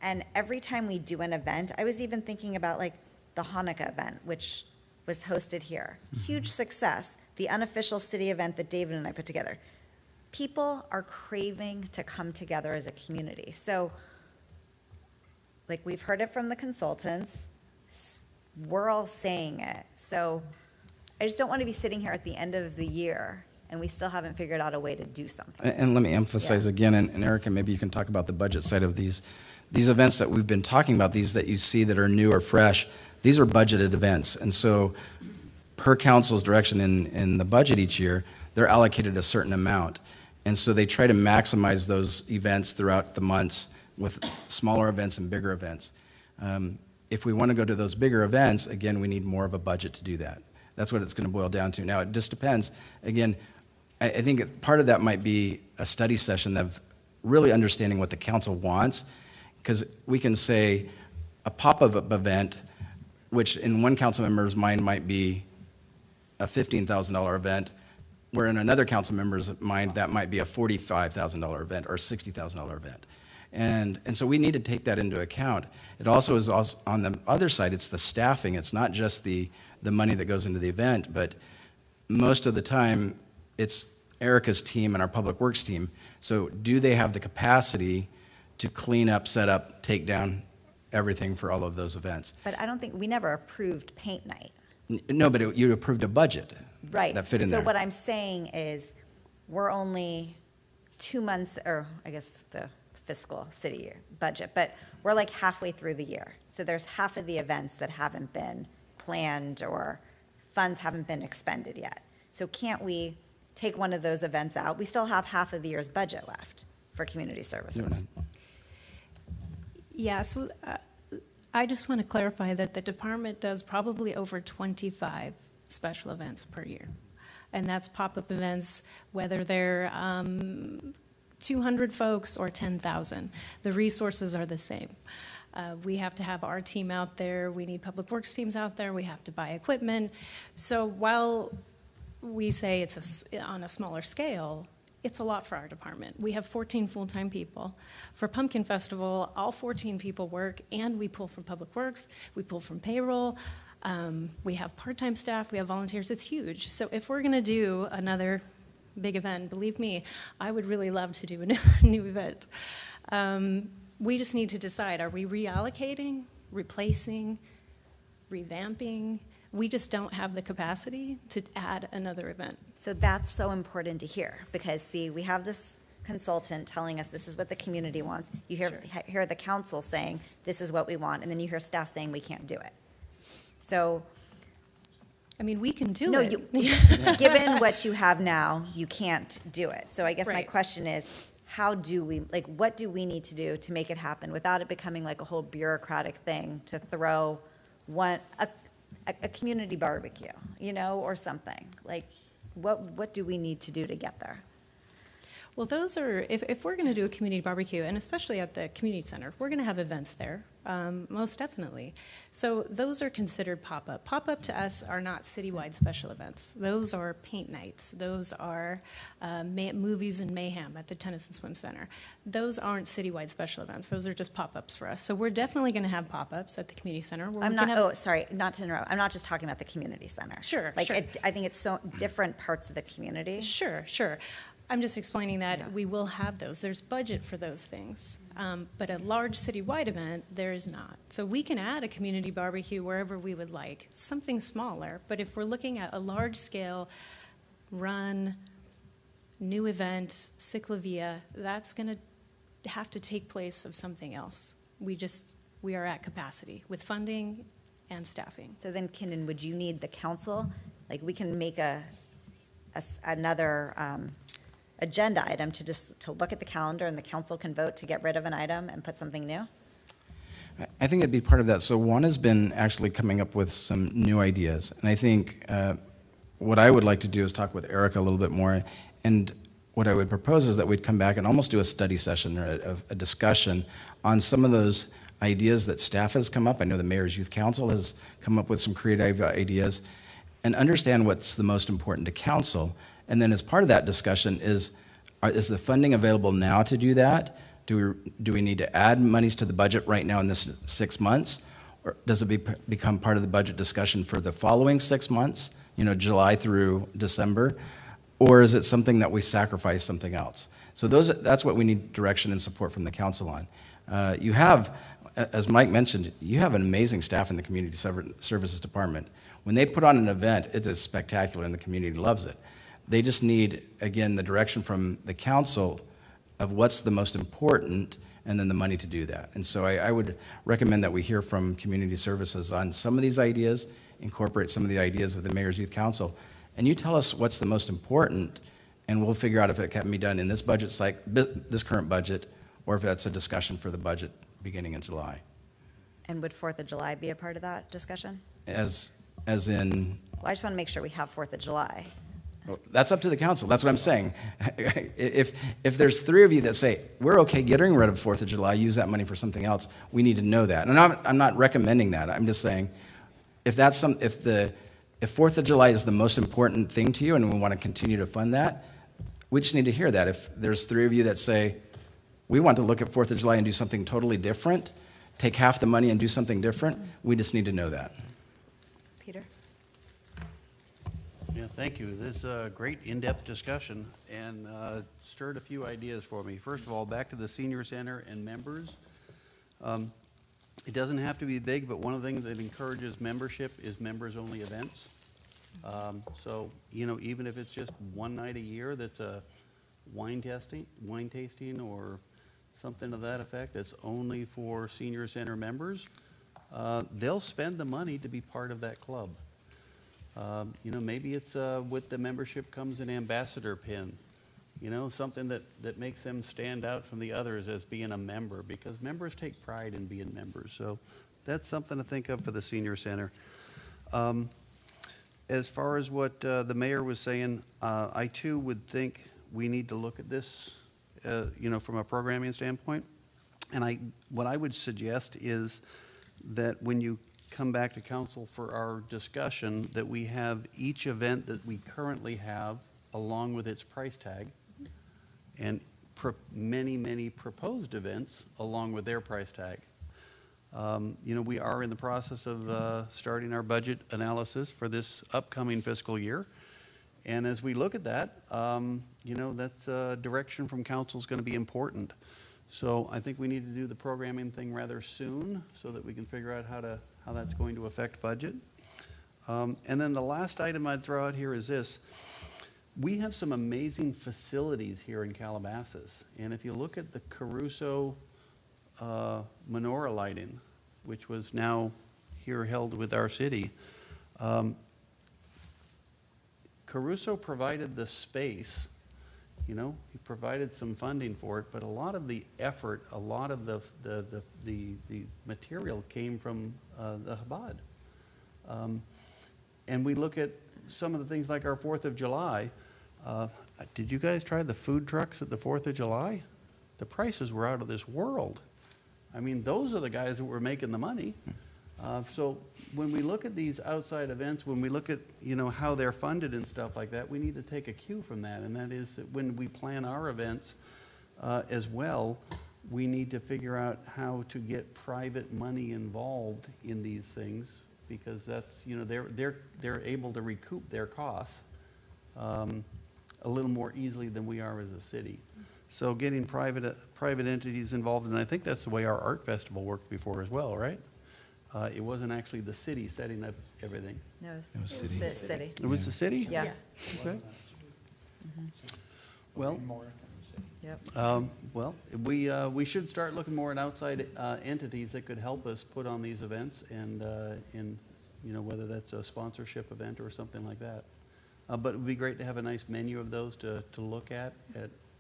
And every time we do an event, I was even thinking about like the Hanukkah event, which was hosted here. Huge success. The unofficial city event that David and I put together. People are craving to come together as a community. So like we've heard it from the consultants, we're all saying it. So I just don't want to be sitting here at the end of the year and we still haven't figured out a way to do something. And let me emphasize again, and Erica, maybe you can talk about the budget side of these. These events that we've been talking about, these that you see that are new or fresh, these are budgeted events. And so per council's direction in the budget each year, they're allocated a certain amount. And so they try to maximize those events throughout the months with smaller events and bigger events. If we want to go to those bigger events, again, we need more of a budget to do that. That's what it's going to boil down to. Now, it just depends. Again, I think part of that might be a study session of really understanding what the council wants, because we can say a pop-up event, which in one council member's mind might be a $15,000 event, where in another council member's mind, that might be a $45,000 event or a $60,000 event. And so we need to take that into account. It also is also, on the other side, it's the staffing. It's not just the money that goes into the event, but most of the time, it's Erica's team and our public works team. So do they have the capacity to clean up, set up, take down everything for all of those events? But I don't think, we never approved paint night. No, but you approved a budget. Right. That fit in there. So what I'm saying is, we're only 2 months, or I guess the fiscal city year budget, but we're like halfway through the year. So there's half of the events that haven't been planned or funds haven't been expended yet. So can't we take one of those events out? We still have half of the year's budget left for community services. Yeah, so I just want to clarify that the department does probably over 25 special events per year. And that's pop-up events, whether they're 200 folks or 10,000. The resources are the same. We have to have our team out there. We need public works teams out there. We have to buy equipment. So while we say it's on a smaller scale, it's a lot for our department. We have 14 full-time people. For Pumpkin Festival, all 14 people work, and we pull from public works, we pull from payroll, we have part-time staff, we have volunteers. It's huge. So if we're gonna do another big event, believe me, I would really love to do a new event. We just need to decide, are we reallocating, replacing, revamping? We just don't have the capacity to add another event. So that's so important to hear, because see, we have this consultant telling us this is what the community wants. You hear the council saying, this is what we want, and then you hear staff saying we can't do it. So, I mean, we can do no, it. Given what you have now, you can't do it. So I guess my Right. question is, how do we, like, what do we need to do to make it happen without it becoming like a whole bureaucratic thing to throw a community barbecue, you know, or something? Like, what do we need to do to get there? Well, those are, if we're going to do a community barbecue, and especially at the community center, we're going to have events there, most definitely. So those are considered pop-up. Pop-up to us are not citywide special events. Those are paint nights. Those are movies and mayhem at the Tennis and Swim Center. Those aren't citywide special events. Those are just pop-ups for us. So we're definitely going to have pop-ups at the community center. I'm not, sorry, not to interrupt. I'm not just talking about the community center. Sure, Like, sure. I think it's so different parts of the community. Sure, sure. I'm just explaining that we will have those. There's budget for those things. But a large citywide event, there is not. So we can add a community barbecue wherever we would like, something smaller. But if we're looking at a large scale run, new event, cyclovia, that's going to have to take place of something else. We are at capacity with funding and staffing. So then, Kenan, would you need the council? Like, we can make another agenda item to look at the calendar, and the council can vote to get rid of an item and put something new? I think it'd be part of that. So Juana's been actually coming up with some new ideas. And I think what I would like to do is talk with Erica a little bit more. And what I would propose is that we'd come back and almost do a study session or a discussion on some of those ideas that staff has come up. I know the Mayor's Youth Council has come up with some creative ideas, and understand what's the most important to council. And then as part of that discussion is the funding available now to do that? Do we need to add monies to the budget right now in this 6 months? Or does it become part of the budget discussion for the following 6 months, July through December? Or is it something that we sacrifice something else? So that's what we need direction and support from the council on. You have, as Mike mentioned, you have an amazing staff in the Community Services Department. When they put on an event, it is spectacular and the community loves it. They just need, again, the direction from the council of what's the most important, and then the money to do that. And so I would recommend that we hear from Community Services on some of these ideas, incorporate some of the ideas of the Mayor's Youth Council, and you tell us what's the most important, and we'll figure out if it can be done in this budget cycle, this current budget, or if that's a discussion for the budget beginning in July. And would 4th of July be a part of that discussion? As in, Well, I just want to make sure we have 4th of July. that's up to the council. That's what I'm saying. If there's 3 of you that say, we're okay getting rid of 4th of July, use that money for something else, we need to know that. And I'm not recommending that. I'm just saying, if 4th of July is the most important thing to you and we want to continue to fund that, we just need to hear that. If there's 3 of you that say, we want to look at 4th of July and do something totally different, take half the money and do something different, we just need to know that. Peter? Yeah, thank you. This is a great in-depth discussion and stirred a few ideas for me. First of all, back to the senior center and members. It doesn't have to be big, but one of the things that encourages membership is members-only events. So, you know, even if it's just one night a year, that's a wine tasting or something to that effect that's only for senior center members, they'll spend the money to be part of that club. You know, maybe it's with the membership comes an ambassador pin, you know, something that makes them stand out from the others as being a member, because members take pride in being members. So that's something to think of for the senior center. As far as what the mayor was saying, I too would think we need to look at this, you know, from a programming standpoint. And what I would suggest is that when you come back to council for our discussion, that we have each event that we currently have along with its price tag, and many proposed events along with their price tag. You know, we are in the process of starting our budget analysis for this upcoming fiscal year. And as we look at that, you know, that's direction from council is going to be important. So I think we need to do the programming thing rather soon so that we can figure out how that's going to affect budget. And then the last item I'd throw out here is this. We have some amazing facilities here in Calabasas. And if you look at the Caruso menorah lighting, which was now here held with our city, Caruso provided the space, you know, he provided some funding for it, but a lot of the effort, a lot of the material came from the Chabad. And we look at some of the things like our 4th of July. Did you guys try the food trucks at the 4th of July? The prices were out of this world. I mean, those are the guys that were making the money. So when we look at these outside events, when we look at, you know, how they're funded and stuff like that, we need to take a cue from that. And that is that when we plan our events as well, we need to figure out how to get private money involved in these things, because that's, you know, they're able to recoup their costs a little more easily than we are as a city. So getting private entities involved, and I think that's the way our art festival worked before as well, right? It wasn't actually the city setting up everything. No, it was the city. It was the city? Yeah. Okay. Well, Yep. well, we should start looking more at outside entities that could help us put on these events, and you know, whether that's a sponsorship event or something like that. But it would be great to have a nice menu of those to look at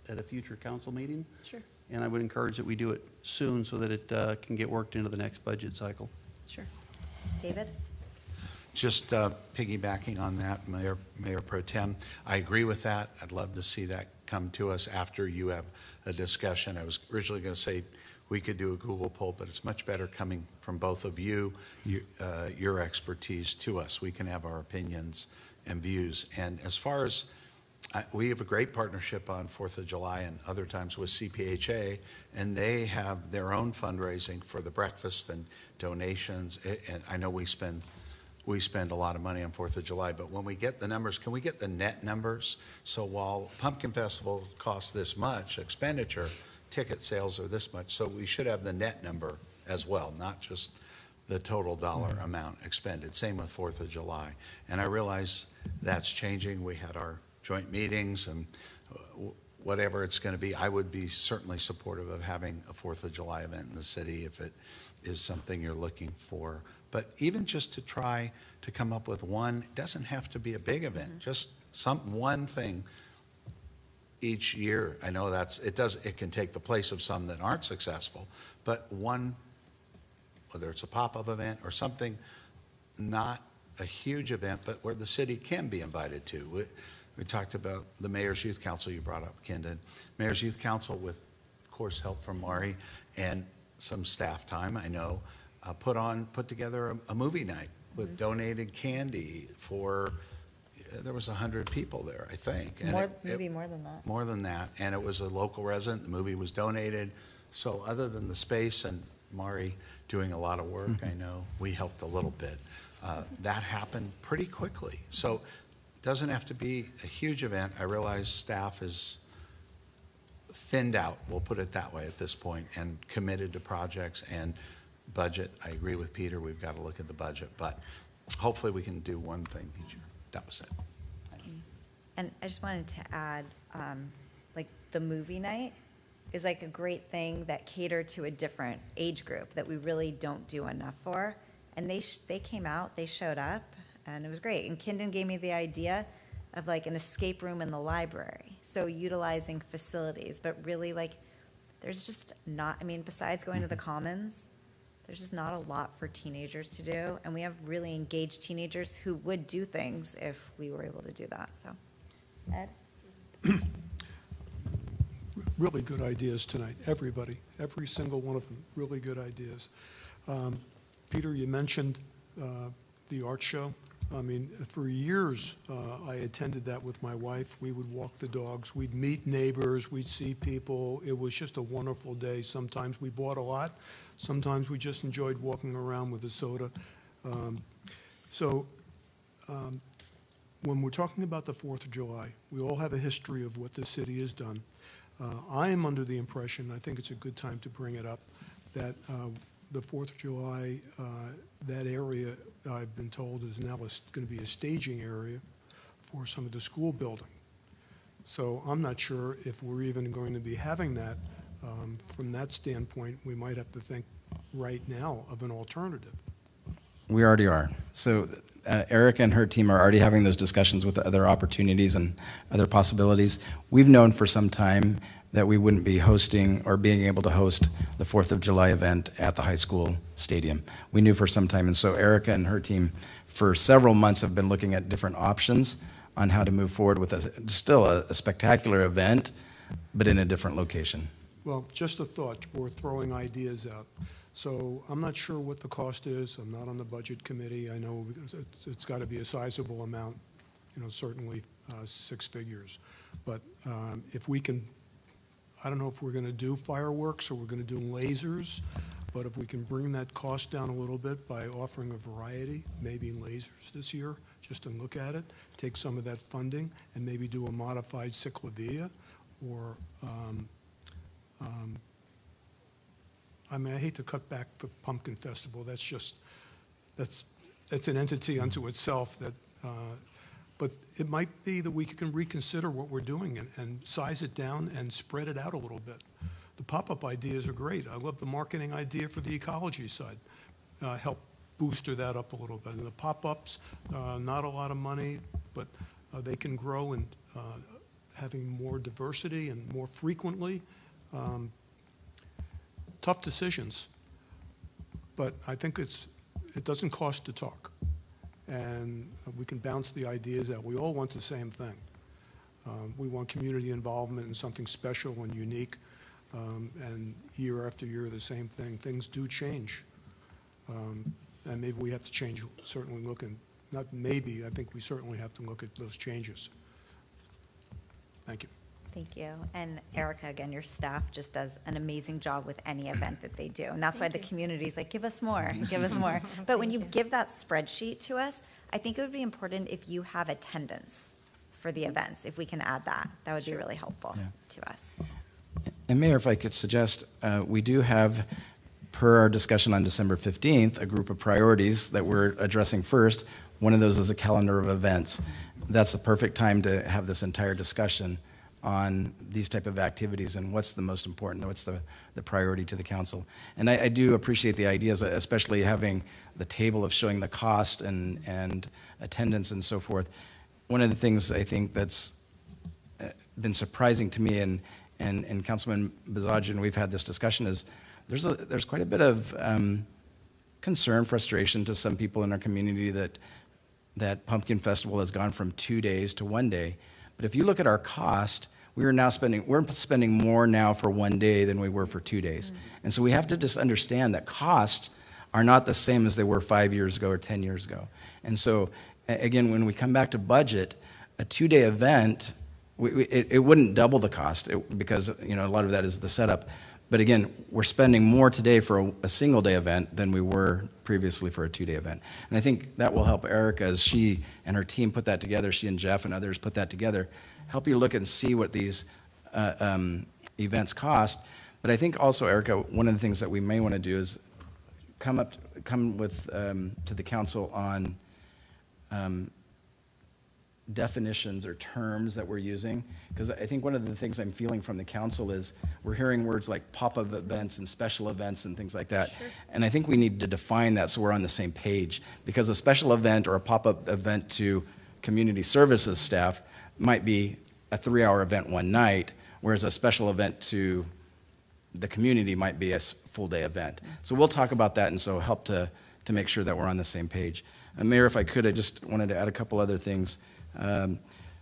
a future council meeting. Sure. And I would encourage that we do it soon so that it can get worked into the next budget cycle. Sure. David? Just piggybacking on that, Mayor Pro Tem, I agree with that. I'd love to see that come to us after you have a discussion. I was originally going to say we could do a Google poll, but it's much better coming from both of you, your expertise to us. We can have our opinions and views. And as far as we have a great partnership on 4th of July and other times with CPHA, and they have their own fundraising for the breakfast and donations. And I know we spend a lot of money on 4th of July, but when we get the numbers, can we get the net numbers? So while Pumpkin Festival costs this much expenditure, ticket sales are this much, so we should have the net number as well, not just the total dollar amount expended. Same with 4th of July. And I realize that's changing. We had our joint meetings and whatever it's going to be. I would be certainly supportive of having a 4th of July event in the city if it is something you're looking for. But even just to try to come up with one, it doesn't have to be a big event, just one thing each year. I know it can take the place of some that aren't successful, but one, whether it's a pop-up event or something, not a huge event, but where the city can be invited to. We talked about the Mayor's Youth Council you brought up, Kendon. Mayor's Youth Council, with, of course, help from Mari and some staff time, I know, put together a movie night with donated candy for, there was 100 people there, I think. And maybe more than that. More than that, and it was a local resident, the movie was donated. So other than the space and Mari doing a lot of work, I know, we helped a little bit. That happened pretty quickly. So it doesn't have to be a huge event. I realize staff is thinned out, we'll put it that way at this point, and committed to projects and budget. I agree with Peter, we've got to look at the budget, but hopefully we can do one thing each year. That was it. And I just wanted to add, like the movie night is like a great thing that catered to a different age group that we really don't do enough for. And they came out, they showed up, and it was great. And Kindon gave me the idea of like an escape room in the library. So utilizing facilities, but really like, there's just not, I mean, besides going to the Commons, there's just not a lot for teenagers to do. And we have really engaged teenagers who would do things if we were able to do that, so. Ed? Really good ideas tonight, everybody, every single one of them, really good ideas. Peter, you mentioned the art show. I mean, for years, I attended that with my wife. We would walk the dogs, we'd meet neighbors, we'd see people. It was just a wonderful day. Sometimes we bought a lot, sometimes we just enjoyed walking around with a soda. When we're talking about the 4th of July, we all have a history of what the city has done. I am under the impression, I think it's a good time to bring it up, that the 4th of July, that area, I've been told, is now going to be a staging area for some of the school building. So I'm not sure if we're even going to be having that. From that standpoint, we might have to think right now of an alternative. We already are. So Erica and her team are already having those discussions with other opportunities and other possibilities. We've known for some time that we wouldn't be hosting or being able to host the 4th of July event at the high school stadium. We knew for some time, and so Erica and her team for several months have been looking at different options on how to move forward with still a spectacular event, but in a different location. Well, just a thought, we're throwing ideas out. So I'm not sure what the cost is. I'm not on the budget committee. I know it's got to be a sizable amount, you know, certainly 6 figures. But if we can, I don't know if we're going to do fireworks or we're going to do lasers, but if we can bring that cost down a little bit by offering a variety, maybe lasers this year, just to look at it, take some of that funding and maybe do a modified cyclovia or I mean, I hate to cut back the Pumpkin Festival. That's just, that's an entity unto itself that, but it might be that we can reconsider what we're doing and size it down and spread it out a little bit. The pop-up ideas are great. I love the marketing idea for the ecology side. Help booster that up a little bit. And the pop-ups, not a lot of money, but they can grow and having more diversity and more frequently. Tough decisions, but I think it doesn't cost to talk, and we can bounce the ideas out. We all want the same thing. We want community involvement in something special and unique, and year after year the same thing. Things do change, and maybe we have to change, certainly looking, not maybe, I think we certainly have to look at those changes. Thank you. Thank you. And Erica, again, your staff just does an amazing job with any event that they do. And that's why the community's like, give us more, give us more. But when you give that spreadsheet to us, I think it would be important if you have attendance for the events. If we can add that, that would be really helpful to us. And Mayor, if I could suggest, we do have, per our discussion on December 15th, a group of priorities that we're addressing first. One of those is a calendar of events. that's the perfect time to have this entire discussion on these type of activities and what's the most important, what's the priority to the council. And I do appreciate the ideas, especially having the table of showing the cost and attendance and so forth. One of the things I think that's been surprising to me, and Councilman Bazagian, we've had this discussion, is there's quite a bit of concern, frustration to some people in our community that Pumpkin Festival has gone from 2 days to 1 day. But if you look at our cost, we're spending more now for 1 day than we were for 2 days. And so we have to just understand that costs are not the same as they were 5 years ago or 10 years ago. And so, again, when we come back to budget, a 2-day event, it wouldn't double the cost because a lot of that is the setup. But again, we're spending more today for a single-day event than we were previously for a 2-day event. And I think that will help Erica as she and her team put that together, she and Jeff and others put that together, help you look and see what these events cost. But I think also, Erica, one of the things that we may want to do is come with to the council on definitions or terms that we're using, because I think one of the things I'm feeling from the council is we're hearing words like pop-up events and special events and things like that. Sure. And I think we need to define that so we're on the same page, because a special event or a pop-up event to community services staff might be a 3-hour event one night, whereas a special event to the community might be a full-day event. So we'll talk about that, and so help to make sure that we're on the same page. Mayor, if I could, I just wanted to add a couple other things.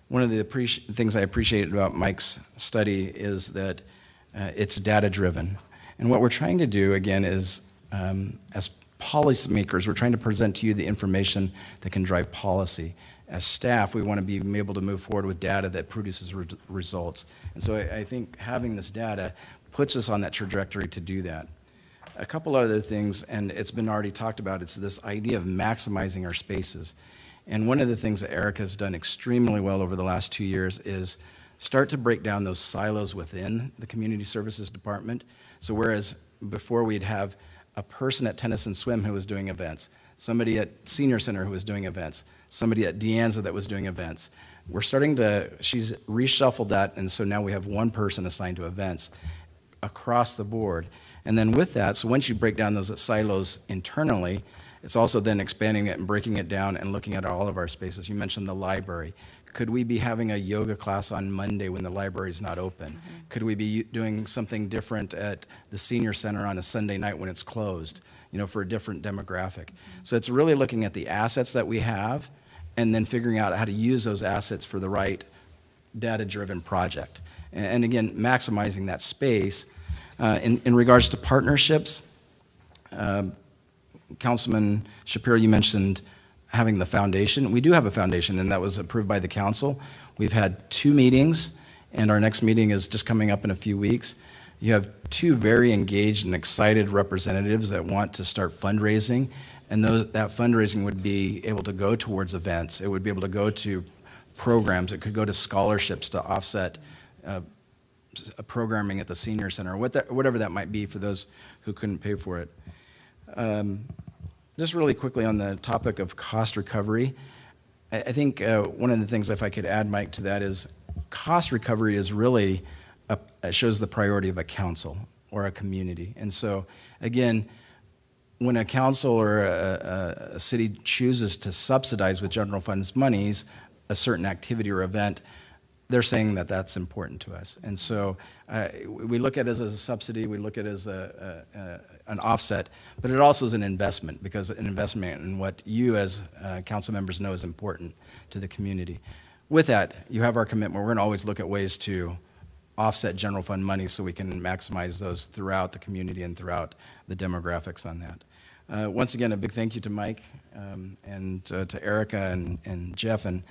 One of the things I appreciated about Mike's study is that it's data-driven. And what we're trying to do, again, is as policymakers, we're trying to present to you the information that can drive policy. As staff, we want to be able to move forward with data that produces results. And so I think having this data puts us on that trajectory to do that. A couple other things, and it's been already talked about, it's this idea of maximizing our spaces. And one of the things that Erica has done extremely well over the last 2 years is start to break down those silos within the community services department. So whereas before we'd have a person at Tennyson Swim who was doing events, somebody at Senior Center who was doing events, somebody at Deanza that was doing events, she's reshuffled that, and so now we have one person assigned to events across the board. And then with that, so once you break down those silos internally, it's also then expanding it and breaking it down and looking at all of our spaces. You mentioned the library. Could we be having a yoga class on Monday when the library is not open? Mm-hmm. Could we be doing something different at the Senior Center on a Sunday night when it's closed, for a different demographic? Mm-hmm. So it's really looking at the assets that we have and then figuring out how to use those assets for the right data-driven project. And again, maximizing that space. In regards to partnerships, Councilman Shapiro, you mentioned having the foundation. We do have a foundation, and that was approved by the council. We've had 2 meetings, and our next meeting is just coming up in a few weeks. You have 2 very engaged and excited representatives that want to start fundraising, and that fundraising would be able to go towards events. It would be able to go to programs. It could go to scholarships to offset programming at the Senior Center, whatever that might be for those who couldn't pay for it. Just really quickly on the topic of cost recovery, I think one of the things, if I could add, Mike, to that is cost recovery is really shows the priority of a council or a community. And so, again, when a council or a city chooses to subsidize with general funds monies a certain activity or event, they're saying that that's important to us. And so we look at it as a subsidy, we look at it as an offset, but it also is an investment, because an investment in what you as council members know is important to the community. With that, you have our commitment. We're going to always look at ways to offset general fund money so we can maximize those throughout the community and throughout the demographics on that. Once again, a big thank you to Mike and to Erica and Jeff and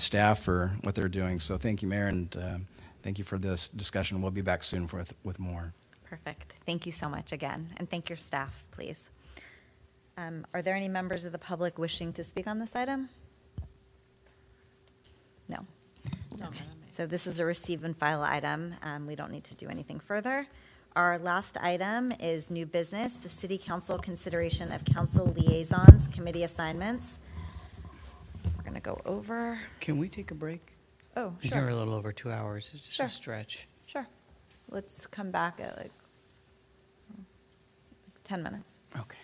staff for what they're doing. So thank you, Mayor, and thank you for this discussion. We'll be back soon with more. Perfect. Thank you so much again, and thank your staff, please. Are there any members of the public wishing to speak on this item? No. Okay. So this is a receive and file item. We don't need to do anything further. Our last item is new business, the City Council consideration of council liaisons, committee assignments. We're going to go over. Can we take a break? Oh, We're sure. a little over 2 hours. It's just Sure. a stretch. Sure. Let's come back at like 10 minutes. Okay.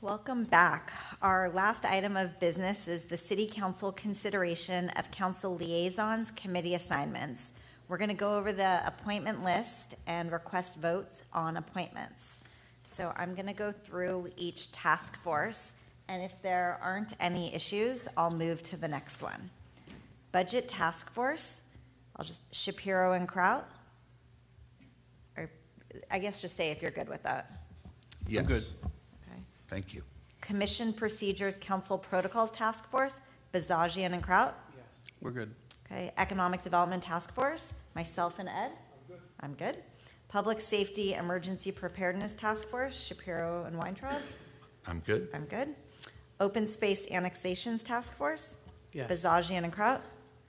Welcome back. Our last item of business is the City Council consideration of council liaisons committee assignments. We're going to go over the appointment list and request votes on appointments. So I'm going to go through each task force, and if there aren't any issues, I'll move to the next one. Budget Task Force, I'll just Shapiro and Kraut. Or I guess just say if you're good with that. Yes. Good. Okay. Thank you. Commission Procedures Council Protocols Task Force, Bazagian and Kraut. We're good. Okay. Economic Development Task Force, myself and Ed. I'm good. Public Safety Emergency Preparedness Task Force, Shapiro and Weintraub. I'm good. I'm good. Open Space Annexations Task Force, Yes. Bazagian and Kraut.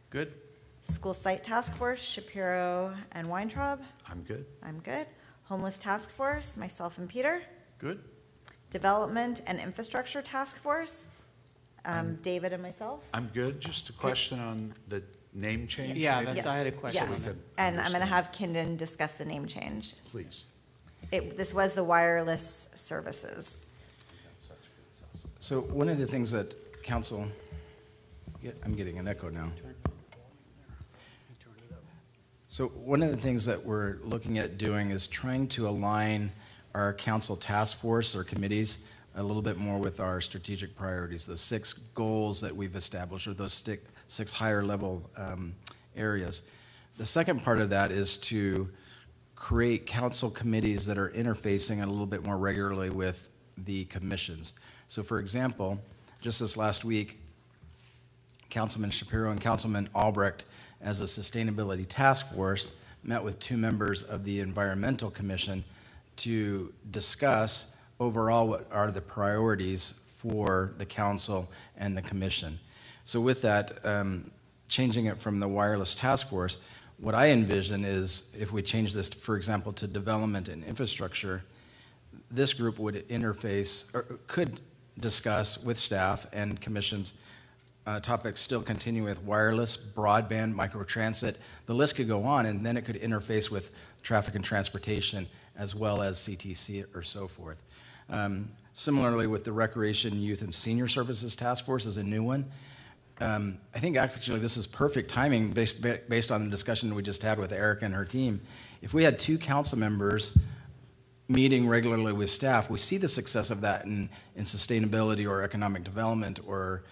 Good. School Site Task Force, Shapiro and Weintraub. I'm good. I'm good. Homeless Task Force, myself and Peter. Good. Development and Infrastructure Task Force, David and myself. I'm good. Just a question on the name change? Yeah, maybe? I had a question Yes, on that. and I'm going to have Kindon discuss the name change. Please. This was the wireless services. So one of the things that council, I'm getting an echo now. So one of the things that we're looking at doing is trying to align our council task force or committees a little bit more with our strategic priorities, the 6 goals that we've established, or those 6 higher level areas. The second part of that is to create council committees that are interfacing a little bit more regularly with the commissions. So for example, just this last week, Councilman Shapiro and Councilman Albrecht, as a sustainability task force, met with 2 members of the Environmental Commission to discuss overall what are the priorities for the council and the commission. So with that, changing it from the wireless task force, what I envision is if we change this, for example, to development and infrastructure, this group would interface or could discuss with staff and commissions topics still continue with wireless, broadband, microtransit. The list could go on, and then it could interface with traffic and transportation as well as CTC or so forth. Similarly, with the Recreation, Youth, and Senior Services Task Force is a new one. I think actually this is perfect timing based on the discussion we just had with Erica and her team. If we had 2 council members meeting regularly with staff, we see the success of that in sustainability or economic development or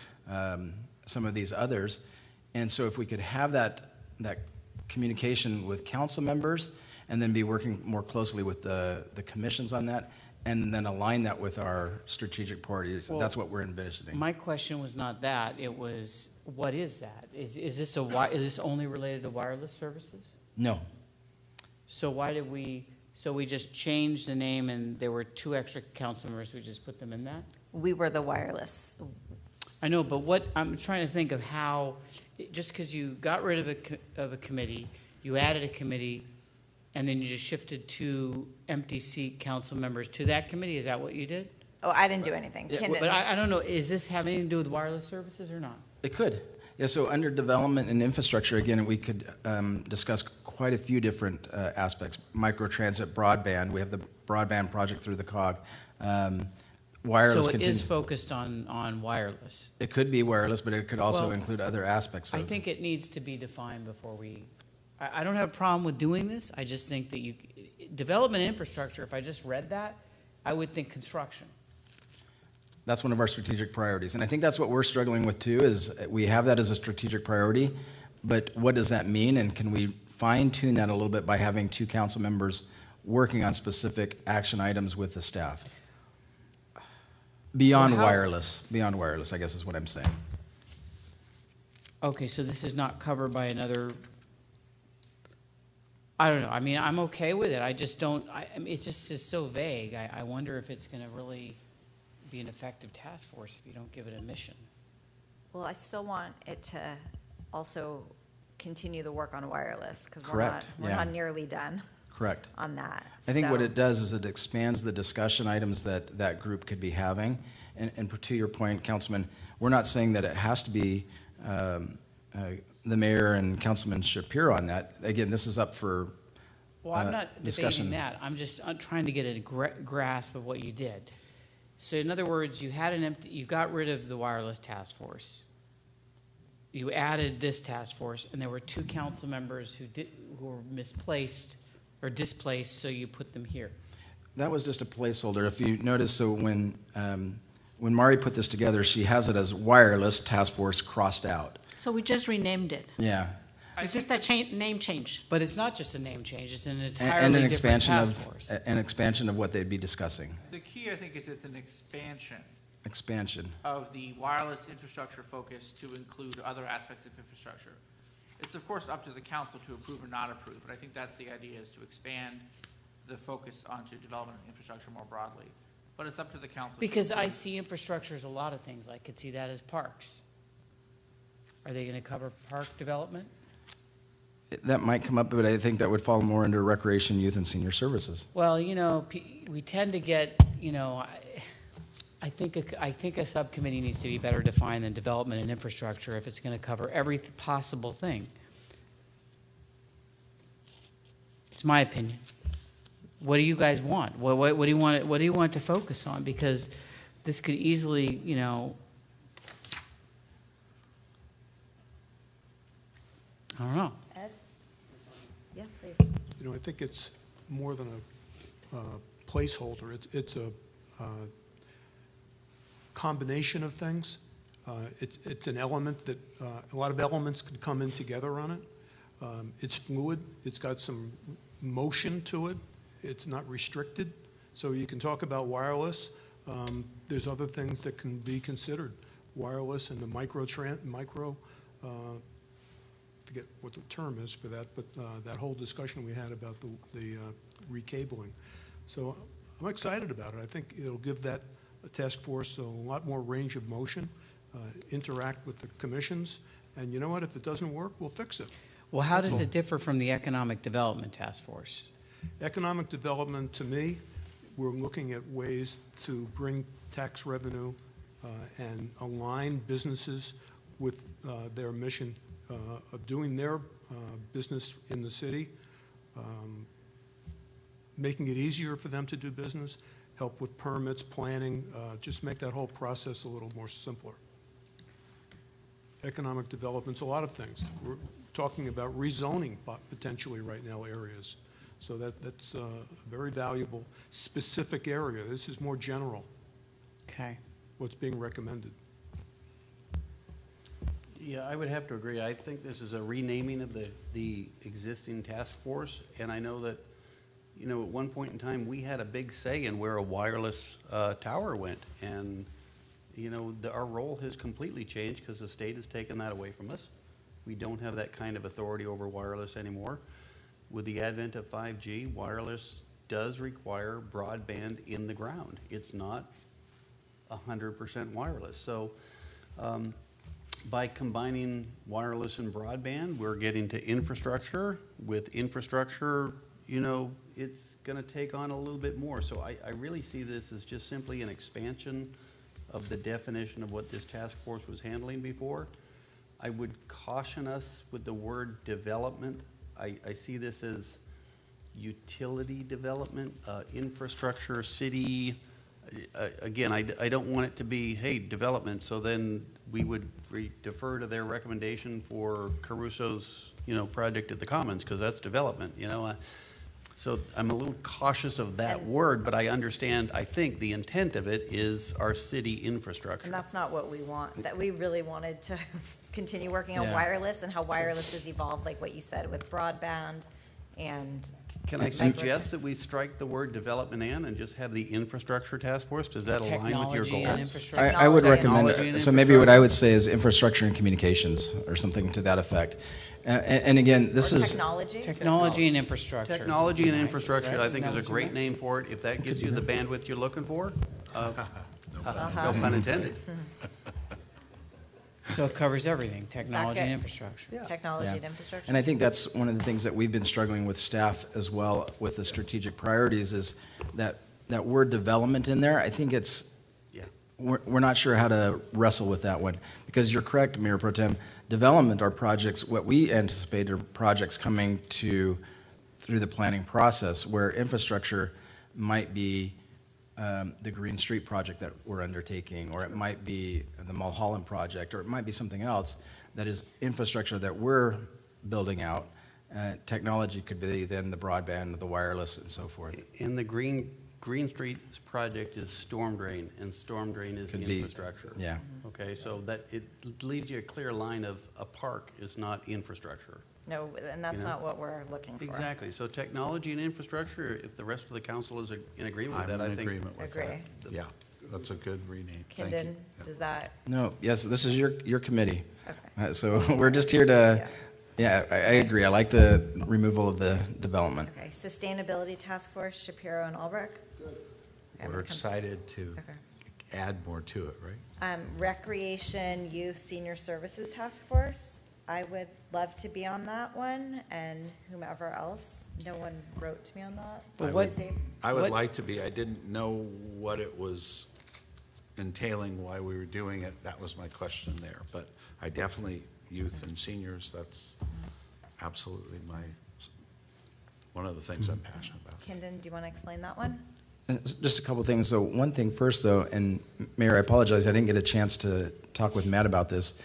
some of these others. And so if we could have that communication with council members and then be working more closely with the commissions on that, and then align that with our strategic priorities, Well, that's what we're envisioning. My question was not that, it was, what is that? Is this only related to wireless services? No. So why did we just changed the name and there were 2 extra council members, we just put them in that? We were the wireless. I know, but what, I'm trying to think of how, just because you got rid of a committee, you added a committee, and then you just shifted 2 empty seat council members to that committee, is that what you did? Oh, I didn't do anything. Yeah, Kindon. But I don't know, is this have anything to do with wireless services or not? It could. Yeah, so under development and infrastructure, again, we could discuss quite a few different aspects. Microtransit, broadband, we have the broadband project through the COG. Wireless So it is focused on wireless. It could be wireless, but it could also Well, include other aspects of I think it needs to be defined before I don't have a problem with doing this, I just think that development infrastructure, if I just read that, I would think construction. That's one of our strategic priorities. And I think that's what we're struggling with too, is we have that as a strategic priority, but what does that mean? And can we fine tune that a little bit by having 2 council members working on specific action items with the staff? Beyond wireless, I guess is what I'm saying. Okay, so this is not covered by another, I don't know, I mean, I'm okay with it, I just don't, I mean, it just is so vague, I wonder if it's gonna really be an effective task force if you don't give it a mission. Well, I still want it to also continue the work on wireless, because Correct, we're yeah. not nearly done Correct. on that. I think what So- it does is it expands the discussion items that that group could be having. And to your point, Councilman, we're not saying that it has to be the mayor and Councilman Shapiro on that. Again, this is up for Well, I'm not discussion. debating that, I'm trying to get a grasp of what you did. So in other words, you got rid of the wireless task force. You added this task force, and there were 2 council members who were misplaced or displaced, so you put them here. That was just a placeholder. If you notice, so when Mari put this together, she has it as wireless task force crossed out. So we just renamed it. Yeah. It's just that name change. But it's not just a name change, it's an And entirely an different expansion task of force. an expansion of what they'd be discussing. The key, I think, is it's an expansion Expansion. of the wireless infrastructure focus to include other aspects of infrastructure. It's of course up to the council to approve or not approve, but I think that's the idea, is to expand the focus onto development and infrastructure more broadly. But it's up to the council. Because I see infrastructure as a lot of things. I could see that as parks. Are they gonna cover park development? That might come up, but I think that would fall more under recreation, youth, and senior services. Well, you know, we tend to get, you know, I think a subcommittee needs to be better defined than development and infrastructure if it's going to cover every possible thing. It's my opinion. What do you guys want? What do you want? What do you want to focus on? Because this could easily, you know, I don't know. Ed? Yeah, please. You know, I think it's more than a placeholder. It's a combination of things. It's an element that a lot of elements could come in together on it. It's fluid. It's got some motion to it. It's not restricted. So you can talk about wireless. There's other things that can be considered. Wireless and the micro, forget what the term is for that, but that whole discussion we had about the recabling. So I'm excited about it. I think it'll give that task force a lot more range of motion, interact with the commissions, and you know what? If it doesn't work, we'll fix it. Well, how does it differ from the Economic Development Task Force? Economic development, to me, we're looking at ways to bring tax revenue and align businesses with their mission of doing their business in the city, making it easier for them to do business, help with permits, planning, just make that whole process a little more simpler. Economic development's a lot of things. We're talking about rezoning potentially right now areas. So that's a very valuable, specific area. This is more general. Okay. What's being recommended. Yeah, I would have to agree. I think this is a renaming of the existing task force, and I know that, you know, at one point in time, we had a big say in where a wireless tower went, and, you know, our role has completely changed because the state has taken that away from us. We don't have that kind of authority over wireless anymore. With the advent of 5G, wireless does require broadband in the ground. It's not 100% wireless. So by combining wireless and broadband, we're getting to infrastructure. With infrastructure, you know, it's going to take on a little bit more. So I really see this as just simply an expansion of the definition of what this task force was handling before. I would caution us with the word development. I see this as utility development, infrastructure, city. Again, I don't want it to be, hey, development, so then we would defer to their recommendation for Caruso's, you know, project at the Commons, because that's development, you know. So I'm a little cautious of that word, but I understand, I think the intent of it is our city infrastructure. And that's not what we want. That we really wanted to continue working on wireless and how wireless has evolved, like what you said, with broadband and. Can I suggest that we strike the word development and just have the infrastructure task force? Does that align with your Technology and goals? infrastructure. I would recommend, Technology and so maybe what I would say is infrastructure and communications, or something to that effect. And again, this is. Technology and infrastructure. Technology and Nice. infrastructure, I think, is a Technology great and- name for it. If that gives you the bandwidth you're looking for, no pun intended. So it covers everything, technology and good? infrastructure. Technology Yeah. and infrastructure. And I think that's one of the things that we've been struggling with staff as well with the strategic priorities is that word development in there. I think it's, Yeah. we're not sure how to wrestle with that one. Because you're correct, Mayor Pro Tem, development are projects, what we anticipate are projects coming through the planning process, where infrastructure might be the Green Street project that we're undertaking, or it might be the Mulholland project, or it might be something else that is infrastructure that we're building out. Technology could be then the broadband, the wireless, and so forth. And the Green Street project is storm drain, and storm drain is Could be, infrastructure. yeah. Okay, so that it leaves you a clear line of a park is not infrastructure. No, and that's You know? not what we're looking for. Exactly. So technology and infrastructure, if the rest of the council is in agreement with I'm that, I in think. agreement with that. Agree. Yeah, that's a good rename. Thank you. Kindon, does that, No, yes, this is your committee. okay. So we're just here to, yeah, I agree. I like the removal of the development. Okay, Sustainability Task Force, Shapiro and Albrecht. Okay, I'm We're gonna come- excited to Okay. add more to it, right? Recreation Youth Senior Services Task Force. I would love to be on that one, and whomever else. No one wrote to me on that. I what- Dave? I would What- like to be. I didn't know what it was entailing, why we were doing it. That was my question there. But I definitely, youth and seniors, that's absolutely one of the things I'm passionate about. Kindon, do you want to explain that one? Just a couple things. So one thing first, though, and Mayor, I apologize, I didn't get a chance to talk with Matt about this.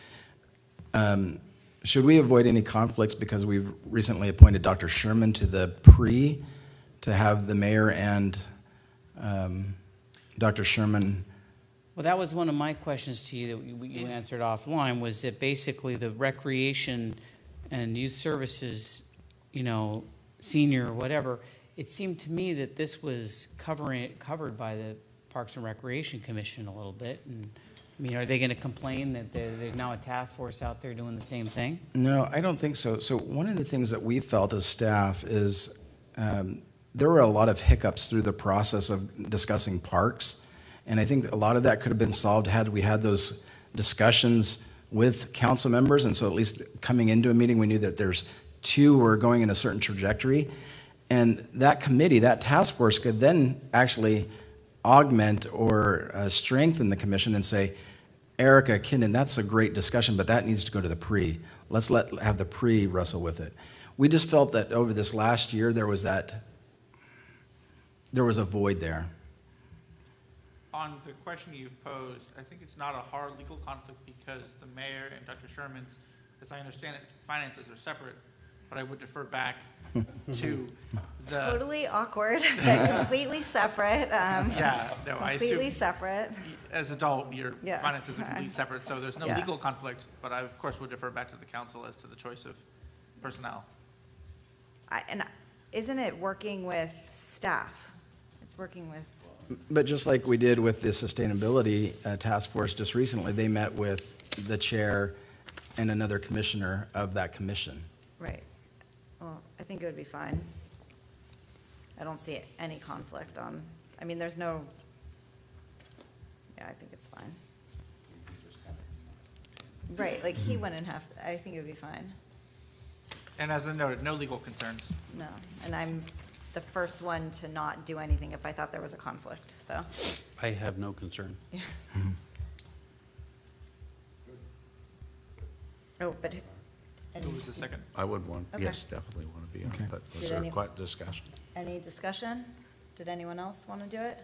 Should we avoid any conflicts because we've recently appointed Dr. Sherman to the PRE to have the mayor and Dr. Sherman? Well, that was one of my questions to you that you answered offline, was that basically the recreation and youth services, senior, whatever, it seemed to me that this was covered by the Parks and Recreation Commission a little bit. And, are they going to complain that there's now a task force out there doing the same thing? No, I don't think so. So one of the things that we felt as staff is there were a lot of hiccups through the process of discussing parks. And I think that a lot of that could have been solved had we had those discussions with council members. And so at least coming into a meeting, we knew that there's two who were going in a certain trajectory. And that committee, that task force could then actually augment or strengthen the commission and say, Erica, Kindon, that's a great discussion, but that needs to go to the PRE. Let's have the PRE wrestle with it. We just felt that over this last year, there was a void there. On the question you've posed, I think it's not a hard legal conflict because the mayor and Dr. Sherman's, as I understand it, finances are separate, but I would defer back to the. Totally awkward, but completely separate. Yeah, no, I assume. Completely separate. As an adult, your Yeah. finances are completely separate, so there's no Yeah. legal conflict, but I, of course, would defer back to the council as to the choice of personnel. And isn't it working with staff? It's working with. But just like we did with the sustainability task force just recently, they met with the chair and another commissioner of that commission. Right. Well, I think it would be fine. I don't see any conflict on, there's no, yeah, I think it's fine. Right, like he wouldn't have, I think it would be fine. And as I noted, no legal concerns. No, and I'm the first one to not do anything if I thought there was a conflict, so. I have no concern. Yeah. Oh, but. Who was the second? I would want, Okay. yes, definitely want to be on it, but was Did there any- quite discussion? Any discussion? Did anyone else want to do it?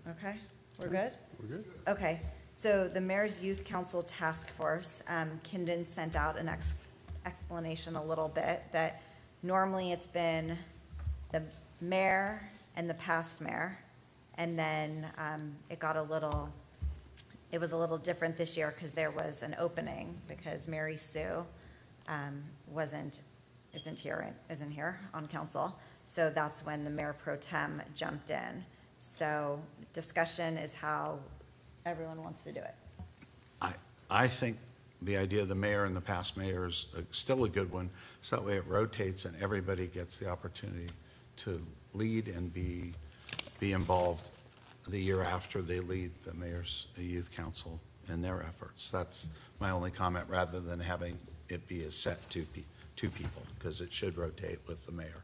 Okay, we're good? We're good. Okay, so the Mayor's Youth Council Task Force, Kindon sent out an explanation a little bit, that normally it's been the mayor and the past mayor, and then it was a little different this year because there was an opening, because Mary Sue isn't here on council, so that's when the Mayor Pro Tem jumped in. So discussion is how everyone wants to do it. I think the idea of the mayor and the past mayor is still a good one, so that way it rotates and everybody gets the opportunity to lead and be involved the year after they lead the mayor's youth council in their efforts. That's my only comment, rather than having it be a set two people, because it should rotate with the mayor.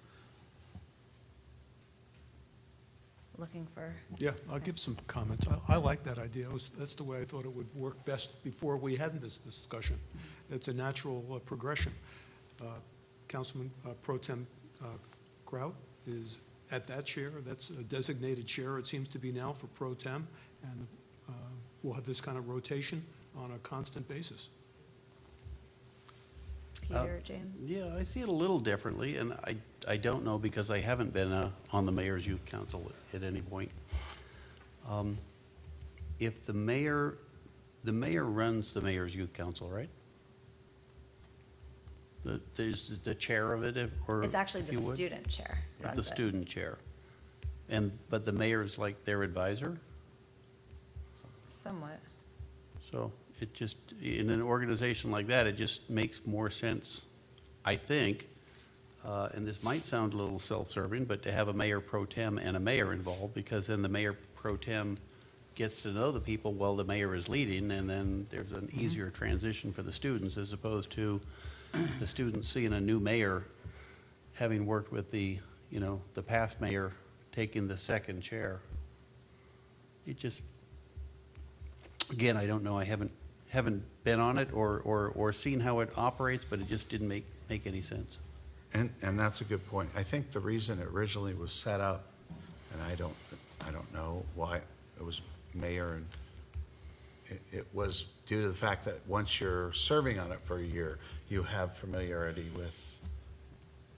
Looking for. Yeah, I'll give some comments. I like that idea. That's the way I thought it would work best before we had this discussion. It's a natural progression. Councilman Pro Tem Kraut is at that chair. That's a designated chair, it seems to be now, for pro tem, and we'll have this kind of rotation on a constant basis. Peter, James? Yeah, I see it a little differently, and I don't know because I haven't been on the Mayor's Youth Council at any point. If the mayor runs the Mayor's Youth Council, right? There's the chair of it, or It's actually if the you would? student chair runs The it. student chair. But the mayor's like their advisor? Somewhat. So it just, in an organization like that, it just makes more sense, I think, and this might sound a little self-serving, but to have a mayor pro tem and a mayor involved, because then the mayor pro tem gets to know the people while the mayor is leading, and then there's an easier transition for the students, as opposed to the students seeing a new mayor, having worked with the past mayor, taking the second chair. It just, again, I don't know, I haven't been on it or seen how it operates, but it just didn't make any sense. And that's a good point. I think the reason it originally was set up, and I don't know why it was mayor, and it was due to the fact that once you're serving on it for a year, you have familiarity with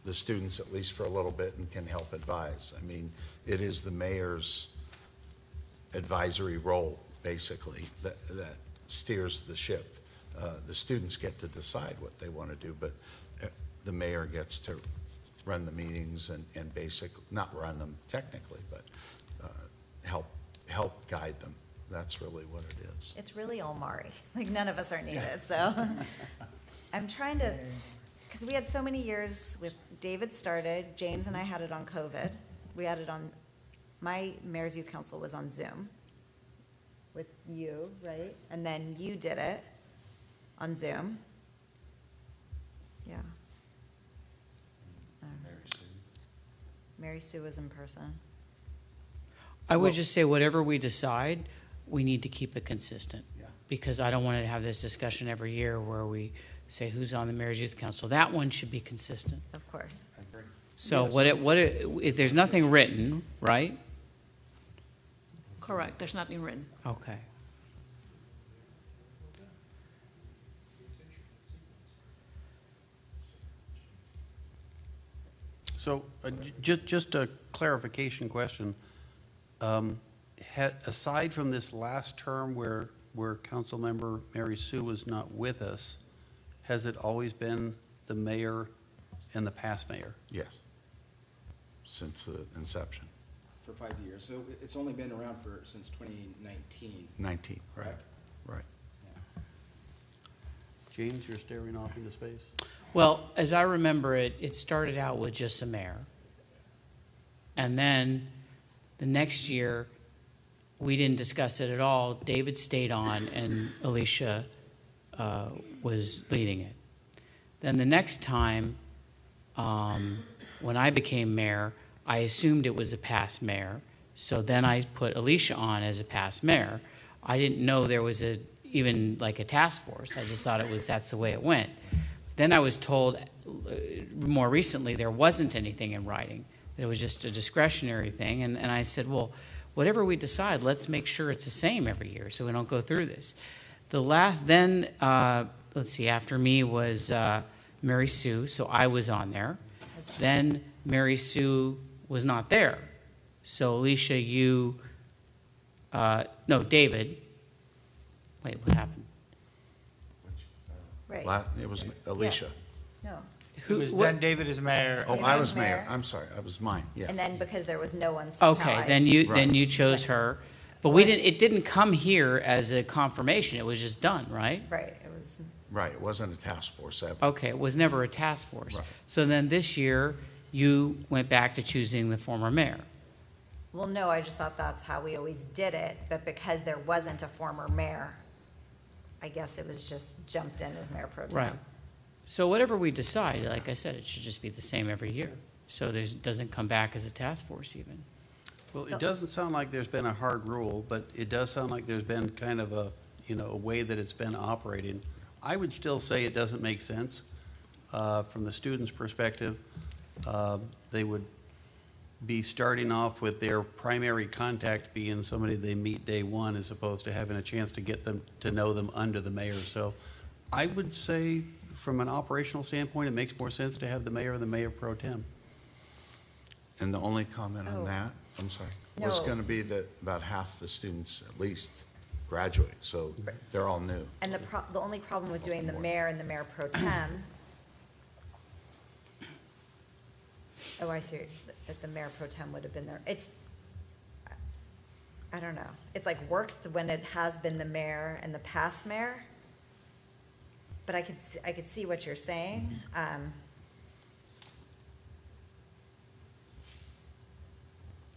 the students, at least for a little bit, and can help advise. I mean, it is the mayor's advisory role, basically, that steers the ship. The students get to decide what they want to do, but the mayor gets to run the meetings and basically, not run them technically, but help guide them. That's really what it is. It's really all Mari. Like, none of us are needed, so. I'm trying to, because we had so many years with David started, James and I had it on COVID. We had it on, my Mayor's Youth Council was on Zoom with you, right? And then you did it on Zoom. Yeah. Mary Sue was in person. I would just say whatever we decide, we need to keep it consistent. Yeah. Because I don't want to have this discussion every year where we say who's on the Mayor's Youth Council. That one should be consistent. Of course. So Yes. if there's nothing written, right? Correct, there's nothing written. Okay. So just a clarification question. Aside from this last term where Councilmember Mary Sue was not with us, has it always been the mayor and the past mayor? Yes, since the inception. For 5 years. So it's only been around since 2019. 19, right, Correct. right. James, you're staring off into space? Well, as I remember it, it started out with just a mayor. And then the next year, we didn't discuss it at all. David stayed on and Alicia was leading it. Then the next time, when I became mayor, I assumed it was a past mayor. So then I put Alicia on as a past mayor. I didn't know there was even like a task force. I just thought that's the way it went. Then I was told more recently there wasn't anything in writing. It was just a discretionary thing. And I said, well, whatever we decide, let's make sure it's the same every year so we don't go through this. Let's see, after me was Mary Sue, so I was on there. Then Mary Sue was not there. So Alicia, David. Wait, what happened? Right. It was Alicia. No. It was then David is mayor. Oh, David I was was mayor. mayor. I'm sorry, I was mine, yeah. And then because there was no one somehow. Okay, I- then you Right. chose her. But it didn't come here as a confirmation. It was just done, right? Right, it was, Right, it wasn't a task force ever. Okay, it was never a task force. Right. So then this year, you went back to choosing the former mayor. well, no, I just thought that's how we always did it, but because there wasn't a former mayor, I guess it was just jumped in as mayor pro tem. Right. So whatever we decide, like I said, it should just be the same every year. So it doesn't come back as a task force even. Well, it doesn't sound like there's been a hard rule, but it does sound like there's been kind of a way that it's been operating. I would still say it doesn't make sense. From the student's perspective, they would be starting off with their primary contact being somebody they meet day one as opposed to having a chance to get them to know them under the mayor. So I would say from an operational standpoint, it makes more sense to have the mayor and the mayor pro tem. And the only comment on Oh. that, I'm sorry, was No. going to be that about half the students at least graduate, so they're all new. And the only problem with doing the mayor and the mayor pro tem, oh, I see, that the mayor pro tem would have been there. I don't know. It's like worked when it has been the mayor and the past mayor. But I could see what you're saying.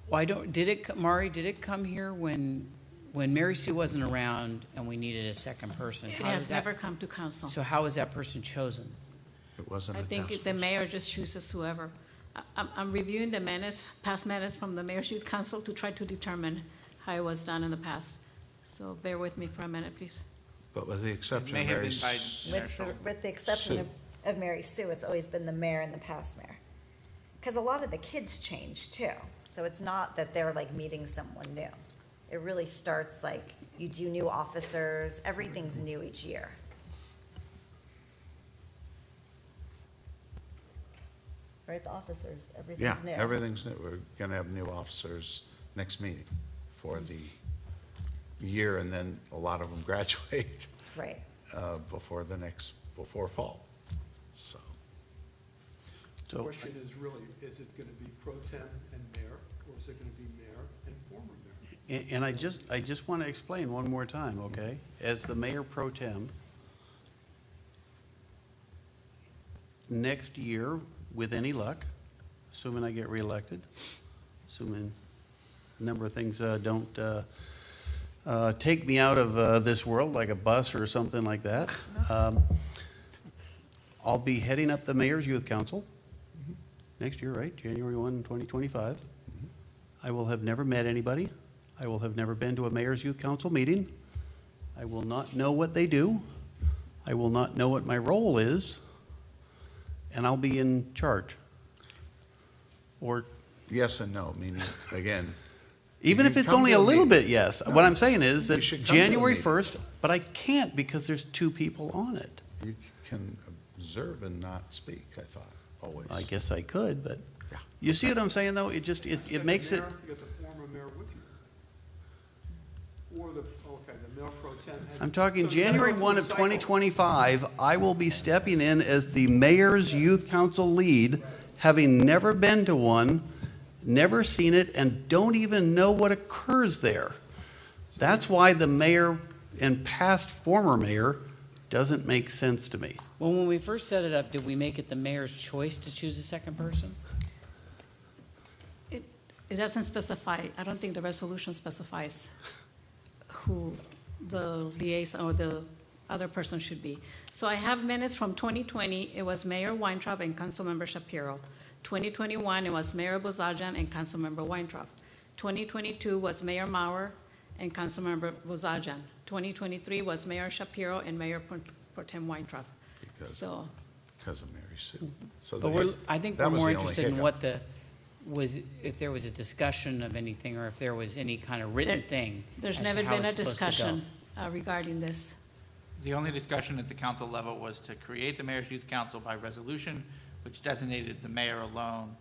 Why don't, Mari, did it come here when Mary Sue wasn't around and we needed a second person? It How has does that- never come to council. So how was that person chosen? It wasn't I a think task the force. mayor just chooses whoever. I'm reviewing the minutes, past minutes from the Mayor's Youth Council to try to determine how it was done in the past. So bear with me for a minute, please. But with the exception May of have Mary been by S- Mayor With Schultz. with the exception Sue. of Mary Sue, it's always been the mayor and the past mayor. Because a lot of the kids change too. So it's not that they're like meeting someone new. It really starts like, you do new officers, everything's new each year. Right, the officers, everything's Yeah, new. everything's new. We're going to have new officers next meeting for the year, and then a lot of them graduate Right. before fall, so. The question is really, is it going to be pro tem and mayor, or is it going to be mayor and former mayor? And I just want to explain one more time, okay? As the mayor pro tem, next year, with any luck, assuming I get reelected, assuming a number of things don't take me out of this world, like a bus or something like that, I'll be heading up the Mayor's Youth Council next year, right? January 1, 2025. I will have never met anybody. I will have never been to a Mayor's Youth Council meeting. I will not know what they do. I will not know what my role is. And I'll be in charge. Or Yes and no, meaning, again. even you if it's come only to a a little meeting. bit, yes. No, What I'm saying is you that should come to a January meeting. 1st, but I can't because there's two people on it. You can observe and not speak, I thought, always. I guess I could, but Yeah. you see what I'm saying, though? It just, You it got makes the it, mayor, you got the former mayor with you. Or the mayor pro tem. I'm talking So you gotta January go through 1 a of cycle. 2025, I will be stepping in as the Mayor's Youth Council lead, having never been to one, never seen it, and don't even know what occurs there. That's why the mayor and past former mayor doesn't make sense to me. Well, when we first set it up, did we make it the mayor's choice to choose a second person? It doesn't specify, I don't think the resolution specifies who the liaison or the other person should be. So I have minutes from 2020, it was Mayor Weintraub and Councilmember Shapiro. 2021, it was Mayor Bozajian and Councilmember Weintraub. 2022 was Mayor Maurer and Councilmember Bozajian. 2023 was Mayor Shapiro and Mayor Pro Tem Weintraub. Because So, of Mary Sue. So But the- I think that we're was more the only interested in hiccup. what if there was a discussion of anything, or if there was any kind of written thing there's as never to how been a it's supposed to go. discussion regarding this. The only discussion at the council level was to create the Mayor's Youth Council by resolution, which designated the mayor alone.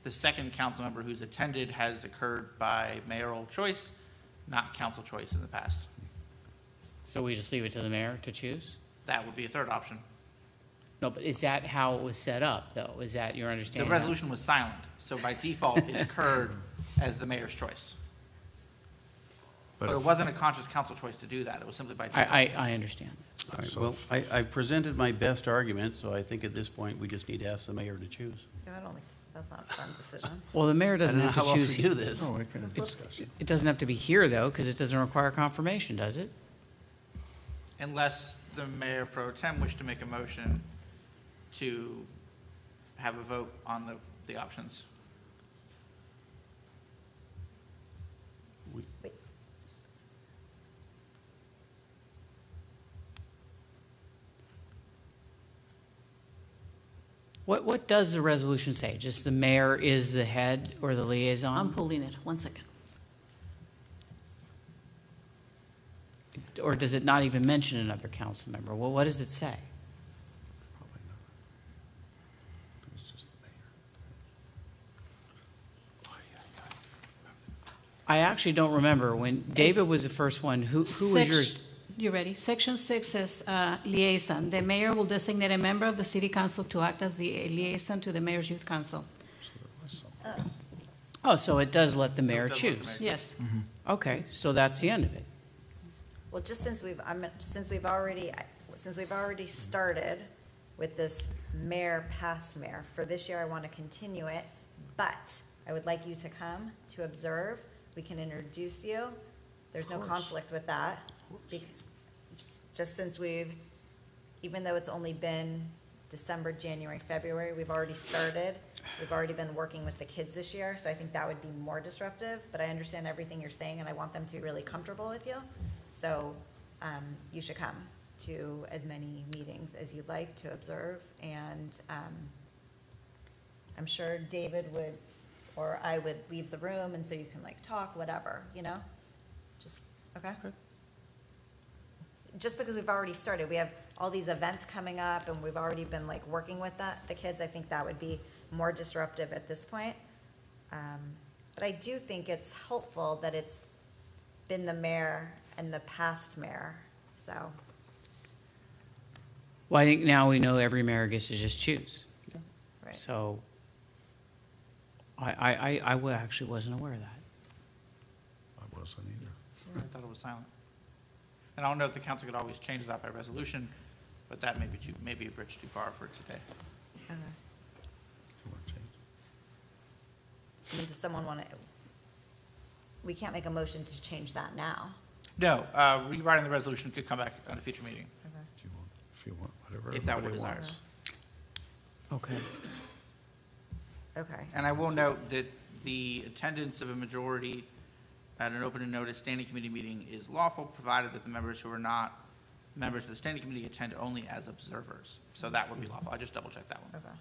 The second council member who's attended has occurred by mayoral choice, not council choice in the past. So we just leave it to the mayor to choose? That would be a third option. No, but is that how it was set up, though? Is that your The understanding? resolution was silent, so by default, it occurred as the mayor's choice. But it if- wasn't a conscious council choice to do that, it was simply by default. I understand. all right, So- well, I presented my best argument, so I think at this point, we just need to ask the mayor to choose. No, I don't think, that's not a fun decision. Well, the mayor I doesn't don't know have to how else choose. we do this. No, we can discuss it. It doesn't have to be here, though, because it doesn't require confirmation, does it? Unless the mayor pro tem wished to make a motion to have a vote on the options. What does the resolution say? Just the mayor is the head or the liaison? I'm pulling it, 1 second. Or does it not even mention another council member? Well, what does it say? Probably not. It's just the mayor. I actually don't remember. When David was the first one, who was yours? You ready? Section 6 says liaison. The mayor will designate a member of the city council to act as the liaison to the mayor's youth council. Oh, so it does let the So it mayor does let the choose. mayor- Yes. Okay, so that's the end of it. Well, just since we've already started with this mayor, past mayor, for this year, I want to continue it, but I would like you to come to observe. We can introduce you. There's no conflict with that. Just since even though it's only been December, January, February, we've already started. We've already been working with the kids this year, so I think that would be more disruptive, but I understand everything you're saying, and I want them to be really comfortable with you. So, you should come to as many meetings as you'd like to observe, and, I'm sure David would, or I would leave the room, and so you can like talk, whatever, just, okay? Just because we've already started, we have all these events coming up, and we've already been like working with the kids, I think that would be more disruptive at this point. But I do think it's helpful that it's been the mayor and the past mayor, so. Well, I think now we know every mayor gets to just choose. Right. So I actually wasn't aware of that. I wasn't either. I thought it was silent. And I don't know if the council could always change that by resolution, but that may be a bridge too far for today. Okay. You want to change? I mean, does someone want to, we can't make a motion to change that now. No, rewriting the resolution could come back at a future meeting, If you want, whatever. if that were everybody desired. wants. Okay. Okay. And I will note that the attendance of a majority at an open and notice standing committee meeting is lawful, provided that the members who are not members of the standing committee attend only as observers. So that would be lawful. I just double checked that one. Okay.